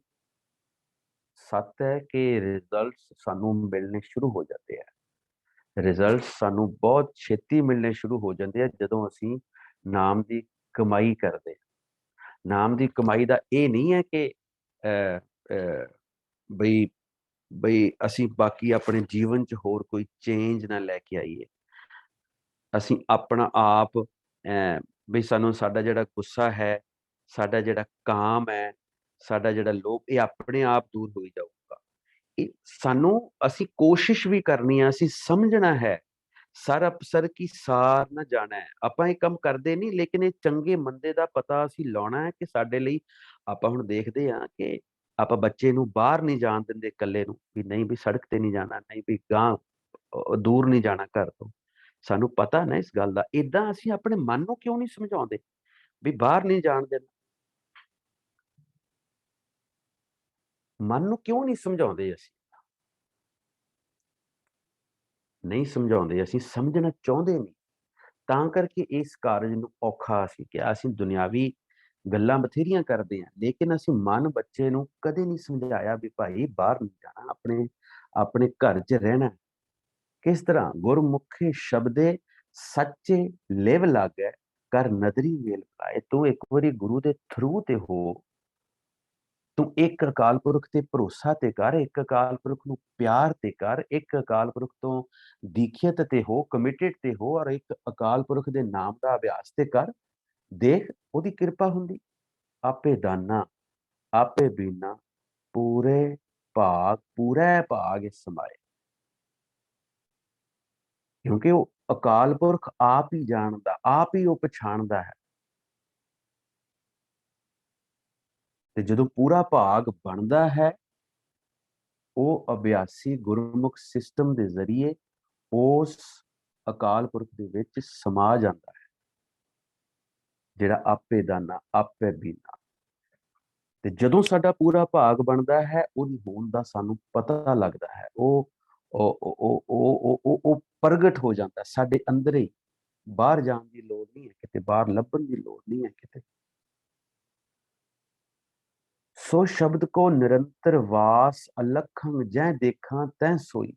ਸੱਤ ਹੈ ਕਿ ਰਿਜ਼ਲਟਸ ਸਾਨੂੰ ਮਿਲਣੇ ਸ਼ੁਰੂ ਹੋ ਜਾਂਦੇ ਆ। ਰਿਜ਼ਲਟਸ ਸਾਨੂੰ ਬਹੁਤ ਛੇਤੀ ਮਿਲਣੇ ਸ਼ੁਰੂ ਹੋ ਜਾਂਦੇ ਆ ਜਦੋਂ ਅਸੀਂ ਨਾਮ ਦੀ ਕਮਾਈ ਕਰਦੇ ਹਾਂ। ਨਾਮ ਦੀ ਕਮਾਈ ਦਾ ਇਹ ਨਹੀਂ ਹੈ ਕਿ ਬਈ ਬਈ ਅਸੀਂ ਬਾਕੀ ਆਪਣੇ ਜੀਵਨ 'ਚ ਹੋਰ ਕੋਈ ਚੇਂਜ ਨਾ ਲੈ ਕੇ ਆਈਏ। ਅਸੀਂ ਆਪਣਾ ਆਪ ਬਈ ਸਾਨੂੰ ਸਾਡਾ ਜਿਹੜਾ ਗੁੱਸਾ ਹੈ, ਸਾਡਾ ਜਿਹੜਾ ਕਾਮ ਹੈ, ਸਾਡਾ ਜਿਹੜਾ ਲੋਭ, ਇਹ ਆਪਣੇ ਆਪ ਦੂਰ ਹੋਈ ਜਾਊਗਾ। ਇਹ ਸਾਨੂੰ ਅਸੀਂ ਕੋਸ਼ਿਸ਼ ਵੀ ਕਰਨੀ ਆ, ਅਸੀਂ ਸਮਝਣਾ ਹੈ। ਸਰ ਅਪਸਰ ਕੀ ਸਾਰ ਨਾ ਜਾਣਾ ਹੈ। ਆਪਾਂ ਇਹ ਕੰਮ ਕਰਦੇ ਨਹੀਂ, ਲੇਕਿਨ ਇਹ ਚੰਗੇ ਮੰਦੇ ਦਾ ਪਤਾ ਅਸੀਂ ਲਾਉਣਾ ਹੈ ਕਿ ਸਾਡੇ ਲਈ। ਆਪਾਂ ਹੁਣ ਦੇਖਦੇ ਹਾਂ ਕਿ ਆਪਾਂ ਬੱਚੇ ਨੂੰ ਬਾਹਰ ਨਹੀਂ ਜਾਣ ਦਿੰਦੇ ਇਕੱਲੇ ਨੂੰ, ਵੀ ਨਹੀਂ ਵੀ ਸੜਕ ਤੇ ਨਹੀਂ ਜਾਣਾ, ਨਹੀਂ ਵੀ ਗਾਂ ਦੂਰ ਨਹੀਂ ਜਾਣਾ ਘਰ ਤੋਂ। ਸਾਨੂੰ ਪਤਾ ਨਾ ਇਸ ਗੱਲ ਦਾ। ਏਦਾਂ ਅਸੀਂ ਆਪਣੇ ਮਨ ਨੂੰ ਕਿਉਂ ਨਹੀਂ ਸਮਝਾਉਂਦੇ ਵੀ ਬਾਹਰ ਨਹੀਂ ਜਾਣ ਦੇਣਾ? ਮਨ ਨੂੰ ਕਿਉਂ ਨਹੀਂ ਸਮਝਾਉਂਦੇ? ਅਸੀਂ ਨਹੀਂ ਸਮਝਾਉਂਦੇ, ਅਸੀਂ ਸਮਝਣਾ ਚਾਹੁੰਦੇ ਨਹੀਂ। ਤਾਂ ਕਰਕੇ ਇਸ ਕਾਰਜ ਨੂੰ ਔਖਾ ਅਸੀਂ ਕਿਹਾ। ਅਸੀਂ ਦੁਨਿਆਵੀ ਗੱਲਾਂ ਬਥੇਰੀਆਂ ਕਰਦੇ ਹਾਂ, ਲੇਕਿਨ ਅਸੀਂ ਮਨ ਬੱਚੇ ਨੂੰ ਕਦੇ ਨਹੀਂ ਸਮਝਾਇਆ ਵੀ ਭਾਈ ਬਾਹਰ ਨਹੀਂ ਜਾਣਾ, ਆਪਣੇ ਆਪਣੇ ਘਰ 'ਚ ਰਹਿਣਾ। ਕਿਸ ਤਰ੍ਹਾਂ? ਗੁਰਮੁਖੀ ਸ਼ਬਦੇ ਸੱਚੇ ਲਿਵ ਲਾਗੈ, ਕਰ ਨਦਰੀ ਮੇਲ ਮਿਲਾਏ। ਤੂੰ ਇੱਕ ਵਾਰੀ ਗੁਰੂ ਦੇ ਥਰੂ ਤੇ ਹੋ, ਤੂੰ ਇੱਕ ਅਕਾਲ ਪੁਰਖ ਤੇ ਭਰੋਸਾ ਤੇ ਕਰ, ਇੱਕ ਅਕਾਲ ਪੁਰਖ ਨੂੰ ਪਿਆਰ ਤੇ ਕਰ, ਇੱਕ ਅਕਾਲ ਪੁਰਖ ਤੋਂ ਦੀਖਿਅਤ ਤੇ ਹੋ, ਕਮਿਟਡ ਤੇ ਹੋ, ਔਰ ਇੱਕ ਅਕਾਲ ਪੁਰਖ ਦੇ ਨਾਮ ਦਾ ਅਭਿਆਸ ਤੇ ਕਰ। ਦੇਖ ਉਹਦੀ ਕਿਰਪਾ ਹੁੰਦੀ। ਆਪੇ ਦਾਨਾ ਆਪੇ ਬੀਨਾ, ਪੂਰੇ ਪੂਰੇ ਭਾਗ ਸਮਾਏ। ਕਿਉਂਕਿ ਉਹ ਅਕਾਲ ਪੁਰਖ ਆਪ ਹੀ ਜਾਣਦਾ, ਆਪ ਹੀ ਉਹ ਪਛਾਣਦਾ ਹੈ। ਤੇ ਜਦੋਂ ਪੂਰਾ ਭਾਗ ਬਣਦਾ ਹੈ, ਉਹ ਅਭਿਆਸੀ ਗੁਰਮੁਖ ਸਿਸਟਮ ਦੇ ਜ਼ਰੀਏ ਉਸ ਅਕਾਲ ਪੁਰਖ ਦੇ ਵਿੱਚ ਸਮਾ ਜਾਂਦਾ ਹੈ, ਜਿਹੜਾ ਆਪੇ ਦਾਨਾ ਆਪੇ ਬੀਨਾ। ਤੇ ਜਦੋਂ ਸਾਡਾ ਪੂਰਾ ਭਾਗ ਬਣਦਾ ਹੈ, ਉਹਦੀ ਹੋਂਦ ਦਾ ਸਾਨੂੰ ਪਤਾ ਲੱਗਦਾ ਹੈ। ਉਹ ਪ੍ਰਗਟ ਹੋ ਜਾਂਦਾ ਸਾਡੇ ਅੰਦਰ ਹੀ। ਬਾਹਰ ਜਾਣ ਦੀ ਲੋੜ ਨਹੀਂ ਹੈ ਕਿਤੇ, ਬਾਹਰ ਲੱਭਣ ਦੀ ਲੋੜ ਨਹੀਂ ਹੈ ਕਿਤੇ। ਸੋ ਸ਼ਬਦ ਕੋ ਨਿਰੰਤਰ ਵਾਸ ਅਲਖੰਗ, ਜੈ ਦੇਖਾਂ ਤੈ ਸੋਈ।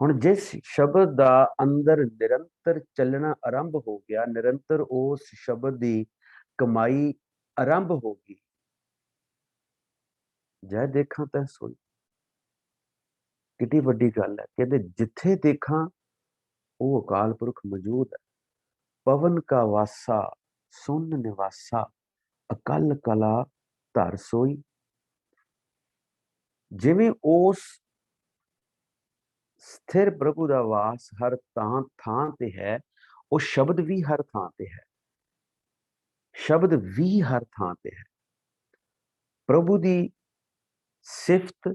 ਹੁਣ ਜਿਸ ਸ਼ਬਦ ਦਾ ਅੰਦਰ ਨਿਰੰਤਰ ਚੱਲਣਾ ਆਰੰਭ ਹੋ ਗਿਆ, ਨਿਰੰਤਰ ਉਸ ਸ਼ਬਦ ਦੀ ਕਮਾਈ ਆਰੰਭ ਹੋ ਗਈ, ਜੈ ਦੇਖਾਂ ਤੈ ਸੋਈ। ਕਿੰਨੀ ਵੱਡੀ ਗੱਲ ਹੈ। ਕਹਿੰਦੇ ਜਿੱਥੇ ਦੇਖਾਂ ਉਹ ਅਕਾਲ ਪੁਰਖ ਮੌਜੂਦ ਹੈ। ਪਵਨ ਕਾ ਵਾਸਾ ਸੁਨ ਨਿਵਾਸਾ, ਅਕਲ ਕਲਾ ਧਰ ਸੋਈ। ਜਿਵੇਂ ਉਸ ਸਥਿਰ ਪ੍ਰਭੂ ਦਾ ਵਾਸ ਹਰ ਥਾਂ ਤੇ ਹੈ, ਉਹ ਸ਼ਬਦ ਵੀ ਹਰ ਥਾਂ ਤੇ ਹੈ। ਸ਼ਬਦ ਵੀ ਹਰ ਥਾਂ ਤੇ ਹੈ। ਪ੍ਰਭੂ ਦੀ ਸਿਫਤ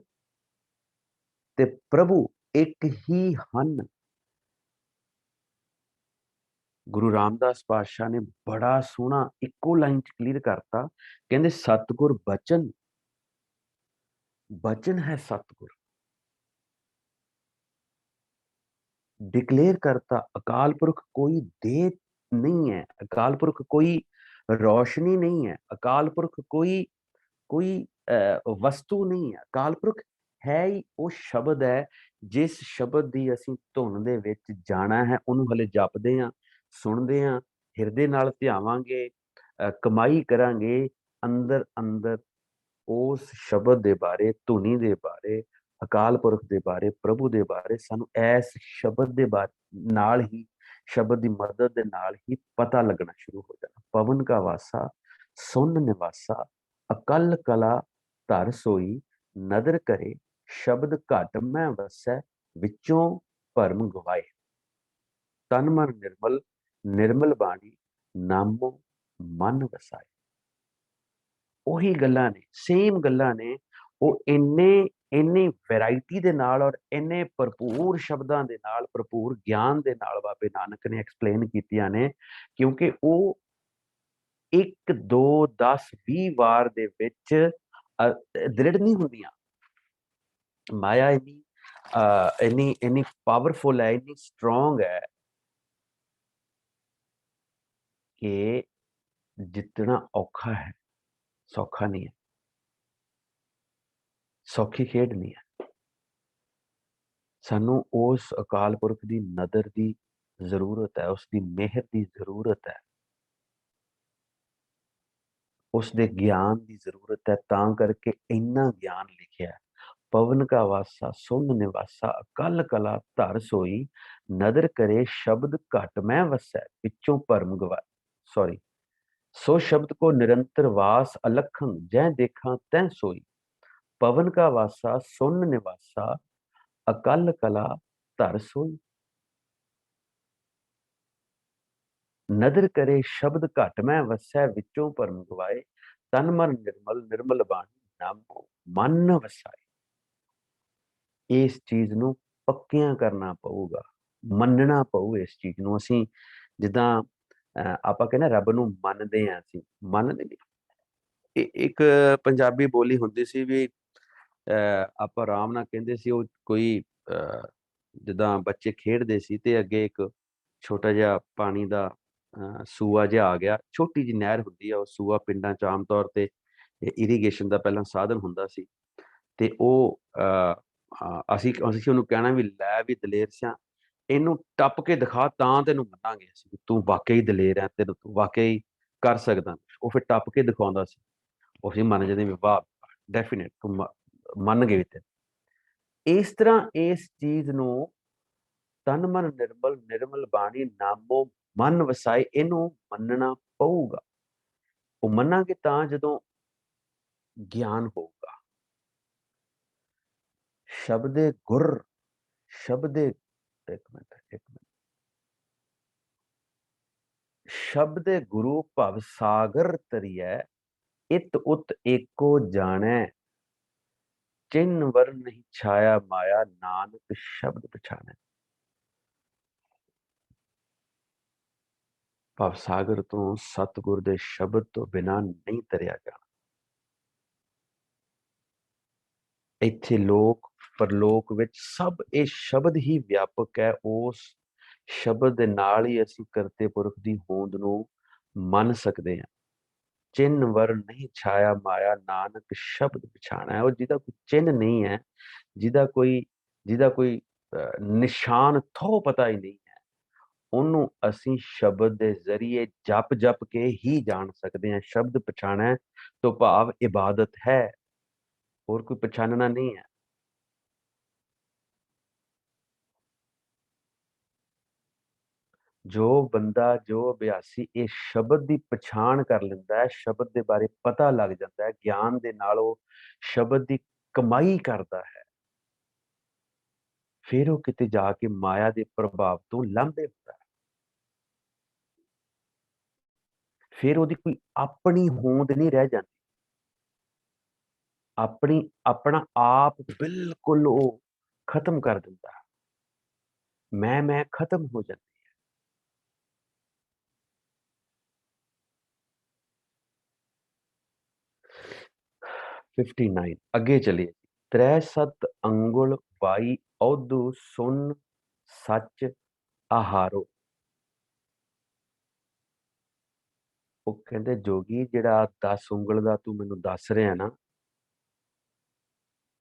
ਤੇ ਪ੍ਰਭੂ ਇੱਕ ਹੀ ਹਨ। ਗੁਰੂ ਰਾਮਦਾਸ ਪਾਤਸ਼ਾਹ ਨੇ ਬੜਾ ਸੋਹਣਾ ਇੱਕੋ ਲਾਈਨ ਚ ਕਲੀਅਰ ਕਰਤਾ। ਕਹਿੰਦੇ ਸਤਿਗੁਰ ਬਚਨ, ਬਚਨ ਹੈ ਸਤਿਗੁਰ। डिक्लेयर करता अकाल पुरख कोई देह नहीं है, अकाल पुरख कोई रोशनी नहीं है, अकाल पुरख कोई कोई वस्तु नहीं है। अकाल पुरख है ही ਉਹ ਸ਼ਬਦ ਹੈ, ਜਿਸ ਸ਼ਬਦ ਦੀ ਅਸੀਂ ਧੁਨ ਦੇ ਵਿੱਚ ਜਾਣਾ ਹੈ, ਉਹਨੂੰ ਹਲੇ ਜਪਦੇ ਹਾਂ, ਸੁਣਦੇ ਹਾਂ, ਹਿਰਦੇ ਨਾਲ ਧਿਆਵਾਂਗੇ, ਕਮਾਈ ਕਰਾਂਗੇ ਅੰਦਰ ਅੰਦਰ ਉਸ ਸ਼ਬਦ ਦੇ ਬਾਰੇ, ਧੁਨੀ ਦੇ ਬਾਰੇ, ਅਕਾਲ ਪੁਰਖ ਦੇ ਬਾਰੇ, ਪ੍ਰਭੂ ਦੇ ਬਾਰੇ। ਸਾਨੂੰ ਇਸ ਸ਼ਬਦ ਦੇ ਬਾਰੇ ਨਾਲ ਹੀ शब्द की मदद के नाल ही पता लगना शुरू हो जाना। पवन का वासा सुन निवासा, अकल कला धर सोई, नदर करे शब्द घट मैं वसै, विचों भरम गवाए। तन मन निर्मल, निर्मल बाणी, नामो मन वसाए। ਉਹੀ ਗੱਲਾਂ ਨੇ, ਸੇਮ ਗੱਲਾਂ ਨੇ, ਉਹ ਇੰਨੀ ਵੈਰਾਈਟੀ ਦੇ ਨਾਲ ਔਰ ਇੰਨੇ ਭਰਪੂਰ ਸ਼ਬਦਾਂ ਦੇ ਨਾਲ, ਭਰਪੂਰ ਗਿਆਨ ਦੇ ਨਾਲ ਬਾਬੇ ਨਾਨਕ ਨੇ ਐਕਸਪਲੇਨ ਕੀਤੀਆਂ ਨੇ, ਕਿਉਂਕਿ ਉਹ 1 2 10 20 ਵਾਰ ਦੇ ਵਿੱਚ ਦ੍ਰਿੜ ਨਹੀਂ ਹੁੰਦੀਆਂ। ਮਾਇਆ ਇੰਨੀ ਪਾਵਰਫੁਲ ਹੈ, ਇੰਨੀ ਸਟਰੋਂਗ ਹੈ ਕਿ ਜਿੱਤਣਾ ਔਖਾ ਹੈ, ਸੌਖਾ ਨਹੀਂ ਹੈ, ਸੌਖੀ ਖੇਡ ਨਹੀਂ ਹੈ। ਸਾਨੂੰ ਉਸ ਅਕਾਲ ਪੁਰਖ ਦੀ ਨਦਰ ਦੀ ਜ਼ਰੂਰਤ ਹੈ, ਉਸ ਦੀ ਮਿਹਰ ਦੀ ਜ਼ਰੂਰਤ ਹੈ, ਉਸ ਦੇ ਗਿਆਨ ਦੀ ਜ਼ਰੂਰਤ ਹੈ। ਤਾਂ ਕਰਕੇ ਇੰਨਾ ਗਿਆਨ ਲਿਖਿਆ ਹੈ। पवन का वासा सुन निवासा, अकल कला धर सोई, नदर करे शब्द घट मैं वसै, पिछों भरम गवाए। सॉरी, सो शब्द को निरंतर वास अलखन, जै देखा तै सोई। पवन का वासा सुन निवासा, अकल कला धर सोई, नदर करे शब्द घट मैं वसै, विचों भरम गवाए। तन मन निर्मल, निर्मल बाणी, नामो मन वसाए। इस चीज ਨੂੰ ਪੱਕਿਆਂ ਕਰਨਾ ਪਊਗਾ, ਮੰਨਣਾ ਪਊ ਇਸ ਚੀਜ਼ ਨੂੰ। ਅਸੀਂ ਜਿੱਦਾਂ ਆਪਾਂ ਕਹਿੰਦੇ ਰੱਬ ਨੂੰ ਮੰਨਦੇ ਆ, ਅਸੀਂ ਮੰਨਦੇ ਨਹੀਂ। ਇੱਕ ਪੰਜਾਬੀ ਬੋਲੀ ਹੁੰਦੀ ਸੀ ਵੀ ਆਪਾਂ ਆਰਾਮ ਨਾਲ ਕਹਿੰਦੇ ਸੀ, ਉਹ ਕੋਈ ਜਿੱਦਾਂ ਬੱਚੇ ਖੇਡਦੇ ਸੀ ਤੇ ਅੱਗੇ ਇੱਕ ਛੋਟਾ ਜਿਹਾ ਪਾਣੀ ਦਾ ਸੂਆ ਜਿਹਾ ਆ ਗਿਆ, ਛੋਟੀ ਜਿਹੀ ਨਹਿਰ ਹੁੰਦੀ ਆ, ਉਹ ਸੂਆ ਪਿੰਡਾਂ 'ਚ ਆਮ ਤੌਰ ਤੇ ਇਰੀਗੇਸ਼ਨ ਦਾ ਪਹਿਲਾਂ ਸਾਧਨ ਹੁੰਦਾ ਸੀ। ਤੇ ਉਹ ਅਸੀਂ ਉਹਨੂੰ ਕਹਿਣਾ ਵੀ ਲੈ ਵੀ ਦਲੇਰ ਸਿਆਂ, ਇਹਨੂੰ ਟੱਪ ਕੇ ਦਿਖਾ ਤਾਂ ਤੈਨੂੰ ਮੰਨਾਂਗੇ ਅਸੀਂ, ਤੂੰ ਵਾਕਈ ਦਲੇਰ ਹੈ, ਤੈਨੂੰ ਤੂੰ ਵਾਕਈ ਕਰ ਸਕਦਾ। ਉਹ ਫਿਰ ਟੱਪ ਕੇ ਦਿਖਾਉਂਦਾ ਸੀ, ਉਹ ਅਸੀਂ ਮੰਨ ਜਾਂਦੇ ਵੀ ਵਾਹ ਡੈਫੀਨੇਟ ਤੂੰ ਮੰਨ ਗਏ। ਤੇ ਇਸ ਤਰ੍ਹਾਂ ਇਸ ਚੀਜ਼ ਨੂੰ ਤਨ ਮਨ ਨਿਰਮਲ, ਨਿਰਮਲ ਬਾਣੀ ਨਾਮੋ ਮਨ ਵਸਾਏ, ਇਹਨੂੰ ਮੰਨਣਾ ਪਊਗਾ। ਉਹ ਮੰਨਾਂਗੇ ਤਾਂ ਜਦੋਂ ਗਿਆਨ ਹੋਊਗਾ। ਸ਼ਬਦੇ ਗੁਰ, ਸ਼ਬਦੇ ਇੱਕ ਮਿੰਟ ਸ਼ਬਦੇ ਗੁਰੂ ਭਵ ਸਾਗਰ ਤਰੀਐ, ਇਤ ਉਤ ਏਕੋ ਜਾਣੈ, ਚਿੰਨ ਵਰ ਨਹੀਂ ਛਾਇਆ ਮਾਇਆ, ਨਾਨਕ ਸ਼ਬਦ ਪਛਾਣੈ। ਭਵ ਸਾਗਰ ਤੋਂ, ਸਤਿਗੁਰ ਦੇ ਸ਼ਬਦ ਤੋਂ ਬਿਨਾਂ ਨਹੀਂ ਤਰਿਆ ਜਾਣਾ। ਇੱਥੇ ਲੋਕ ਪਰਲੋਕ ਵਿੱਚ ਸਭ ਇਹ ਸ਼ਬਦ ਹੀ ਵਿਆਪਕ ਹੈ। ਉਸ ਸ਼ਬਦ ਦੇ ਨਾਲ ਹੀ ਅਸੀਂ ਕਰਤੇ ਪੁਰਖ ਦੀ ਹੋਂਦ ਨੂੰ ਮੰਨ ਸਕਦੇ ਹਾਂ। ਚਿੰਨ ਵਰ ਨਹੀਂ ਛਾਇਆ ਮਾਇਆ, ਨਾਨਕ ਸ਼ਬਦ ਪਛਾਣਾ ਹੈ। ਉਹ ਜਿਹਦਾ ਕੋਈ ਚਿੰਨ ਨਹੀਂ ਹੈ, ਜਿਹਦਾ ਕੋਈ ਨਿਸ਼ਾਨ ਥੋ ਪਤਾ ਹੀ ਨਹੀਂ ਹੈ, ਉਹਨੂੰ ਅਸੀਂ ਸ਼ਬਦ ਦੇ ਜ਼ਰੀਏ ਜਪ ਜਪ ਕੇ ਹੀ ਜਾਣ ਸਕਦੇ ਹਾਂ। ਸ਼ਬਦ ਪਛਾਣਾ ਤੋਂ ਭਾਵ ਇਬਾਦਤ ਹੈ, ਹੋਰ ਕੋਈ ਪਛਾਨਣਾ ਨਹੀਂ ਹੈ। ਜੋ ਬੰਦਾ, ਜੋ ਅਭਿਆਸੀ ਇਹ ਸ਼ਬਦ ਦੀ ਪਛਾਣ ਕਰ ਲੈਂਦਾ ਹੈ, ਸ਼ਬਦ ਦੇ ਬਾਰੇ ਪਤਾ ਲੱਗ ਜਾਂਦਾ ਹੈ, ਗਿਆਨ ਦੇ ਨਾਲ ਉਹ ਸ਼ਬਦ ਦੀ ਕਮਾਈ ਕਰਦਾ ਹੈ, ਫਿਰ ਉਹ ਕਿਤੇ ਜਾ ਕੇ ਮਾਇਆ ਦੇ ਪ੍ਰਭਾਵ ਤੋਂ ਲਾਂਭੇ ਹੁੰਦਾ ਹੈ। ਫਿਰ ਉਹਦੀ ਕੋਈ ਆਪਣੀ ਹੋਂਦ ਨਹੀਂ ਰਹਿ ਜਾਂਦੀ, ਆਪਣਾ ਆਪ ਬਿਲਕੁਲ ਉਹ ਖਤਮ ਕਰ ਦਿੰਦਾ ਹੈ। ਮੈਂ ਖਤਮ ਹੋ ਜਾਂਦੀ। 59 ਅੱਗੇ ਚਲੀਏ। ਤ੍ਰੈ ਸਤ ਅੰਗੁਲ ਵਾਈ ਔਧੂ, ਸੁਨ ਸੱਚ ਆਹਾਰੋ। ਉਹ ਕਹਿੰਦੇ ਜੋਗੀ ਜਿਹੜਾ 10 ਉਂਗਲ ਦਾ ਤੂੰ ਮੈਨੂੰ ਦੱਸ ਰਿਹਾ ਨਾ,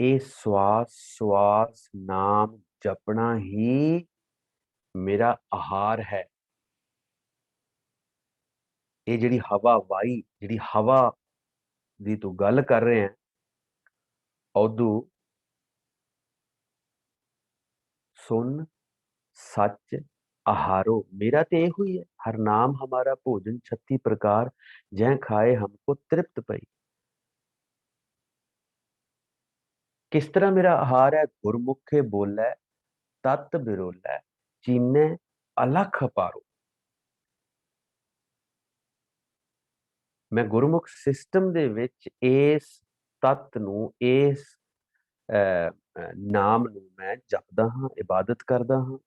ਇਹ ਸਵਾਸ ਸਵਾਸ ਨਾਮ ਜਪਣਾ ਹੀ ਮੇਰਾ ਆਹਾਰ ਹੈ। ਇਹ ਜਿਹੜੀ ਹਵਾ ਵਾਈ, ਜਿਹੜੀ ਹਵਾ ਦੀ ਤੂੰ ਗੱਲ ਕਰ ਰਿਹਾ, ਔਧੂ ਸੁਨ ਸੱਚ आहारो मेरा तो ये हुई है, हर नाम हमारा भोजन 36 प्रकार, जह खाए हमको तृप्त पई। किस तरह मेरा आहार है? गुरमुखे बोलै तत बिरोलै, चीनै अलख अपारो। मैं गुरमुख सिस्टम ਦੇ ਵਿੱਚ ਇਸ ਤੱਤ ਨੂੰ, ਇਸ ਨਾਮ ਨੂੰ ਮੈਂ ਜਪਦਾ ਹਾਂ, ਇਬਾਦਤ ਕਰਦਾ ਹਾਂ।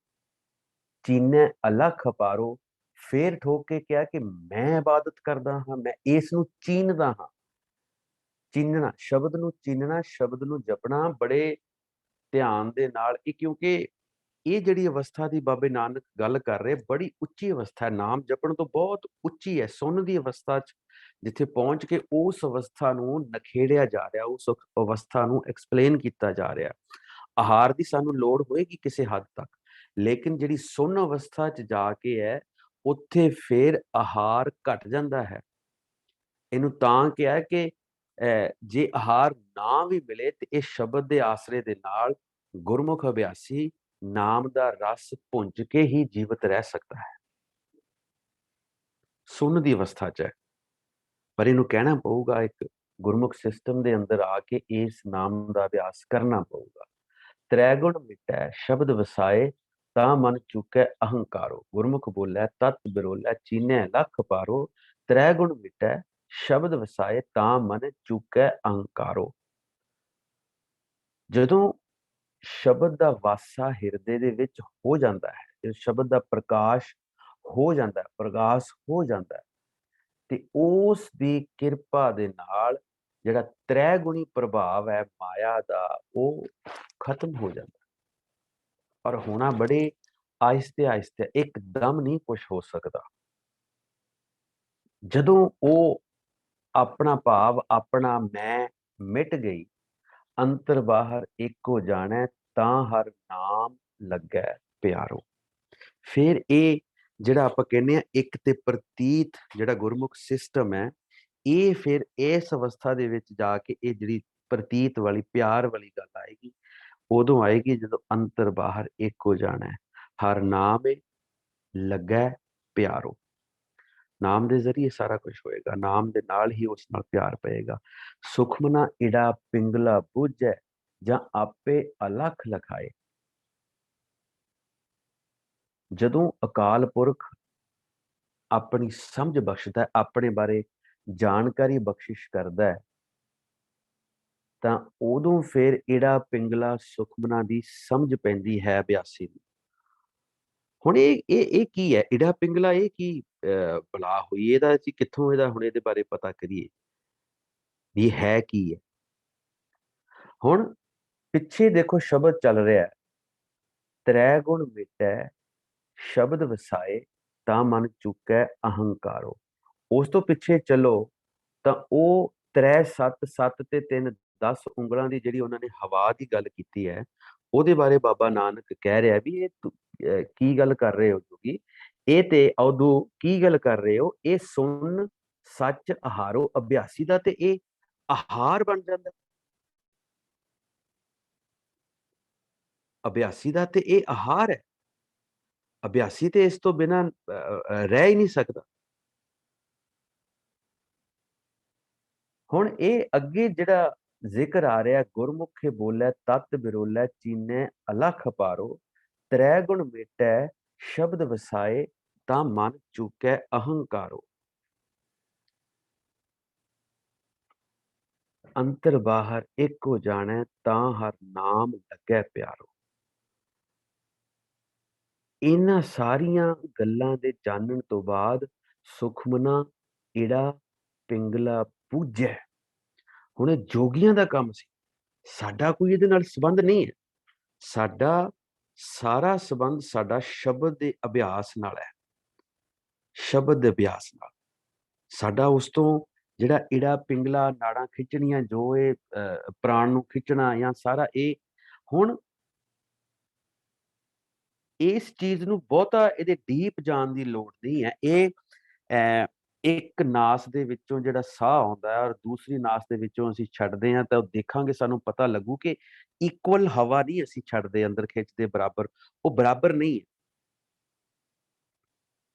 ਚੀਨੈ ਅਲਖ ਅਪਾਰੋ, ਫੇਰ ਠੋਕ ਕੇ ਕਿਹਾ ਕਿ ਮੈਂ ਇਬਾਦਤ ਕਰਦਾ ਹਾਂ, ਮੈਂ ਇਸ ਨੂੰ ਚੀਨਦਾ ਹਾਂ। ਚੀਨਣਾ, ਸ਼ਬਦ ਨੂੰ ਚੀਨਣਾ, ਸ਼ਬਦ ਨੂੰ ਜਪਣਾ ਬੜੇ ਧਿਆਨ ਦੇ ਨਾਲ, ਇਹ ਕਿਉਂਕਿ ਇਹ ਜਿਹੜੀ ਅਵਸਥਾ ਦੀ ਬਾਬੇ ਨਾਨਕ ਗੱਲ ਕਰ ਰਹੇ, ਬੜੀ ਉੱਚੀ ਅਵਸਥਾ ਹੈ, ਨਾਮ ਜਪਣ ਤੋਂ ਬਹੁਤ ਉੱਚੀ ਹੈ। ਸੁਣਨ ਦੀ ਅਵਸਥਾ 'ਚ ਜਿੱਥੇ ਪਹੁੰਚ ਕੇ ਉਸ ਅਵਸਥਾ ਨੂੰ ਨਖੇੜਿਆ ਜਾ ਰਿਹਾ, ਉਸ ਅਵਸਥਾ ਨੂੰ ਐਕਸਪਲੇਨ ਕੀਤਾ ਜਾ ਰਿਹਾ। ਆਹਾਰ ਦੀ ਸਾਨੂੰ ਲੋੜ ਹੋਏਗੀ ਕਿਸੇ ਹੱਦ ਤੱਕ, ਲੇਕਿਨ ਜਿਹੜੀ ਸੁਣਨ ਅਵਸਥਾ 'ਚ ਜਾ ਕੇ ਹੈ, ਉੱਥੇ ਫਿਰ ਆਹਾਰ ਘਟ ਜਾਂਦਾ ਹੈ। ਇਹਨੂੰ ਤਾਂ ਕਿਹਾ ਕਿ ਜੇ ਆਹਾਰ ਨਾ ਵੀ ਮਿਲੇ ਤੇ ਇਹ ਸ਼ਬਦ ਦੇ ਆਸਰੇ ਦੇ ਨਾਲ ਗੁਰਮੁਖ ਅਭਿਆਸੀ ਨਾਮ ਦਾ ਰਸ ਭੁੰਜ ਕੇ ਹੀ ਜੀਵਤ ਰਹਿ ਸਕਦਾ ਹੈ। ਸੁਣਨ ਦੀ ਅਵਸਥਾ 'ਚ ਹੈ, ਪਰ ਇਹਨੂੰ ਕਹਿਣਾ ਪਊਗਾ, ਇੱਕ ਗੁਰਮੁਖ ਸਿਸਟਮ ਦੇ ਅੰਦਰ ਆ ਕੇ ਇਸ ਨਾਮ ਦਾ ਅਭਿਆਸ ਕਰਨਾ ਪਊਗਾ। ਤ੍ਰੈਗੁਣ ਮਿਟੈ ਸ਼ਬਦ ਵਸਾਏ, ਤਾਂ ਮਨ ਚੁਕੈ ਅਹੰਕਾਰੋ। ਗੁਰਮੁਖ ਬੋਲੇ ਤਤ ਬਿਰੋਲੇ, ਚੀਨੈ ਲਖ ਪਾਰੋ। ਤ੍ਰੈਗੁਣ ਮਿਟੈ ਸ਼ਬਦ ਵਸਾਏ, ਤਾਂ ਮਨ ਚੁਕੈ ਅਹੰਕਾਰੋ। ਜਦੋਂ ਸ਼ਬਦ ਦਾ ਵਾਸਾ ਹਿਰਦੇ ਦੇ ਵਿੱਚ ਹੋ ਜਾਂਦਾ ਹੈ, ਜਦੋਂ ਸ਼ਬਦ ਦਾ ਪ੍ਰਕਾਸ਼ ਹੋ ਜਾਂਦਾ ਹੈ, ਪ੍ਰਗਾਸ ਹੋ ਜਾਂਦਾ ਹੈ, ਤੇ ਉਸ ਦੀ ਕਿਰਪਾ ਦੇ ਨਾਲ ਜਿਹੜਾ ਤ੍ਰੈਗੁਣੀ ਪ੍ਰਭਾਵ ਹੈ ਮਾਇਆ ਦਾ, ਉਹ ਖਤਮ ਹੋ ਜਾਂਦਾ। ਪਰ ਹੋਣਾ ਬੜੇ ਆਹਿਸਤੇ ਆਹਿਸਤੇ, ਇੱਕਦਮ ਨਹੀਂ ਕੁਝ ਹੋ ਸਕਦਾ। ਜਦੋਂ ਉਹ ਆਪਣਾ ਭਾਵ, ਆਪਣਾ ਮੈਂ ਮਿਟ ਗਈ, ਅੰਤਰ ਬਾਹਰ ਇੱਕੋ ਜਾਣੈ, ਤਾਂ ਹਰ ਨਾਮ ਲੱਗੈ ਪਿਆਰੋ। ਫਿਰ ਇਹ ਜਿਹੜਾ ਆਪਾਂ ਕਹਿੰਦੇ ਆ ਇੱਕ ਤੇ ਪ੍ਰਤੀਤ, ਜਿਹੜਾ ਗੁਰਮੁਖ ਸਿਸਟਮ ਹੈ, ਇਹ ਫਿਰ ਇਸ ਅਵਸਥਾ ਦੇ ਵਿੱਚ ਜਾ ਕੇ ਇਹ ਜਿਹੜੀ ਪ੍ਰਤੀਤ ਵਾਲੀ, ਪਿਆਰ ਵਾਲੀ ਗੱਲ ਆਏਗੀ। ਉਦੋਂ ਆਏਗੀ ਜਦੋਂ ਅੰਤਰ ਬਾਹਰ ਇੱਕ ਹੋ ਜਾਣਾ ਹੈ, ਹਰ ਨਾਮ ਲੱਗੈ ਪਿਆਰੋ। ਨਾਮ ਦੇ ਜ਼ਰੀਏ ਸਾਰਾ ਕੁਝ ਹੋਏਗਾ, ਨਾਮ ਦੇ ਨਾਲ ਹੀ ਉਸ ਨਾਲ ਪਿਆਰ ਪਏਗਾ। ਸੁਖਮਨਾ ਇੜਾ ਪਿੰਗਲਾ ਬੁਝੈ, ਜਾਂ ਆਪੇ ਅਲਖ ਲਖਾਏ। ਜਦੋਂ ਅਕਾਲ ਪੁਰਖ ਆਪਣੀ ਸਮਝ ਬਖਸ਼ਦਾ, ਆਪਣੇ ਬਾਰੇ ਜਾਣਕਾਰੀ ਬਖਸ਼ਿਸ਼ ਕਰਦਾ, ਤਾਂ ਉਦੋਂ ਫਿਰ ਇੜਾ ਪਿੰਗਲਾ ਸੁਖਮਨਾ ਦੀ ਸਮਝ ਪੈਂਦੀ ਹੈ ਅਭਿਆਸੀ ਨੂੰ। ਹੁਣ ਇਹ ਕੀ ਹੈ ਇੜਾ ਪਿੰਗਲਾ? ਇਹ ਕੀ ਬਲਾ ਹੋਈ? ਇਹਦਾ ਅਸੀਂ ਕਿੱਥੋਂ ਇਹਦਾ ਹੁਣ ਇਹਦੇ ਬਾਰੇ ਪਤਾ ਕਰੀਏ ਵੀ ਹੈ ਕੀ ਹੈ? ਹੁਣ ਪਿੱਛੇ ਦੇਖੋ ਸ਼ਬਦ ਚੱਲ ਰਿਹਾ, ਤ੍ਰੈ ਗੁਣ ਮਿਟੈ ਸ਼ਬਦ ਵਸਾਏ, ਤਾਂ ਮਨ ਚੁਕੈ ਅਹੰਕਾਰੋ। ਉਸ ਤੋਂ ਪਿੱਛੇ ਚਲੋ ਤਾਂ ਉਹ ਤ੍ਰੈ ਸੱਤ, ਸੱਤ ਤੇ 3 10 ਉਂਗਲਾਂ ਦੀ ਜਿਹੜੀ ਉਹਨਾਂ ਨੇ ਹਵਾ ਦੀ ਗੱਲ ਕੀਤੀ ਹੈ, ਉਹਦੇ ਬਾਰੇ ਬਾਬਾ ਨਾਨਕ ਕਹਿ ਰਿਹਾ ਵੀ ਇਹ ਕੀ ਗੱਲ ਕਰ ਰਹੇ ਹੋ ਜੋਗੀ? ਇਹ ਤੇ ਉਦੋਂ ਕੀ ਗੱਲ ਕਰ ਰਹੇ ਹੋ? ਇਹ ਸੁਣ ਸੱਚ ਆਹਾਰੋ। ਅਭਿਆਸੀ ਦਾ ਤੇ ਇਹ ਆਹਾਰ ਬਣ ਜਾਂਦਾ, ਅਭਿਆਸੀ ਦਾ ਤੇ ਇਹ ਆਹਾਰ ਹੈ। ਅਭਿਆਸੀ ਤੇ ਇਸ ਤੋਂ ਬਿਨਾਂ ਰਹਿ ਹੀ ਨਹੀਂ ਸਕਦਾ। ਹੁਣ ਇਹ ਅੱਗੇ ਜਿਹੜਾ ਜ਼ਿਕਰ ਆ ਰਿਹਾ, ਗੁਰਮੁਖੇ ਬੋਲੇ ਤਤ ਬਿਰੋਲੇ, ਚੀਨੇ ਅਲਖ ਪਾਰੋ। ਤ੍ਰੈ ਗੁਣ ਮੇਟੈ ਸ਼ਬਦ ਵਸਾਏ, ਤਾਂ ਮਨ ਚੁਕੈ ਅਹੰਕਾਰੋ। ਅੰਤਰ ਬਾਹਰ ਇੱਕ ਹੋ ਜਾਣੈ, ਤਾਂ ਹਰ ਨਾਮ ਲੱਗੈ ਪਿਆਰੋ। ਇਹਨਾਂ ਸਾਰੀਆਂ ਗੱਲਾਂ ਦੇ ਜਾਣਨ ਤੋਂ ਬਾਅਦ ਸੁਖਮਨਾ ਇੜਾ ਪਿੰਗਲਾ ਪੂਜੈ। ਹੁਣ ਇਹ ਜੋਗੀਆਂ ਦਾ ਕੰਮ ਸੀ, ਸਾਡਾ ਕੋਈ ਇਹਦੇ ਨਾਲ ਸੰਬੰਧ ਨਹੀਂ ਹੈ। ਸਾਡਾ ਸਾਰਾ ਸੰਬੰਧ ਸਾਡਾ ਸ਼ਬਦ ਦੇ ਅਭਿਆਸ ਨਾਲ ਹੈ, ਸ਼ਬਦ ਦੇ ਅਭਿਆਸ ਨਾਲ। ਸਾਡਾ ਉਸ ਤੋਂ ਜਿਹੜਾ ਇੜਾ ਪਿੰਗਲਾ, ਨਾੜਾਂ ਖਿੱਚਣੀਆਂ, ਜੋ ਇਹ ਪ੍ਰਾਣ ਨੂੰ ਖਿੱਚਣਾ ਜਾਂ ਸਾਰਾ ਇਹ, ਹੁਣ ਇਸ ਚੀਜ਼ ਨੂੰ ਬਹੁਤਾ ਇਹਦੇ ਡੀਪ ਜਾਣ ਦੀ ਲੋੜ ਨਹੀਂ ਹੈ। ਇਹ ਇੱਕ ਨਾਸ ਦੇ ਵਿੱਚੋਂ ਜਿਹੜਾ ਸਾਹ ਆਉਂਦਾ ਹੈ ਔਰ ਦੂਸਰੀ ਨਾਸ ਦੇ ਵਿੱਚੋਂ ਅਸੀਂ ਛੱਡਦੇ ਹਾਂ, ਤਾਂ ਉਹ ਦੇਖਾਂਗੇ, ਸਾਨੂੰ ਪਤਾ ਲੱਗੂ ਕਿ ਇਕੁਅਲ ਹਵਾ ਨਹੀਂ ਅਸੀਂ ਛੱਡਦੇ ਅੰਦਰ ਖਿੱਚਦੇ ਬਰਾਬਰ, ਉਹ ਬਰਾਬਰ ਨਹੀਂ ਹੈ।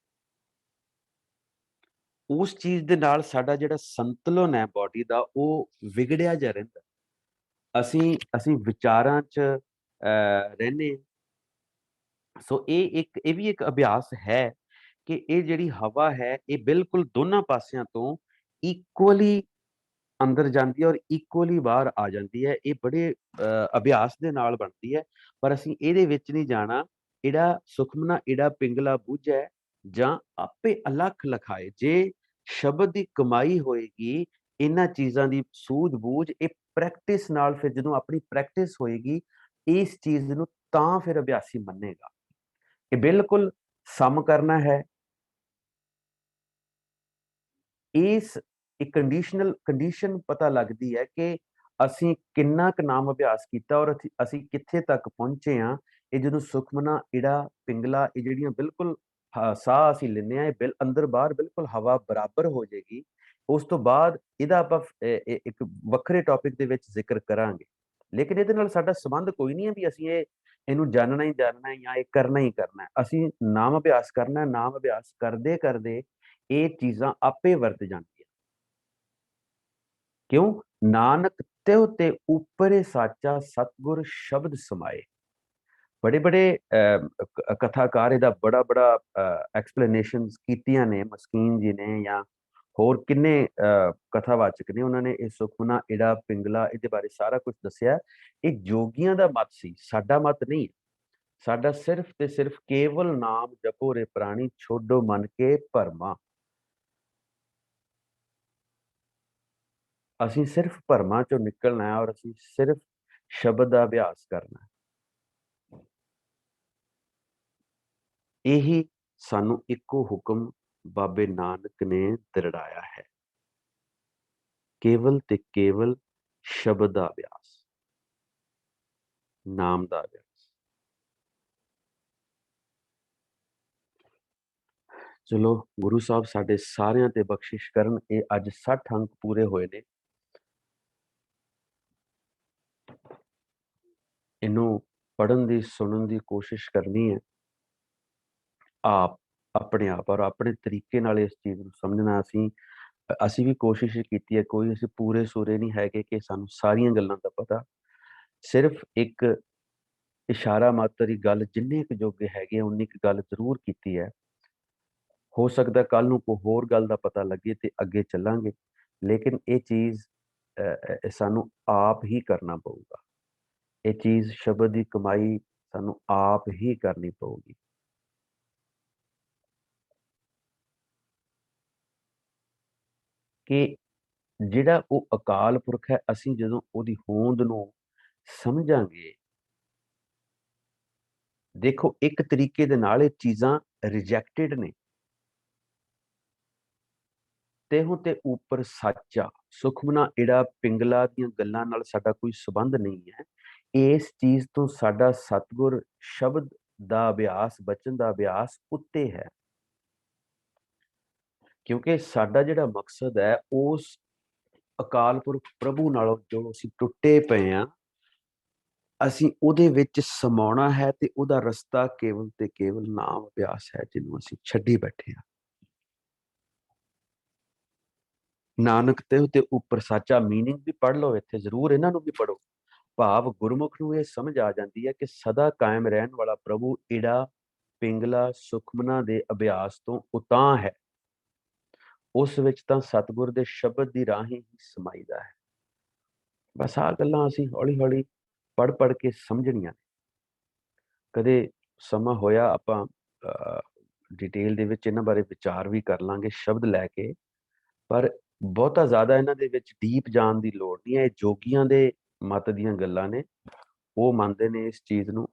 ਉਸ ਚੀਜ਼ ਦੇ ਨਾਲ ਸਾਡਾ ਜਿਹੜਾ ਸੰਤੁਲਨ ਹੈ ਬੋਡੀ ਦਾ, ਉਹ ਵਿਗੜਿਆ ਜਾ ਰਹਿੰਦਾ। ਅਸੀਂ ਵਿਚਾਰਾਂ 'ਚ ਰਹਿੰਦੇ ਹਾਂ। ਸੋ ਇਹ ਵੀ ਇੱਕ ਅਭਿਆਸ ਹੈ ਕਿ ਇਹ ਜਿਹੜੀ ਹਵਾ ਹੈ, ਇਹ ਬਿਲਕੁਲ ਦੋਨਾਂ ਪਾਸਿਆਂ ਤੋਂ ਇਕੁਅਲੀ ਅੰਦਰ ਜਾਂਦੀ ਹੈ ਔਰ ਇਕੁਅਲੀ ਬਾਹਰ ਆ ਜਾਂਦੀ ਹੈ। ਇਹ ਬੜੇ ਅਭਿਆਸ ਦੇ ਨਾਲ ਬਣਦੀ ਹੈ, ਪਰ ਅਸੀਂ ਇਹਦੇ ਵਿੱਚ ਨਹੀਂ ਜਾਣਾ। ਇਹੜਾ ਸੁਖਮਨਾ ਇਹੜਾ ਪਿੰਗਲਾ ਬੂਝੈ, ਜਾਂ ਆਪੇ ਅਲਖ ਲਖਾਏ। ਜੇ ਸ਼ਬਦ ਦੀ ਕਮਾਈ ਹੋਏਗੀ, ਇਹਨਾਂ ਚੀਜ਼ਾਂ ਦੀ ਸੂਝ-ਬੂਝ, ਇਹ ਪ੍ਰੈਕਟਿਸ ਨਾਲ, ਫਿਰ ਜਦੋਂ ਆਪਣੀ ਪ੍ਰੈਕਟਿਸ ਹੋਏਗੀ ਇਸ ਚੀਜ਼ ਨੂੰ, ਤਾਂ ਫਿਰ ਅਭਿਆਸੀ ਮੰਨੇਗਾ। ਇਹ ਬਿਲਕੁਲ ਸਮ ਕਰਨਾ ਹੈ। ਇਸ ਇੱਕ ਕੰਡੀਸ਼ਨ ਪਤਾ ਲੱਗਦੀ ਹੈ ਕਿ ਅਸੀਂ ਕਿੰਨਾ ਕੁ ਨਾਮ ਅਭਿਆਸ ਕੀਤਾ ਔਰ ਅਸੀਂ ਕਿੱਥੇ ਤੱਕ ਪਹੁੰਚੇ ਹਾਂ। ਇਹ ਜਦੋਂ ਸੁਖਮਨਾ ਇੜਾ ਪਿੰਗਲਾ, ਇਹ ਜਿਹੜੀਆਂ ਬਿਲਕੁਲ ਸਾਹ ਅਸੀਂ ਲੈਂਦੇ ਹਾਂ, ਇਹ ਅੰਦਰ ਬਾਹਰ ਬਿਲਕੁਲ ਹਵਾ ਬਰਾਬਰ ਹੋ ਜਾਏਗੀ। ਉਸ ਤੋਂ ਬਾਅਦ ਇਹਦਾ ਆਪਾਂ ਇੱਕ ਵੱਖਰੇ ਟੌਪਿਕ ਦੇ ਵਿੱਚ ਜ਼ਿਕਰ ਕਰਾਂਗੇ। ਲੇਕਿਨ ਇਹਦੇ ਨਾਲ ਸਾਡਾ ਸੰਬੰਧ ਕੋਈ ਨਹੀਂ ਹੈ ਵੀ ਅਸੀਂ ਇਹਨੂੰ ਜਾਣਨਾ ਹੀ ਜਾਣਨਾ ਹੈ ਜਾਂ ਇਹ ਕਰਨਾ ਹੀ ਕਰਨਾ ਹੈ। ਅਸੀਂ ਨਾਮ ਅਭਿਆਸ ਕਰਨਾ। ਨਾਮ ਅਭਿਆਸ ਕਰਦੇ ਕਰਦੇ ਇਹ ਚੀਜ਼ਾਂ ਆਪੇ ਵਰਤ ਜਾਂਦੀਆਂ। ਕਿਉਂ? ਨਾਨਕ ਤਿਉ ਤੇ ਉੱਪਰੇ ਸਾਚਾ ਸਤਿਗੁਰ ਸ਼ਬਦ ਸਮਾਏ। ਬੜੇ ਬੜੇ ਕਥਾਕਾਰ ਇਹਦਾ ਬੜਾ ਬੜਾ ਐਕਸਪਲੇਨੇਸ਼ਨਸ ਕੀਤੀਆਂ ਨੇ। ਮਸਕੀਨ ਜੀ ਨੇ ਜਾਂ ਹੋਰ ਕਿੰਨੇ ਕਥਾਵਾਚਕ ਨੇ, ਉਹਨਾਂ ਨੇ ਇਹ ਸੁਖਮਨਾ ਇੜਾ ਪਿੰਗਲਾ ਇਹਦੇ ਬਾਰੇ ਸਾਰਾ ਕੁਝ ਦੱਸਿਆ। ਇਹ ਜੋਗੀਆਂ ਦਾ ਮਤ ਸੀ, ਸਾਡਾ ਮਤ ਨਹੀਂ। ਸਾਡਾ ਸਿਰਫ ਤੇ ਸਿਰਫ ਕੇਵਲ ਨਾਮ ਜਪੋ ਰੇ ਪ੍ਰਾਣੀ, ਛੋਡੋ ਮਨ ਕੇ ਭਰਮਾ। ਅਸੀਂ ਸਿਰਫ ਭਰਮਾਂ ਚੋਂ ਨਿਕਲਣਾ ਹੈ ਔਰ ਅਸੀਂ ਸਿਰਫ ਸ਼ਬਦ ਦਾ ਅਭਿਆਸ ਕਰਨਾ ਹੈ। ਇਹੀ ਸਾਨੂੰ ਇੱਕੋ ਹੁਕਮ ਬਾਬੇ ਨਾਨਕ ਨੇ ਦ੍ਰਿੜਾਇਆ ਹੈ, ਕੇਵਲ ਤੇ ਕੇਵਲ ਸ਼ਬਦ ਦਾ ਅਭਿਆਸ, ਨਾਮ ਦਾ ਅਭਿਆਸ। ਚਲੋ, ਗੁਰੂ ਸਾਹਿਬ ਸਾਡੇ ਸਾਰਿਆਂ ਤੇ ਬਖਸ਼ਿਸ਼ ਕਰਨ। ਇਹ ਅੱਜ 60 ਅੰਕ ਪੂਰੇ ਹੋਏ ਨੇ। ਇਹਨੂੰ ਪੜ੍ਹਨ ਦੀ, ਸੁਣਨ ਦੀ ਕੋਸ਼ਿਸ਼ ਕਰਨੀ ਹੈ ਆਪ, ਆਪਣੇ ਆਪ, ਔਰ ਆਪਣੇ ਤਰੀਕੇ ਨਾਲ ਇਸ ਚੀਜ਼ ਨੂੰ ਸਮਝਣਾ। ਅਸੀਂ ਵੀ ਕੋਸ਼ਿਸ਼ ਕੀਤੀ ਹੈ। ਕੋਈ ਅਸੀਂ ਪੂਰੇ ਸੂਰੇ ਨਹੀਂ ਹੈਗੇ ਕਿ ਸਾਨੂੰ ਸਾਰੀਆਂ ਗੱਲਾਂ ਦਾ ਪਤਾ। ਸਿਰਫ ਇੱਕ ਇਸ਼ਾਰਾ ਮਾਤਰ ਦੀ ਗੱਲ, ਜਿੰਨੇ ਕੁ ਜੋਗੇ ਹੈਗੇ ਉਨੀ ਕੁ ਗੱਲ ਜ਼ਰੂਰ ਕੀਤੀ ਹੈ। ਹੋ ਸਕਦਾ ਕੱਲ ਨੂੰ ਕੋਈ ਹੋਰ ਗੱਲ ਦਾ ਪਤਾ ਲੱਗੇ ਤੇ ਅੱਗੇ ਚੱਲਾਂਗੇ, ਲੇਕਿਨ ਇਹ ਚੀਜ਼ ਸਾਨੂੰ ਆਪ ਹੀ ਕਰਨਾ ਪਊਗਾ। ਇਹ ਚੀਜ਼ ਸ਼ਬਦ ਦੀ ਕਮਾਈ ਸਾਨੂੰ ਆਪ ਹੀ ਕਰਨੀ ਪਊਗੀ। ਕਿ ਜਿਹੜਾ ਉਹ ਅਕਾਲ ਪੁਰਖ ਹੈ, ਅਸੀਂ ਜਦੋਂ ਉਹਦੀ ਹੋਂਦ ਨੂੰ ਸਮਝਾਂਗੇ, ਦੇਖੋ ਇੱਕ ਤਰੀਕੇ ਦੇ ਨਾਲ ਇਹ ਚੀਜ਼ਾਂ ਰਿਜੈਕਟਡ ਨੇ। ਤੇਹੁ ਤੇ ਉੱਪਰ ਸਾਚਾ, ਸੁਖਮਨਾ ਇੜਾ ਪਿੰਗਲਾ ਦੀਆਂ ਗੱਲਾਂ ਨਾਲ ਸਾਡਾ ਕੋਈ ਸੰਬੰਧ ਨਹੀਂ ਹੈ। ਇਸ ਚੀਜ਼ ਤੋਂ ਸਾਡਾ ਸਤਿਗੁਰ ਸ਼ਬਦ ਦਾ ਅਭਿਆਸ, ਬਚਨ ਦਾ ਅਭਿਆਸ ਉੱਤੇ ਹੈ। ਕਿਉਂਕਿ ਸਾਡਾ ਜਿਹੜਾ ਮਕਸਦ ਹੈ, ਉਸ ਅਕਾਲ ਪੁਰਖ ਪ੍ਰਭੂ ਨਾਲੋਂ ਜੋ ਅਸੀਂ ਟੁੱਟੇ ਪਏ ਹਾਂ, ਅਸੀਂ ਉਹਦੇ ਵਿੱਚ ਸਮਾਉਣਾ ਹੈ। ਤੇ ਉਹਦਾ ਰਸਤਾ ਕੇਵਲ ਤੇ ਕੇਵਲ ਨਾਮ ਅਭਿਆਸ ਹੈ, ਜਿਹਨੂੰ ਅਸੀਂ ਛੱਡੀ ਬੈਠੇ ਹਾਂ। ਨਾਨਕ ਤੇ ਉਹਦੇ ਉੱਪਰ ਸਾਚਾ, ਮੀਨਿੰਗ ਵੀ ਪੜ੍ਹ ਲਓ ਇੱਥੇ ਜ਼ਰੂਰ, ਇਹਨਾਂ ਨੂੰ ਵੀ ਪੜ੍ਹੋ। ਭਾਵ ਗੁਰਮੁਖ ਨੂੰ ਇਹ ਸਮਝ ਆ ਜਾਂਦੀ ਹੈ ਕਿ ਸਦਾ ਕਾਇਮ ਰਹਿਣ ਵਾਲਾ ਪ੍ਰਭੂ ਇੜਾ ਪਿੰਗਲਾ ਸੁਖਮਨਾ ਦੇ ਅਭਿਆਸ ਤੋਂ ਉਤਾਂਹ ਹੈ। ਉਸ ਵਿੱਚ ਤਾਂ ਸਤਿਗੁਰ ਦੇ ਸ਼ਬਦ ਦੀ ਰਾਹੀਂ ਹੀ ਸਮਾਈਦਾ ਹੈ। ਬਸ ਆਹ ਗੱਲਾਂ ਅਸੀਂ ਹੌਲੀ ਹੌਲੀ ਪੜ੍ਹ ਕੇ ਸਮਝਣੀਆਂ ਨੇ। ਕਦੇ ਸਮਾਂ ਹੋਇਆ ਆਪਾਂ ਡਿਟੇਲ ਦੇ ਵਿੱਚ ਇਹਨਾਂ ਬਾਰੇ ਵਿਚਾਰ ਵੀ ਕਰ ਲਾਂਗੇ ਸ਼ਬਦ ਲੈ ਕੇ, ਪਰ ਬਹੁਤਾ ਜ਼ਿਆਦਾ ਇਹਨਾਂ ਦੇ ਵਿੱਚ ਡੀਪ ਜਾਣ ਦੀ ਲੋੜ ਨਹੀਂ ਹੈ। ਇਹ ਜੋਗੀਆਂ ਦੇ ਮਤ ਦੀਆਂ ਗੱਲਾਂ ਨੇ। ਉਹ ਮੰਨਦੇ ਨੇ ਇਸ ਚੀਜ਼ ਨੂੰ,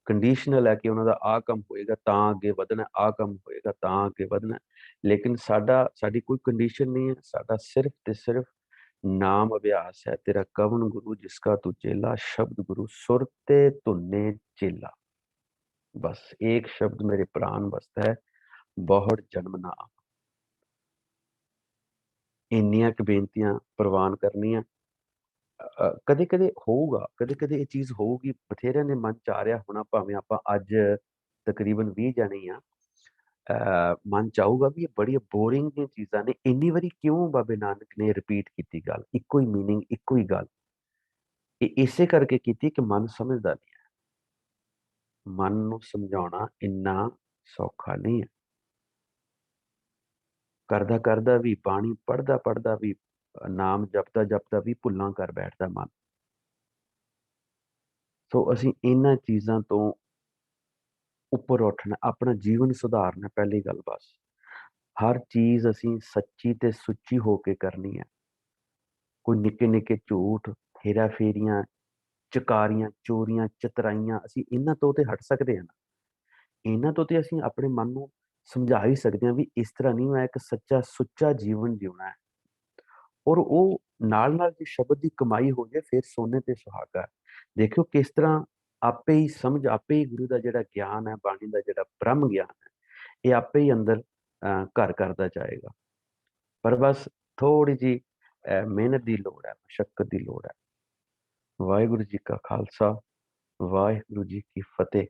ਕੰਡੀਸ਼ਨਲ ਹੈ ਕਿ ਉਹਨਾਂ ਦਾ ਆਹ ਕੰਮ ਹੋਏਗਾ ਤਾਂ ਅੱਗੇ ਵਧਣਾ, ਆਹ ਕੰਮ ਹੋਏਗਾ ਤਾਂ ਅੱਗੇ ਵਧਣਾ। ਲੇਕਿਨ ਸਾਡੀ ਕੋਈ ਕੰਡੀਸ਼ਨ ਨਹੀਂ ਹੈ। ਸਾਡਾ ਸਿਰਫ ਤੇ ਸਿਰਫ ਨਾਮ ਅਭਿਆਸ ਹੈ। ਤੇਰਾ ਕਵਨ ਗੁਰੂ ਜਿਸਕਾ ਤੂੰ ਚੇਲਾ, ਸ਼ਬਦ ਗੁਰੂ ਸੁਰਤੇ ਧੁੰਨੇ ਚੇਲਾ। बस एक शब्द मेरे प्राण बसता है, बहुत जन्म ना। ਇੰਨੀਆਂ ਕੁ ਬੇਨਤੀਆਂ ਪ੍ਰਵਾਨ ਕਰਨੀਆਂ। ਕਦੇ ਕਦੇ ਹੋਊਗਾ, ਕਦੇ ਕਦੇ ਇਹ ਚੀਜ਼ ਹੋਊਗੀ। ਬਥੇਰਿਆਂ ਦੇ ਮਨ ਚ ਆ ਰਿਹਾ ਹੋਣਾ, ਭਾਵੇਂ ਆਪਾਂ ਅੱਜ ਤਕਰੀਬਨ 20 ਜਾਣੇ ਆ, ਮਨ ਚ ਆਊਗਾ ਵੀ ਇਹ ਬੜੀ ਬੋਰਿੰਗ ਦੀਆਂ ਚੀਜ਼ਾਂ ਨੇ, ਇੰਨੀ ਵਾਰੀ ਕਿਉਂ ਬਾਬੇ ਨਾਨਕ ਨੇ ਰਿਪੀਟ ਕੀਤੀ ਗੱਲ, ਇੱਕੋ ਹੀ ਮੀਨਿੰਗ, ਇੱਕੋ ਹੀ ਗੱਲ। ਇਹ ਇਸੇ ਕਰਕੇ ਕੀਤੀ ਕਿ ਮਨ ਸਮਝਦਾ ਨਹੀਂ ਹੈ। ਮਨ ਨੂੰ ਸਮਝਾਉਣਾ ਇੰਨਾ ਸੌਖਾ ਨਹੀਂ ਹੈ। ਕਰਦਾ ਕਰਦਾ ਵੀ, ਬਾਣੀ ਪੜ੍ਹਦਾ ਪੜ੍ਹਦਾ ਵੀ, ਨਾਮ ਜਪਦਾ ਜਪਦਾ ਵੀ ਭੁੱਲਾਂ ਕਰ ਬੈਠਦਾ ਮਨ। ਸੋ ਅਸੀਂ ਇਹਨਾਂ ਚੀਜ਼ਾਂ ਤੋਂ ਉੱਪਰ ਉੱਠਣਾ, ਆਪਣਾ ਜੀਵਨ ਸੁਧਾਰਨਾ, ਪਹਿਲੀ ਗੱਲ ਬਸ। ਹਰ ਚੀਜ਼ ਅਸੀਂ ਸੱਚੀ ਤੇ ਸੁੱਚੀ ਹੋ ਕੇ ਕਰਨੀ ਹੈ। ਕੋਈ ਨਿੱਕੇ ਨਿੱਕੇ ਝੂਠ, ਹੇਰਾ ਫੇਰੀਆਂ, ਚਕਾਰੀਆਂ, ਚੋਰੀਆਂ, ਚਤਰਾਈਆਂ, ਅਸੀਂ ਇਹਨਾਂ ਤੋਂ ਤੇ ਹਟ ਸਕਦੇ ਹਾਂ। ਇਹਨਾਂ ਤੋਂ ਤੇ ਅਸੀਂ ਆਪਣੇ ਮਨ ਨੂੰ ਸਮਝਾ ਹੀ ਸਕਦੇ ਹਾਂ ਵੀ ਇਸ ਤਰ੍ਹਾਂ ਨਹੀਂ, ਮੈਂ ਇੱਕ ਸੱਚਾ ਸੁੱਚਾ ਜੀਵਨ ਜਿਉਣਾ ਹੈ। ਔਰ ਉਹ ਨਾਲ ਨਾਲ ਜੇ ਸ਼ਬਦ ਦੀ ਕਮਾਈ ਹੋ ਜਾਏ, ਫਿਰ ਸੋਨੇ ਤੇ ਸੁਹਾਗਾ ਹੈ। ਦੇਖਿਓ ਕਿਸ ਤਰ੍ਹਾਂ ਆਪੇ ਹੀ ਸਮਝ, ਆਪੇ ਹੀ ਗੁਰੂ ਦਾ ਜਿਹੜਾ ਗਿਆਨ ਹੈ, ਬਾਣੀ ਦਾ ਜਿਹੜਾ ਬ੍ਰਹਮ ਗਿਆਨ ਹੈ, ਇਹ ਆਪੇ ਹੀ ਅੰਦਰ ਘਰ ਕਰਦਾ ਜਾਏਗਾ। ਪਰ ਬਸ ਥੋੜੀ ਜਿਹੀ ਮਿਹਨਤ ਦੀ ਲੋੜ ਹੈ, ਮਸ਼ੱਕਤ ਦੀ ਲੋੜ ਹੈ। ਵਾਹਿਗੁਰੂ ਜੀ ਕਾ ਖਾਲਸਾ, ਵਾਹਿਗੁਰੂ ਜੀ ਕੀ ਫਤਿਹ।